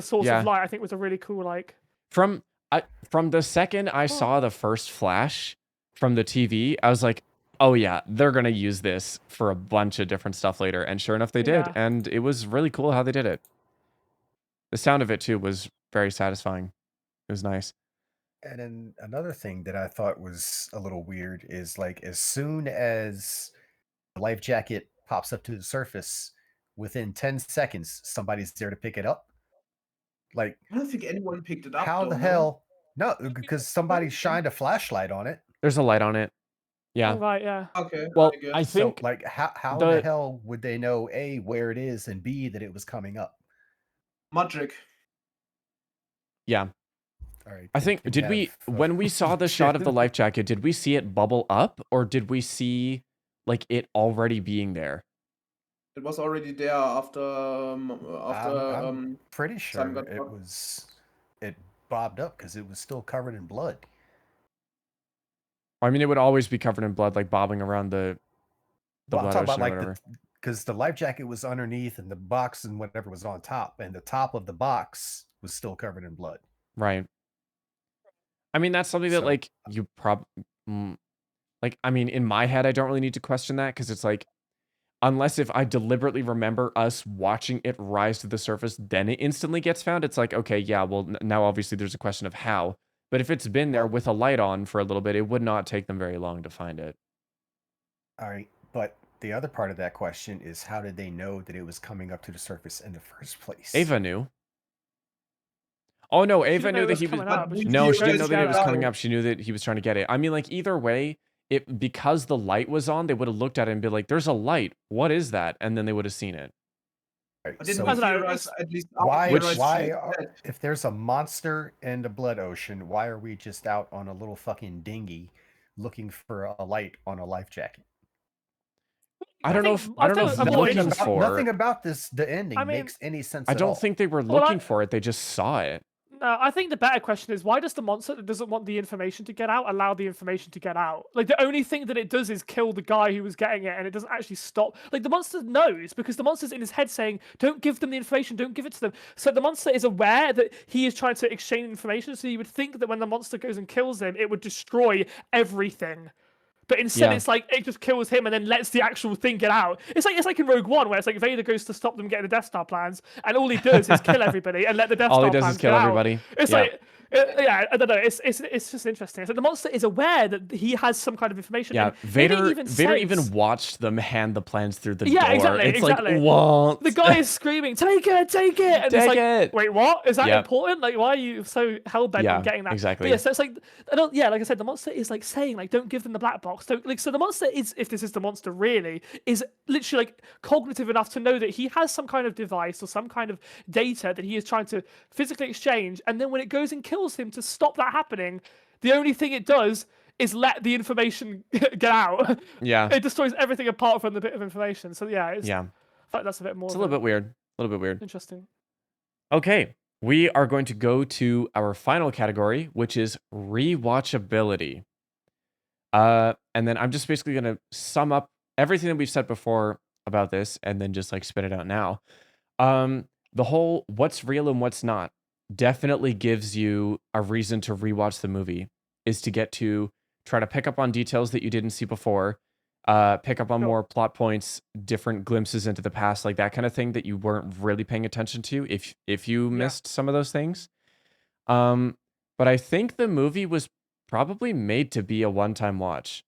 source of light. I think was a really cool, like, from the second I saw the first flash from the TV, I was like, oh yeah, they're gonna use this for a bunch of different stuff later. And sure enough, they did. And it was really cool how they did it. The sound of it too was very satisfying. It was nice. And then another thing that I thought was a little weird is, like, as soon as the life jacket pops up to the surface, within 10 seconds, somebody's there to pick it up. Like, I don't think anyone picked it up. How the hell? No, because somebody shined a flashlight on it. There's a light on it. Yeah. Oh, right, yeah. Okay. Well, I think, so, like, how the hell would they know, A, where it is, and B, that it was coming up? Magic. Yeah. All right. I think, when we saw the shot of the life jacket, did we see it bubble up, or did we see like it already being there. It was already there after I'm pretty Simon sure got it caught. was it bobbed up because it was still covered in blood. I mean, it would always be covered in blood, like bobbing around the Well, I'm blood talking ocean about or like whatever. because the life jacket was underneath and the box and whatever was on top, and the top of the box was still covered in blood. Right. I mean, that's something that So like you like, I mean, in my head, I don't really need to question that because it's like, unless if I deliberately remember us watching it rise to the surface, then it instantly gets found. It's like, okay, yeah, well, now obviously there's a question of how. But if it's been there with a light on for a little bit, it would not take them very long to find it. all right, but the other part of that question is how did they know that it was coming up to the surface in the first place? Ava knew. Oh no, She Ava didn't know knew it that was he was. coming out, but she No, was she didn't trying know to that it get was it. coming up. She knew that he was trying to get it. I mean, like either way, it because the light was on, they would have looked at it and be like, "There's a light. What is that?" And then they would have seen it. Right, Didn't so we I don't know, theorize at least why theorize why she are, dead? if there's a monster in the blood ocean, why are we just out on a little fucking dinghy looking for a light on a life jacket? I don't know if I they're think a more looking interesting. for. Nothing about the ending I mean, makes any sense I at don't all. think they were Well, looking for it. They just saw it. No, I think the better question is why does the monster that doesn't want the information to get out allow the information to get out? Like the only thing that it does is kill the guy who was getting it, and it doesn't actually stop. Like the monster knows because the monster's in his head saying, "Don't give them the information. Don't give it to them." So the monster is aware that he is trying to exchange information. So you would think that when the monster goes and kills him, it would destroy everything. But instead, Yeah. it's like it just kills him and then lets the actual thing get out. It's like in Rogue One, where it's like Vader goes to stop them getting the Death Star plans, and all he does is kill everybody and let the Death All he Star does is plans kill get out. everybody. It's Yeah. like, yeah, I don't know. It's just interesting. So the monster is aware that he has some kind of information. Yeah, and Vader says, even watched them hand the plans through the door. Yeah, exactly, It's exactly. like, what? The guy is screaming, "Take it, take it!" And it's Take like, it. wait, what? Is that Yep. important? Like, why are you so hell bent Yeah, on getting that? exactly. But yeah, so it's like, yeah, like I said, the monster is like saying, like, don't give them the black box. Don't like. So the monster is, if this is the monster really, is literally like cognitive enough to know that he has some kind of device or some kind of data that he is trying to physically exchange, and then when it goes and kills him to stop that happening, the only thing it does is let the information get out. Yeah. It destroys everything apart from the bit of information. So yeah, I feel like that's a bit more. It's a little bit weird. A little bit weird. Interesting. Okay, we are going to go to our final category, which is rewatchability. And then I'm just basically gonna sum up everything that we've said before about this, and then just like spit it out now. The whole what's real and what's not definitely gives you a reason to rewatch the movie, is to get to try to pick up on details that you didn't see before, pick up on more plot points, different glimpses into the past, like that kind of thing that you weren't really paying attention to if you missed some of those things. But I think the movie was probably made to be a one-time watch.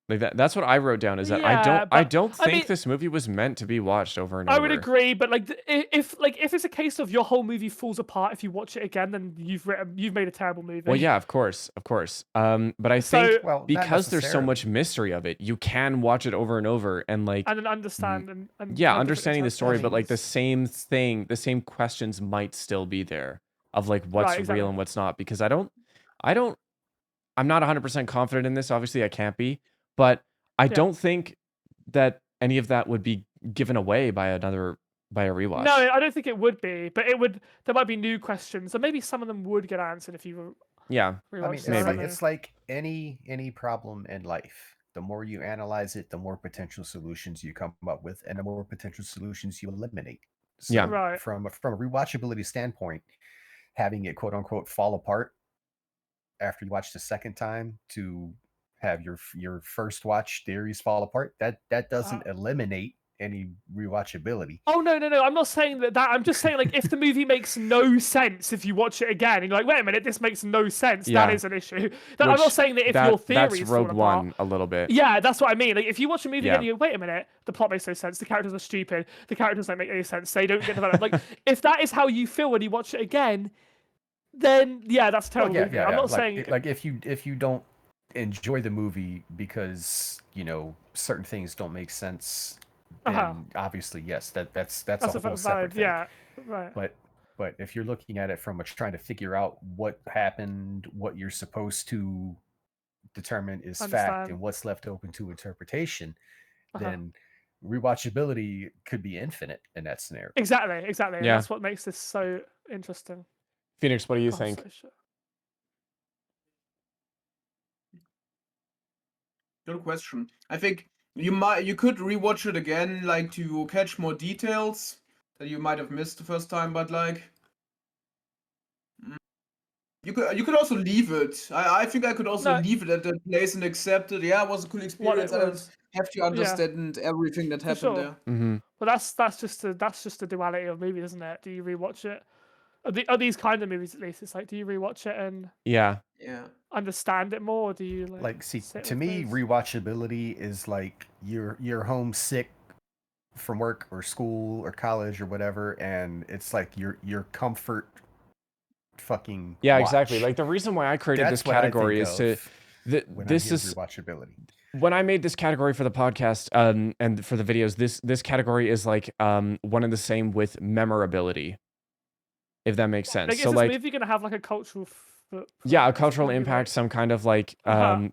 Like that's what I wrote down, is that I don't think this movie was meant to be watched over and over. I would agree, but like if it's a case of your whole movie falls apart if you watch it again, then you've made a terrible movie. Well, yeah, of course. But I think because there's so much mystery of it, you can watch it over and over and like and understand and understanding the story, but like the same thing, the same questions might still be there of like what's real and what's not, because I'm not 100% confident in this. Obviously, I can't be. But I don't think that any of that would be given away by a rewatch. No, I don't think it would be, but there might be new questions, and maybe some of them would get answered if you were. Yeah, I mean, it's like any problem in life. The more you analyze it, the more potential solutions you come up with, and the more potential solutions you eliminate. So from a rewatchability standpoint, having it quote unquote fall apart after you watch the second time to have your first watch theories fall apart, that doesn't eliminate any rewatchability. Oh no, I'm not saying that. I'm just saying, like, if the movie makes no sense if you watch it again, and you're like, wait a minute, this makes no sense. That is an issue. I'm not saying that if your theory is Rogue One a little bit. Yeah, that's what I mean. Like, if you watch a movie again, you go, wait a minute, the plot makes no sense. The characters are stupid. The characters don't make any sense. They don't get developed. Like, if that is how you feel when you watch it again, then that's a terrible movie. I'm not saying like if you don't enjoy the movie because certain things don't make sense, then obviously yes, that's a whole separate thing. Yeah, right. But if you're looking at it from trying to figure out what happened, what you're supposed to determine is fact and what's left open to interpretation, then rewatchability could be infinite in that scenario. Exactly. Yeah. And that's what makes this so interesting. Phoenix, what do you think? Good question. I think you could rewatch it again, like to catch more details that you might have missed the first time, but like you could also leave it. I think I could also leave it at that place and accept it. Yeah, it was a cool experience. I don't have to understand everything that happened there. Mm-hmm. But that's just the duality of movies, isn't it? Do you rewatch it? Are these kind of movies at least? It's like, do you rewatch it and understand it more? Or do you like see to me rewatchability is like you're homesick from work or school or college or whatever, and it's like your comfort fucking watch. Exactly. Like the reason why I created this category is to this is rewatchability. When I made this category for the podcast and for the videos, this category is like one and the same with memorability, if that makes sense. Like, so is like, this movie gonna have like a cultural a cultural impact, some kind of like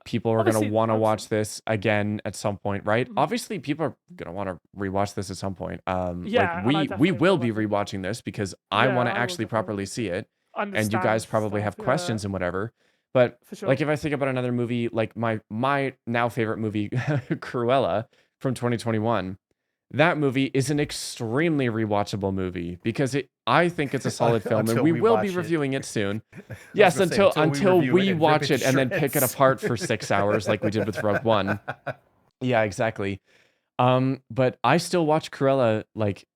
people are gonna want to watch this again at some point, right? Obviously, people are gonna want to rewatch this at some point. Like we will be rewatching this because I want to actually properly see it, and you guys probably have questions and whatever. But like if I think about another movie, like my now favorite movie, Cruella from 2021. That movie is an extremely rewatchable movie because I think it's a solid film, and we will be reviewing it soon. Yes, until we watch it and then pick it apart for 6 hours like we did with Rogue One. Yeah, exactly. But I still watch Cruella like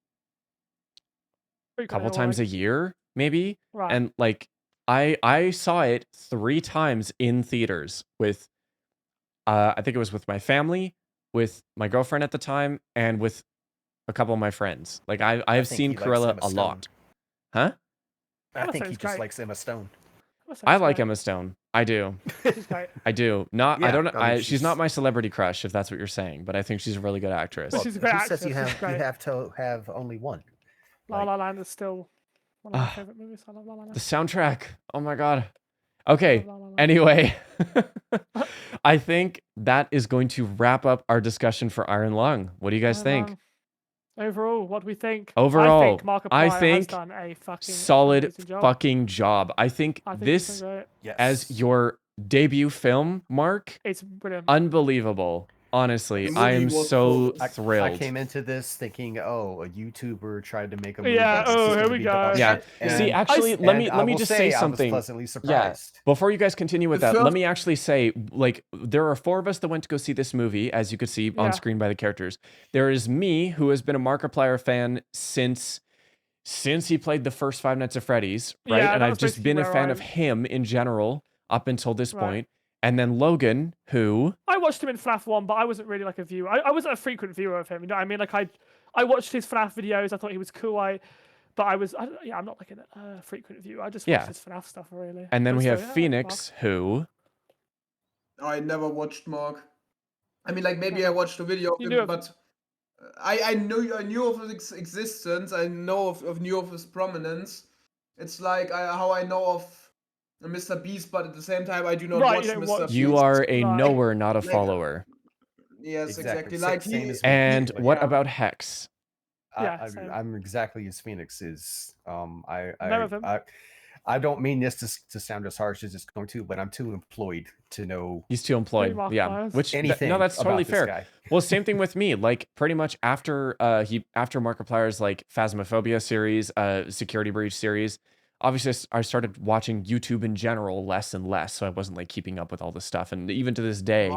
a couple times a year, maybe. Right. And like I saw it 3 times in theaters with I think it was with my family, with my girlfriend at the time, and with a couple of my friends. Like I've seen Cruella a lot. Huh? I think he just likes Emma Stone. I like Emma Stone. I do. I do. Not. I don't. She's not my celebrity crush, if that's what you're saying. But I think she's a really good actress. She's a great actress. Says you have to have only one. La La Land is still one of my favorite movies. I love La La Land. The soundtrack. Oh my god. Okay. Anyway, I think that is going to wrap up our discussion for Iron Lung. What do you guys think? Overall, what do we think? Overall, I think has done a fucking solid job. fucking job. I think this as your debut film, Mark, it's brilliant. Unbelievable. Honestly, I am so thrilled. I came into this thinking, a YouTuber tried to make a movie. Yeah, here we go. Yeah. See, actually, let me just say something. I was pleasantly surprised. Yeah. Before you guys continue with that, let me actually say, like, there are 4 of us that went to go see this movie, as you could see on screen by the characters. There is me, who has been a Markiplier fan since he played the first Five Nights at Freddy's, right? Yeah, and I've just been a fan of him in general up until this point. And then Logan, who I watched him in FNAF 1, but I wasn't really like a viewer. I wasn't a frequent viewer of him. You know what I mean? Like I watched his FNAF videos. I thought he was cool. I'm not like a frequent viewer. I just watched his FNAF stuff really. And then we have Phoenix, who I never watched Mark. I mean, like maybe I watched a video of him, but I knew of his existence. I knew of his prominence. It's like how I know of Mr. Beast, but at the same time, I do not watch Mr. Beast. You are a knower, not a follower. Yes, exactly. And what about Hex? I'm exactly as Phoenix is. I don't mean this to sound as harsh as it's going to, but I'm too employed to know. He's too employed. Yeah. Which anything. That's totally fair. Guy. Well, same thing with me. Like pretty much after Markiplier's like Phasmophobia series, Security Breach series. Obviously, I started watching YouTube in general less and less, so I wasn't like keeping up with all this stuff. And even to this day,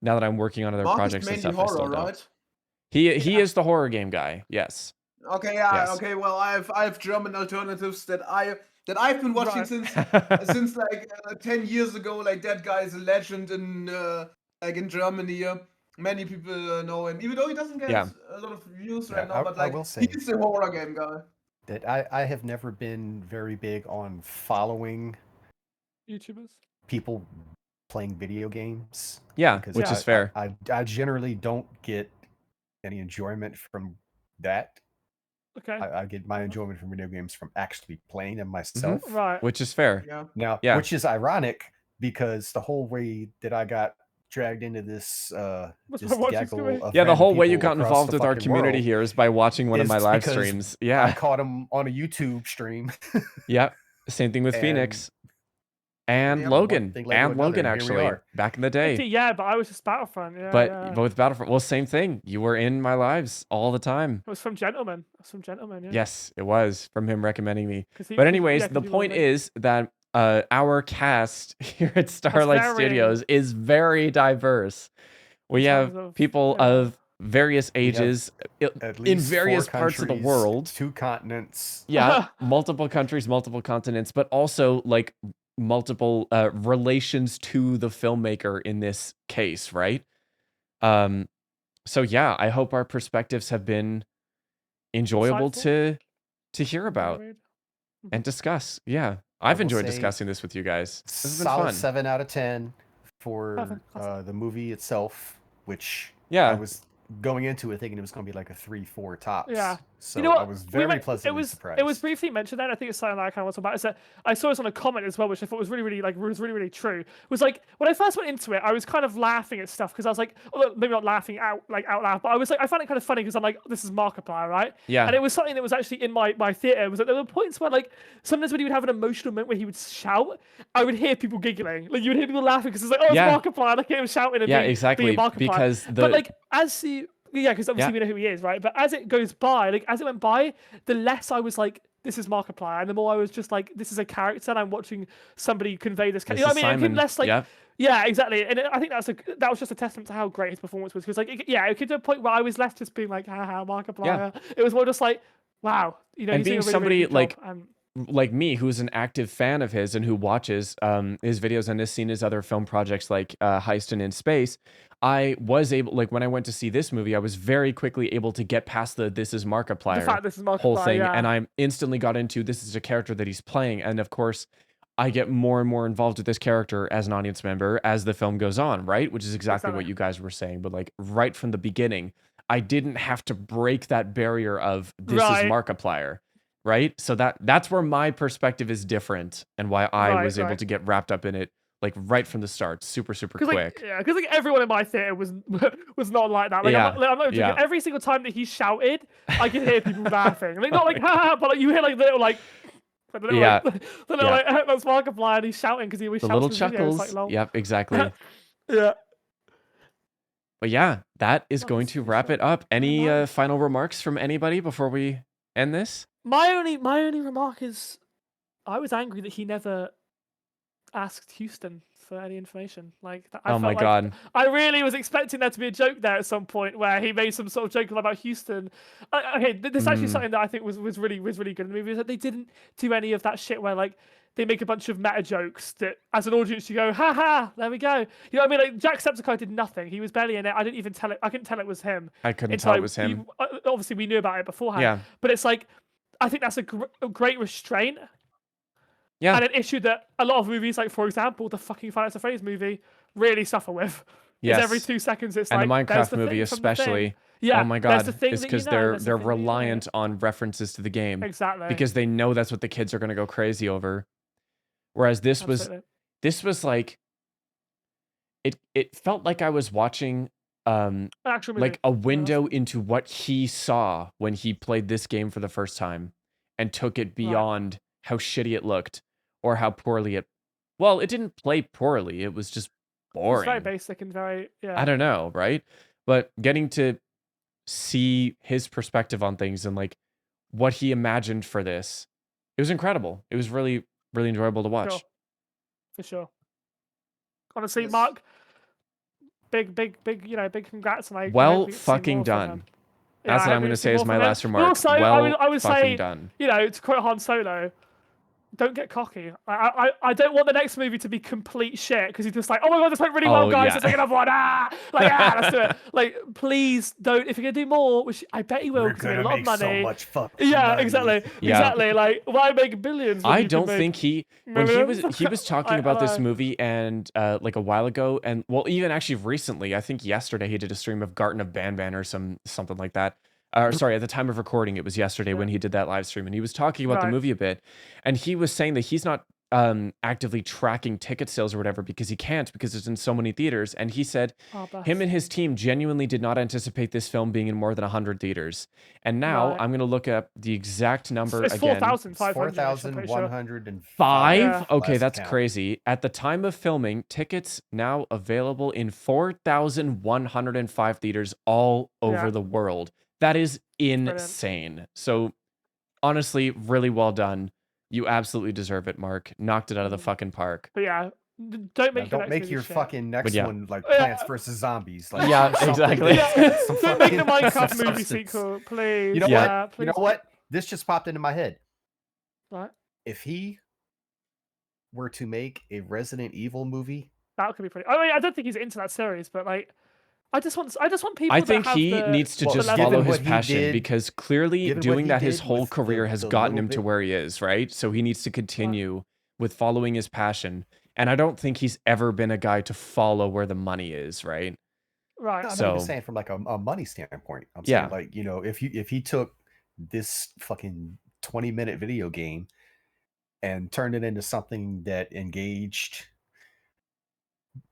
now that I'm working on other projects and stuff, horror, I still don't. Right? He is the horror game guy. Yes. Okay. Yeah. Yes. Okay. Well, I have German alternatives that I've been watching since like 10 years ago. Like that guy is a legend in Germany. Many people know him, even though he doesn't get a lot of views right now. But like he's a horror game guy. That I have never been very big on following YouTubers, people playing video games. Yeah, which is fair. I generally don't get any enjoyment from that. Okay. I get my enjoyment from video games from actually playing them myself. Right. Which is fair. Yeah. Now, which is ironic because the whole way that I got dragged into this gaggle of the whole way you people got across involved the with our fucking community world here is by watching one of is my live because streams. I Yeah. caught him on a YouTube stream. Yep. Same thing with And Phoenix and yeah, one Logan thing led to another, and here we actually are. back in the day. Yeah, but I was just Battlefront. Yeah, But yeah. with Battlefront, well, same thing. You were in my lives all the time. It was from Gentleman. It was from Gentleman. Yeah. Yes, it was from him recommending me. But anyways, the point is that our cast here at Starlite Studios is very diverse. We have people of various ages in various parts of the world. 2 continents. Yeah, multiple countries, multiple continents, but also like multiple relations to the filmmaker in this case, right? So yeah, I hope our perspectives have been enjoyable to hear about and discuss. Yeah, I've enjoyed discussing this with you guys. This has been fun. Solid 7 out of 10 for the movie itself, which yeah, I was going into it thinking it was going to be like a 3-4 tops. Yeah. So you know I was very pleasantly surprised. It was briefly mentioned then. I think it's something that I kind of want to talk about. Is that I saw this on a comment as well, which I thought was really true. It was like when I first went into it, I was kind of laughing at stuff because I was like, well, maybe not laughing out loud, but I was like, I found it kind of funny because I'm like, this is Markiplier, right? Yeah. And it was something that was actually in my theater. Was that there were points where like sometimes when he would have an emotional moment where he would shout, I would hear people giggling. Like you would hear people laughing because it's like, oh, it's Markiplier. Like him shouting and being Markiplier. Because but like as he. Yeah, because obviously we know who he is, right? But as it goes by, like as it went by, the less I was like, this is Markiplier, and the more I was just like, this is a character, and I'm watching somebody convey this character. You know what I mean? It became less like, yeah, exactly. And I think that was just a testament to how great his performance was. Because like, it came to a point where I was left just being like, haha, Markiplier. Yeah. It was more just like, wow, you know, and being somebody like me, who's an active fan of his and who watches his videos and has seen his other film projects like Heist and In Space, I was able, like when I went to see this movie, I was very quickly able to get past the "this is Markiplier" whole thing, and I instantly got into this is a character that he's playing, and of course, I get more and more involved with this character as an audience member as the film goes on, right? Which is exactly what you guys were saying, but like right from the beginning, I didn't have to break that barrier of this is Markiplier. Right? So that's where my perspective is different and why I was able to get wrapped up in it like right from the start, super quick. Like, yeah, because like everyone in my theater was not like that. Like, I'm not joking. Every single time that he shouted, I could hear people laughing. Like not like ha, but like you hear like the little like that's Markiplier and he's shouting because he always shouts the little chuckles. Like, yep, exactly. Yeah. But yeah, that is going to wrap it up. Any final remarks from anybody before we end this? My only remark is, I was angry that he never asked Houston for any information. Like, oh my god, I really was expecting there to be a joke there at some point where he made some sort of joke about Houston. Okay, this is actually something that I think was really good in the movie. Is that they didn't do any of that shit where like they make a bunch of meta jokes that, as an audience, you go, ha ha, there we go. You know what I mean? Like Jacksepticeye did nothing. He was barely in it. I couldn't tell it was him. I couldn't tell it was him. Obviously, we knew about it beforehand. Yeah. But it's like, I think that's a great restraint. Yeah. And an issue that a lot of movies, like for example, the fucking Five Nights at Freddy's movie, really suffer with. Yes. Is every 2 seconds it's and like the Minecraft movie especially. Yeah. Oh my god. It's because they're reliant on references to the game. Exactly. Because they know that's what the kids are going to go crazy over. Whereas this was like it felt like I was watching like a window into what he saw when he played this game for the first time and took it beyond how shitty it looked or how poorly it didn't play poorly, it was just boring. It's very basic and very I don't know, right? But getting to see his perspective on things and like what he imagined for this, it was incredible. It was really enjoyable to watch. For sure. Honestly, Mark, big congrats. And well fucking done. That's what I'm going to say as my last remark. Also, I would say, done. To quote Han Solo, don't get cocky. I don't want the next movie to be complete shit because he's just like, oh my god, this went really well, guys. Let's take another one. Let's do it. Like, please don't. If you're gonna do more, which I bet you will, because you made a lot of money. So much fucking money. Exactly. Like, why make billions? I don't think he was talking about this movie and like a while ago, and well, even actually recently, I think yesterday he did a stream of Garten of Banban or something like that. Sorry, at the time of recording, it was yesterday when he did that live stream, and he was talking about the movie a bit, and he was saying that he's not actively tracking ticket sales or whatever because he can't because it's in so many theaters. And he said him and his team genuinely did not anticipate this film being in more than 100 theaters. And now I'm going to look up the exact number it's again. 4,500. 4,105. Yeah. Okay, that's count. crazy. At the time of filming, tickets now available in 4,105 theaters all over the world. That is insane. Brilliant. So honestly, really well done. You absolutely deserve it, Mark. Knocked it out of the fucking park. But yeah, don't make your fucking next one like Plants vs Zombies. Like, yeah, exactly. Don't make the Minecraft movie sequel, please. You know what? Please. You know what? This just popped into my head. What? If he were to make a Resident Evil movie, that could be pretty. I mean, I don't think he's into that series, but like, I just want people. I think he needs to just follow his passion because clearly doing that his whole career has gotten him to where he is, right? So he needs to continue with following his passion. And I don't think he's ever been a guy to follow where the money is, right? Right. I'm just saying from like a money standpoint. I'm saying like, you know, if he took this fucking 20-minute video game and turned it into something that engaged,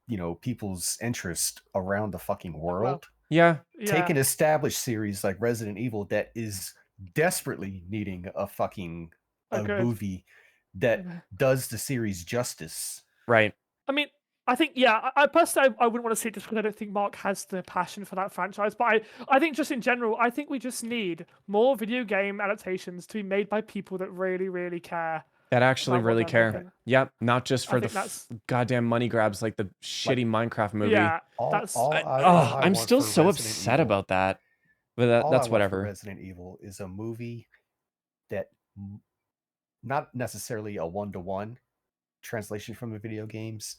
you know, people's interest around the fucking world. Take an established series like Resident Evil that is desperately needing a fucking movie that does the series justice. Right. I mean, I think, I personally, I wouldn't want to see it just because I don't think Mark has the passion for that franchise. But I think just in general, I think we just need more video game adaptations to be made by people that really, really care. That actually really care. Yep, not just for the goddamn money grabs like the shitty Minecraft movie. Yeah, I'm still so upset about that. But that's whatever. Resident Evil is a movie that not necessarily a one-to-one translation from the video games,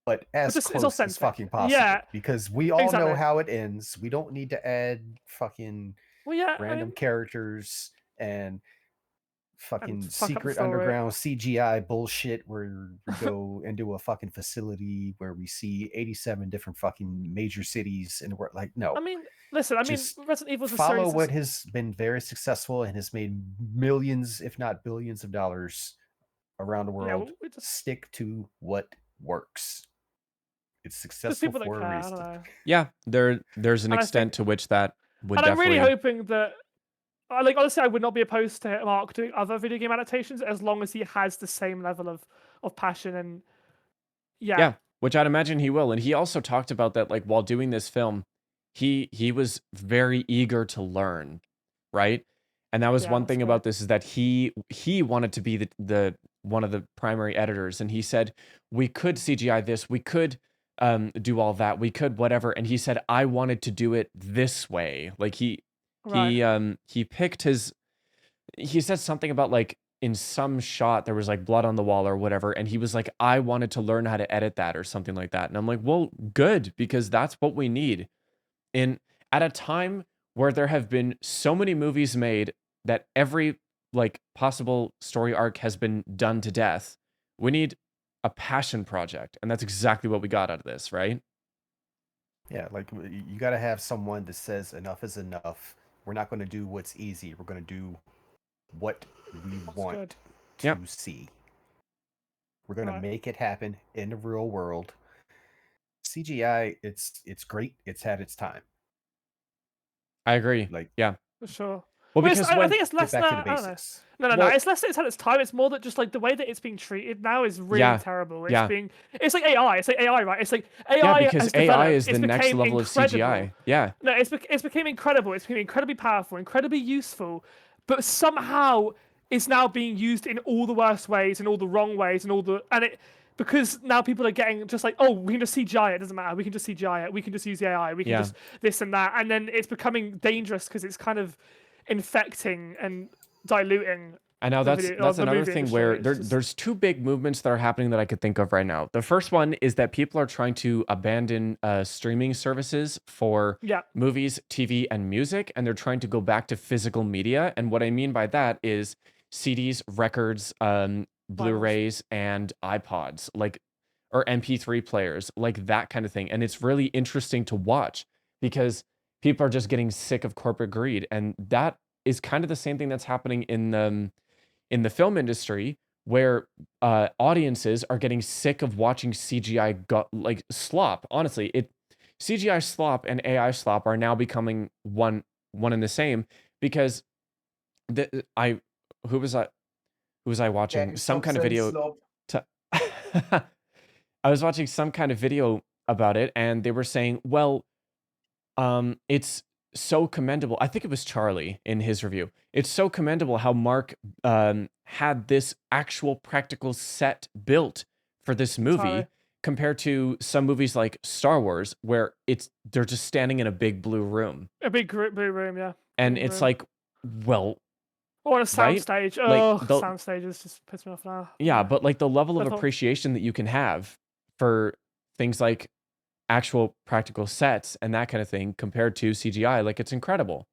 but as close as fucking possible. Yeah, because we all know how it ends. We don't need to add fucking random characters and fucking secret underground CGI bullshit where we go into a fucking facility where we see 87 different fucking major cities and we're like, no. I mean, listen, Resident Evil's a follow what has been very successful and has made millions, if not billions of dollars around the world. Stick to what works. It's successful for a reason. Yeah, there's an extent to which that would definitely... I'm really hoping that like, honestly, I would not be opposed to Mark doing other video game adaptations as long as he has the same level of passion and yeah, which I'd imagine he will. And he also talked about that, like, while doing this film, he was very eager to learn, right? And that was one thing about this is that he wanted to be the one of the primary editors, and he said we could CGI this, we could do all that, we could whatever, and he said I wanted to do it this way, like he picked his, he said something about like in some shot there was like blood on the wall or whatever, and he was like, I wanted to learn how to edit that or something like that. And I'm like, well, good, because that's what we need at a time where there have been so many movies made that every like possible story arc has been done to death. We need a passion project, and that's exactly what we got out of this, right? Yeah, like you got to have someone that says enough is enough. We're not going to do what's easy. We're going to do what we want to see. We're going to make it happen in the real world. CGI, it's great. It's had its time. I agree. Like, yeah, for sure. Well, because I think it's less than that. No. It's less that it's had its time. It's more that just like the way that it's being treated now is really terrible. It's like AI. It's like AI, right? It's like AI. Yeah, because AI is the next level of CGI. Yeah. No, it's became incredible. It's became incredibly powerful, incredibly useful, but somehow it's now being used in all the worst ways, in all the wrong ways, because now people are getting just like, oh, we can just CGI it. It doesn't matter. We can just CGI it. We can just use the AI. We can just this and that. And then it's becoming dangerous because it's kind of infecting and diluting. I know that's another thing where there's two big movements that are happening that I could think of right now. The first one is that people are trying to abandon streaming services for movies, TV, and music, and they're trying to go back to physical media. And what I mean by that is CDs, records, Blu-rays, and iPods, like, or MP3 players, like that kind of thing. And it's really interesting to watch because people are just getting sick of corporate greed, and that is kind of the same thing that's happening in the film industry, where audiences are getting sick of watching CGI slop. Honestly, CGI slop and AI slop are now becoming one and the same, because who was I watching? Gang Some stop kind of saying video. slop. I was watching some kind of video about it, and they were saying, well, it's so commendable. I think it was Charlie in his review. It's so commendable how Mark had this actual practical set built for this movie, Charlie. compared to some movies like Star Wars, where they're just standing in a big blue room. A big blue room, yeah. And Big it's room. like, well, or a right? soundstage. Like, Oh, soundstages just piss me off now. Yeah, but like the level of That's all- appreciation that you can have for things like actual practical sets and that kind of thing compared to CGI, like, it's incredible.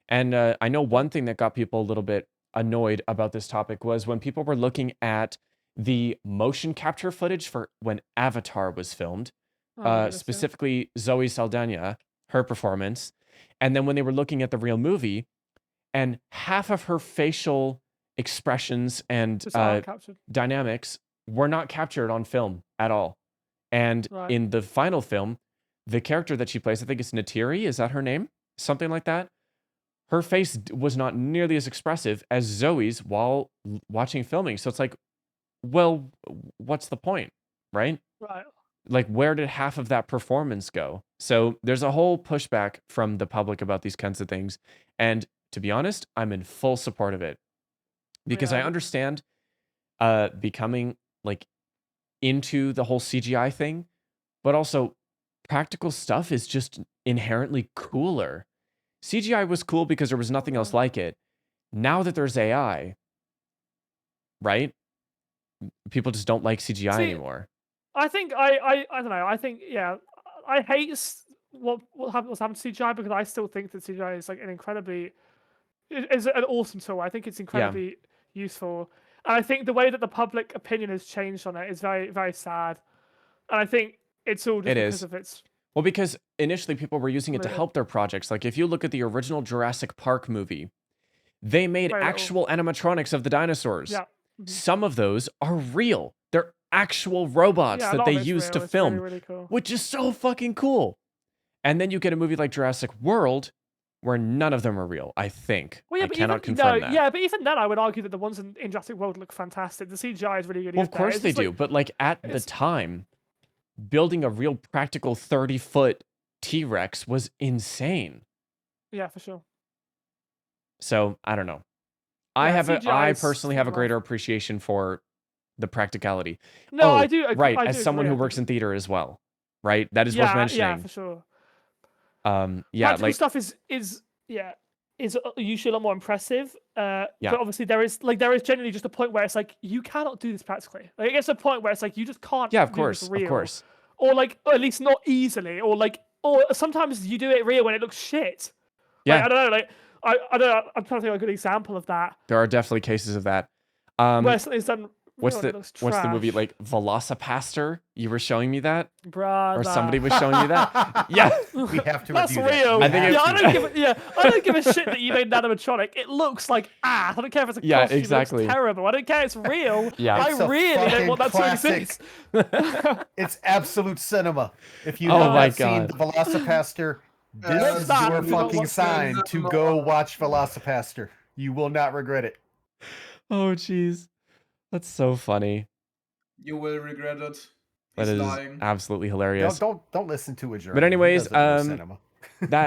And I know one thing that got people a little bit annoyed about this topic was when people were looking at the motion capture footage for when Avatar was filmed, specifically Zoe Saldana, her performance, and then when they were looking at the real movie, and half of her facial expressions and dynamics were not captured on film at all. And in the final film, the character that she plays, I think it's Natiri, is that her name? Something like that. Her face was not nearly as expressive as Zoe's while watching filming. So it's like, well, what's the point, right? Right. Like, where did half of that performance go? So there's a whole pushback from the public about these kinds of things. And to be honest, I'm in full support of it, because I understand becoming like into the whole CGI thing, but also practical stuff is just inherently cooler. CGI was cool because there was nothing else like it. Now that there's AI, right? People just don't like CGI anymore. I think I don't know. I think I hate what's happened to CGI, because I still think that CGI is like an awesome tool. I think it's incredibly useful, and I think the way that the public opinion has changed on it is very, very sad. And I think it's all just because of its. Well, because initially people were using it to help their projects. Like, if you look at the original Jurassic Park movie, they made actual animatronics of the dinosaurs. Yeah. Some of those are real. They're actual robots that they used to film, really cool. which is so fucking cool. And then you get a movie like Jurassic World, where none of them are real, I think. Well, I cannot confirm that. Yeah, but even then, I would argue that the ones in Jurassic World look fantastic. The CGI is really good. Well, of course they do. But like, at the time, building a real practical 30-foot T-Rex was insane. Yeah, for sure. So I don't know. I personally have a greater appreciation for the practicality. No, I do. As someone who works in theater as well, right? That is worth mentioning. Yeah, for sure. Practical stuff is usually a lot more impressive. But obviously there is generally just a point where it's like, you cannot do this practically. Like, it gets to a point where it's like, you just can't. Yeah, of course, or like, or at least not easily, or sometimes you do it real when it looks shit. Yeah, like, I don't know. Like, I don't know. I'm trying to think of a good example of that. There are definitely cases of that. Where it's done. What's the movie, like Velocipaster? You were showing me that, Brother. or somebody was showing me that. Yeah, we have to. That's review real. That. I don't give a shit that you made an animatronic. It looks like ass. I don't care if it's a costume. Exactly. It looks terrible. I don't care. It's real. Yeah, I really don't want that to exist. It's absolute cinema. If you have seen the Velocipaster, this is your fucking sign to go watch Velocipaster. You will not regret it. Oh, jeez. That's so funny. You will regret it. That is absolutely hilarious. Don't listen to a German. But anyways, that's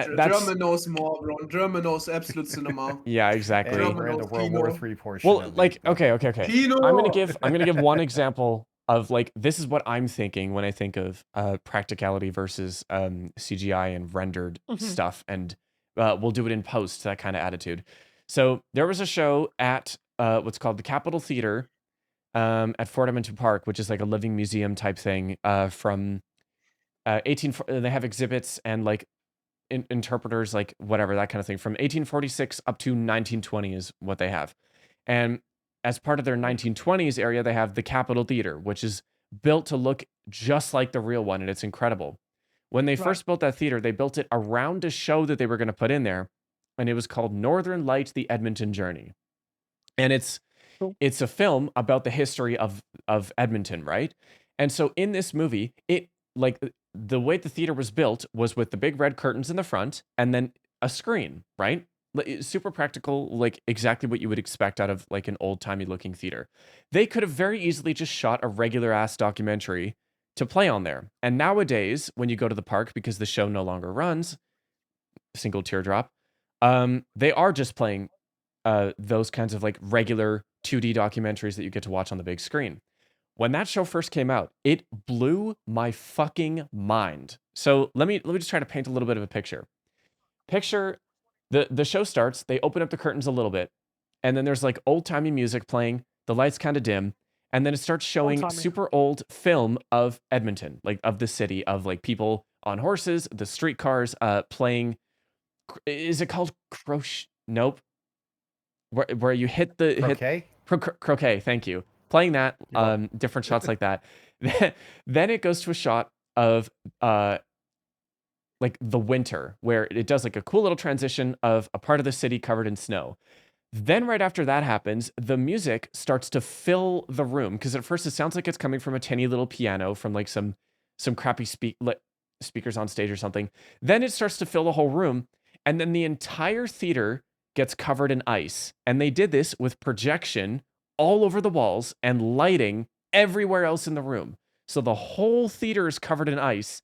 German knows more, bro. German knows absolute cinema. Yeah, exactly. We're in the World War III portion. Well, like, okay. Kino! I'm gonna give one example of, like, this is what I'm thinking when I think of practicality versus CGI and rendered stuff, and we'll do it in post, that kind of attitude. So there was a show at what's called the Capitol Theater at Fort Edmonton Park, which is like a living museum type thing from they have exhibits and like interpreters, like whatever, that kind of thing, from 1846 up to 1920 is what they have. And as part of their 1920s area, they have the Capitol Theater, which is built to look just like the real one, and it's incredible. When they first built that theater, they built it around a show that they were going to put in there, and it was called Northern Lights: The Edmonton Journey. And Cool. It's a film about the history of Edmonton, right? And so in this movie, it like the way the theater was built was with the big red curtains in the front and then a screen, right? Super practical, like exactly what you would expect out of like an old-timey looking theater. They could have very easily just shot a regular ass documentary to play on there. And nowadays, when you go to the park because the show no longer runs, single teardrop, they are just playing those kinds of like regular 2D documentaries that you get to watch on the big screen. When that show first came out, it blew my fucking mind. So let me just try to paint a little bit of a picture. Picture the show starts, they open up the curtains a little bit, and then there's like old-timey music playing, the lights kind of dim, and then it starts showing super old film of Edmonton, like of the city, of like people on horses, the streetcars playing. Is it called crochet? Nope. Where you hit the Croquet? Croquet, thank you. Playing that, different shots like that. Then it goes to a shot of like the winter, where it does like a cool little transition of a part of the city covered in snow. Then right after that happens, the music starts to fill the room, because at first it sounds like it's coming from a tiny little piano from like some crappy speakers on stage or something. Then it starts to fill the whole room, and then the entire theater gets covered in ice. And they did this with projection all over the walls and lighting everywhere else in the room. So the whole theater is covered in ice.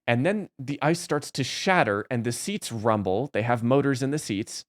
And then the ice starts to shatter and the seats rumble. They have motors in the seats.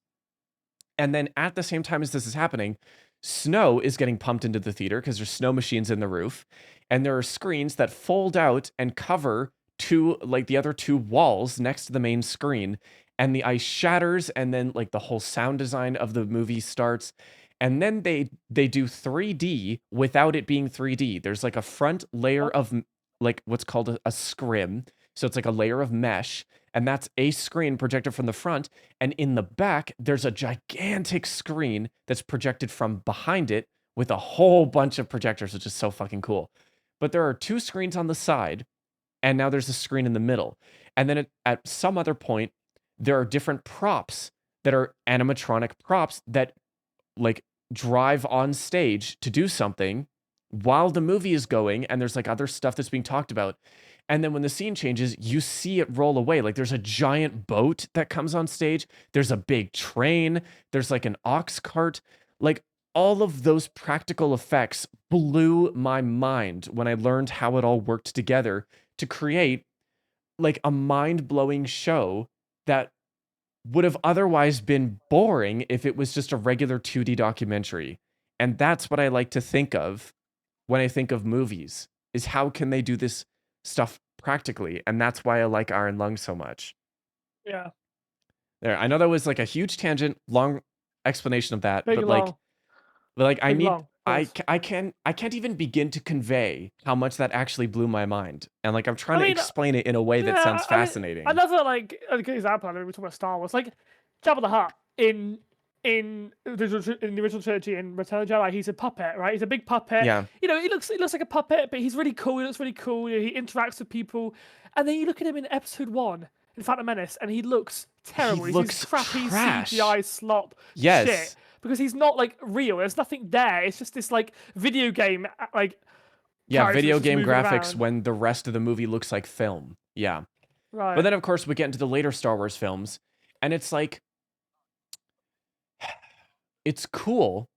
And then at the same time as this is happening, snow is getting pumped into the theater because there's snow machines in the roof. And there are screens that fold out and cover the other two walls next to the main screen. And the ice shatters, and then like the whole sound design of the movie starts. And then they do 3D without it being 3D. There's like a front layer of like what's called a scrim. So it's like a layer of mesh, and that's a screen projected from the front. And in the back, there's a gigantic screen that's projected from behind it with a whole bunch of projectors, which is so fucking cool. But there are two screens on the side, and now there's a screen in the middle. And then at some other point, there are different props that are animatronic props that like drive on stage to do something while the movie is going, and there's like other stuff that's being talked about. And then when the scene changes, you see it roll away. Like there's a giant boat that comes on stage. There's a big train. There's like an ox cart. Like all of those practical effects blew my mind when I learned how it all worked together to create like a mind-blowing show that would have otherwise been boring if it was just a regular 2D documentary. And that's what I like to think of when I think of movies, is how can they do this stuff practically? And that's why I like Iron Lung so much. Yeah. There, I know that was like a huge tangent, long explanation of that, but like I can't even begin to convey how much that actually blew my mind. And like I'm trying to explain it in a way that sounds fascinating. Another like a good example. I mean, we talk about Star Wars, like Jabba the Hutt in the original trilogy in Return of the Jedi. He's a puppet, right? He's a big puppet. Yeah. You know, he looks like a puppet, but he's really cool. He looks really cool. You know, he interacts with people, and then you look at him in Episode 1 in Phantom Menace, and he looks terrible. He looks crappy trash. CGI slop shit. Because he's not like real. There's nothing there. It's just this like video game like. Yeah, video game graphics when the rest of the movie looks like film. Yeah. Right. But then of course we get into the later Star Wars films, and it's like it's cool.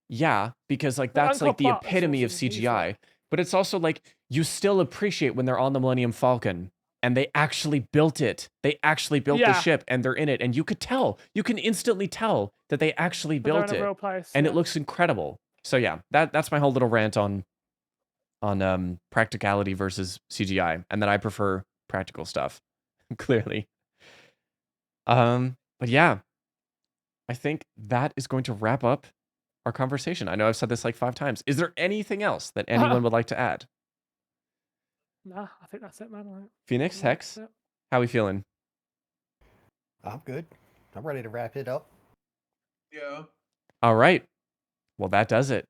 Yeah, because like that's like the epitome of CGI. But it's also like you still appreciate when they're on the Millennium Falcon and they actually built it. They actually built the ship and they're in it. And you can instantly tell that they actually built it. And it looks incredible. So yeah, that's my whole little rant on practicality versus CGI, and that I prefer practical stuff, clearly. But yeah, I think that is going to wrap up our conversation. I know I've said this like 5 times. Is there anything else that anyone would like to add? Nah, I think that's it, man. Right. Phoenix, Hex, how we feeling? I'm good. I'm ready to wrap it up. Yeah. All right. Well, that does it.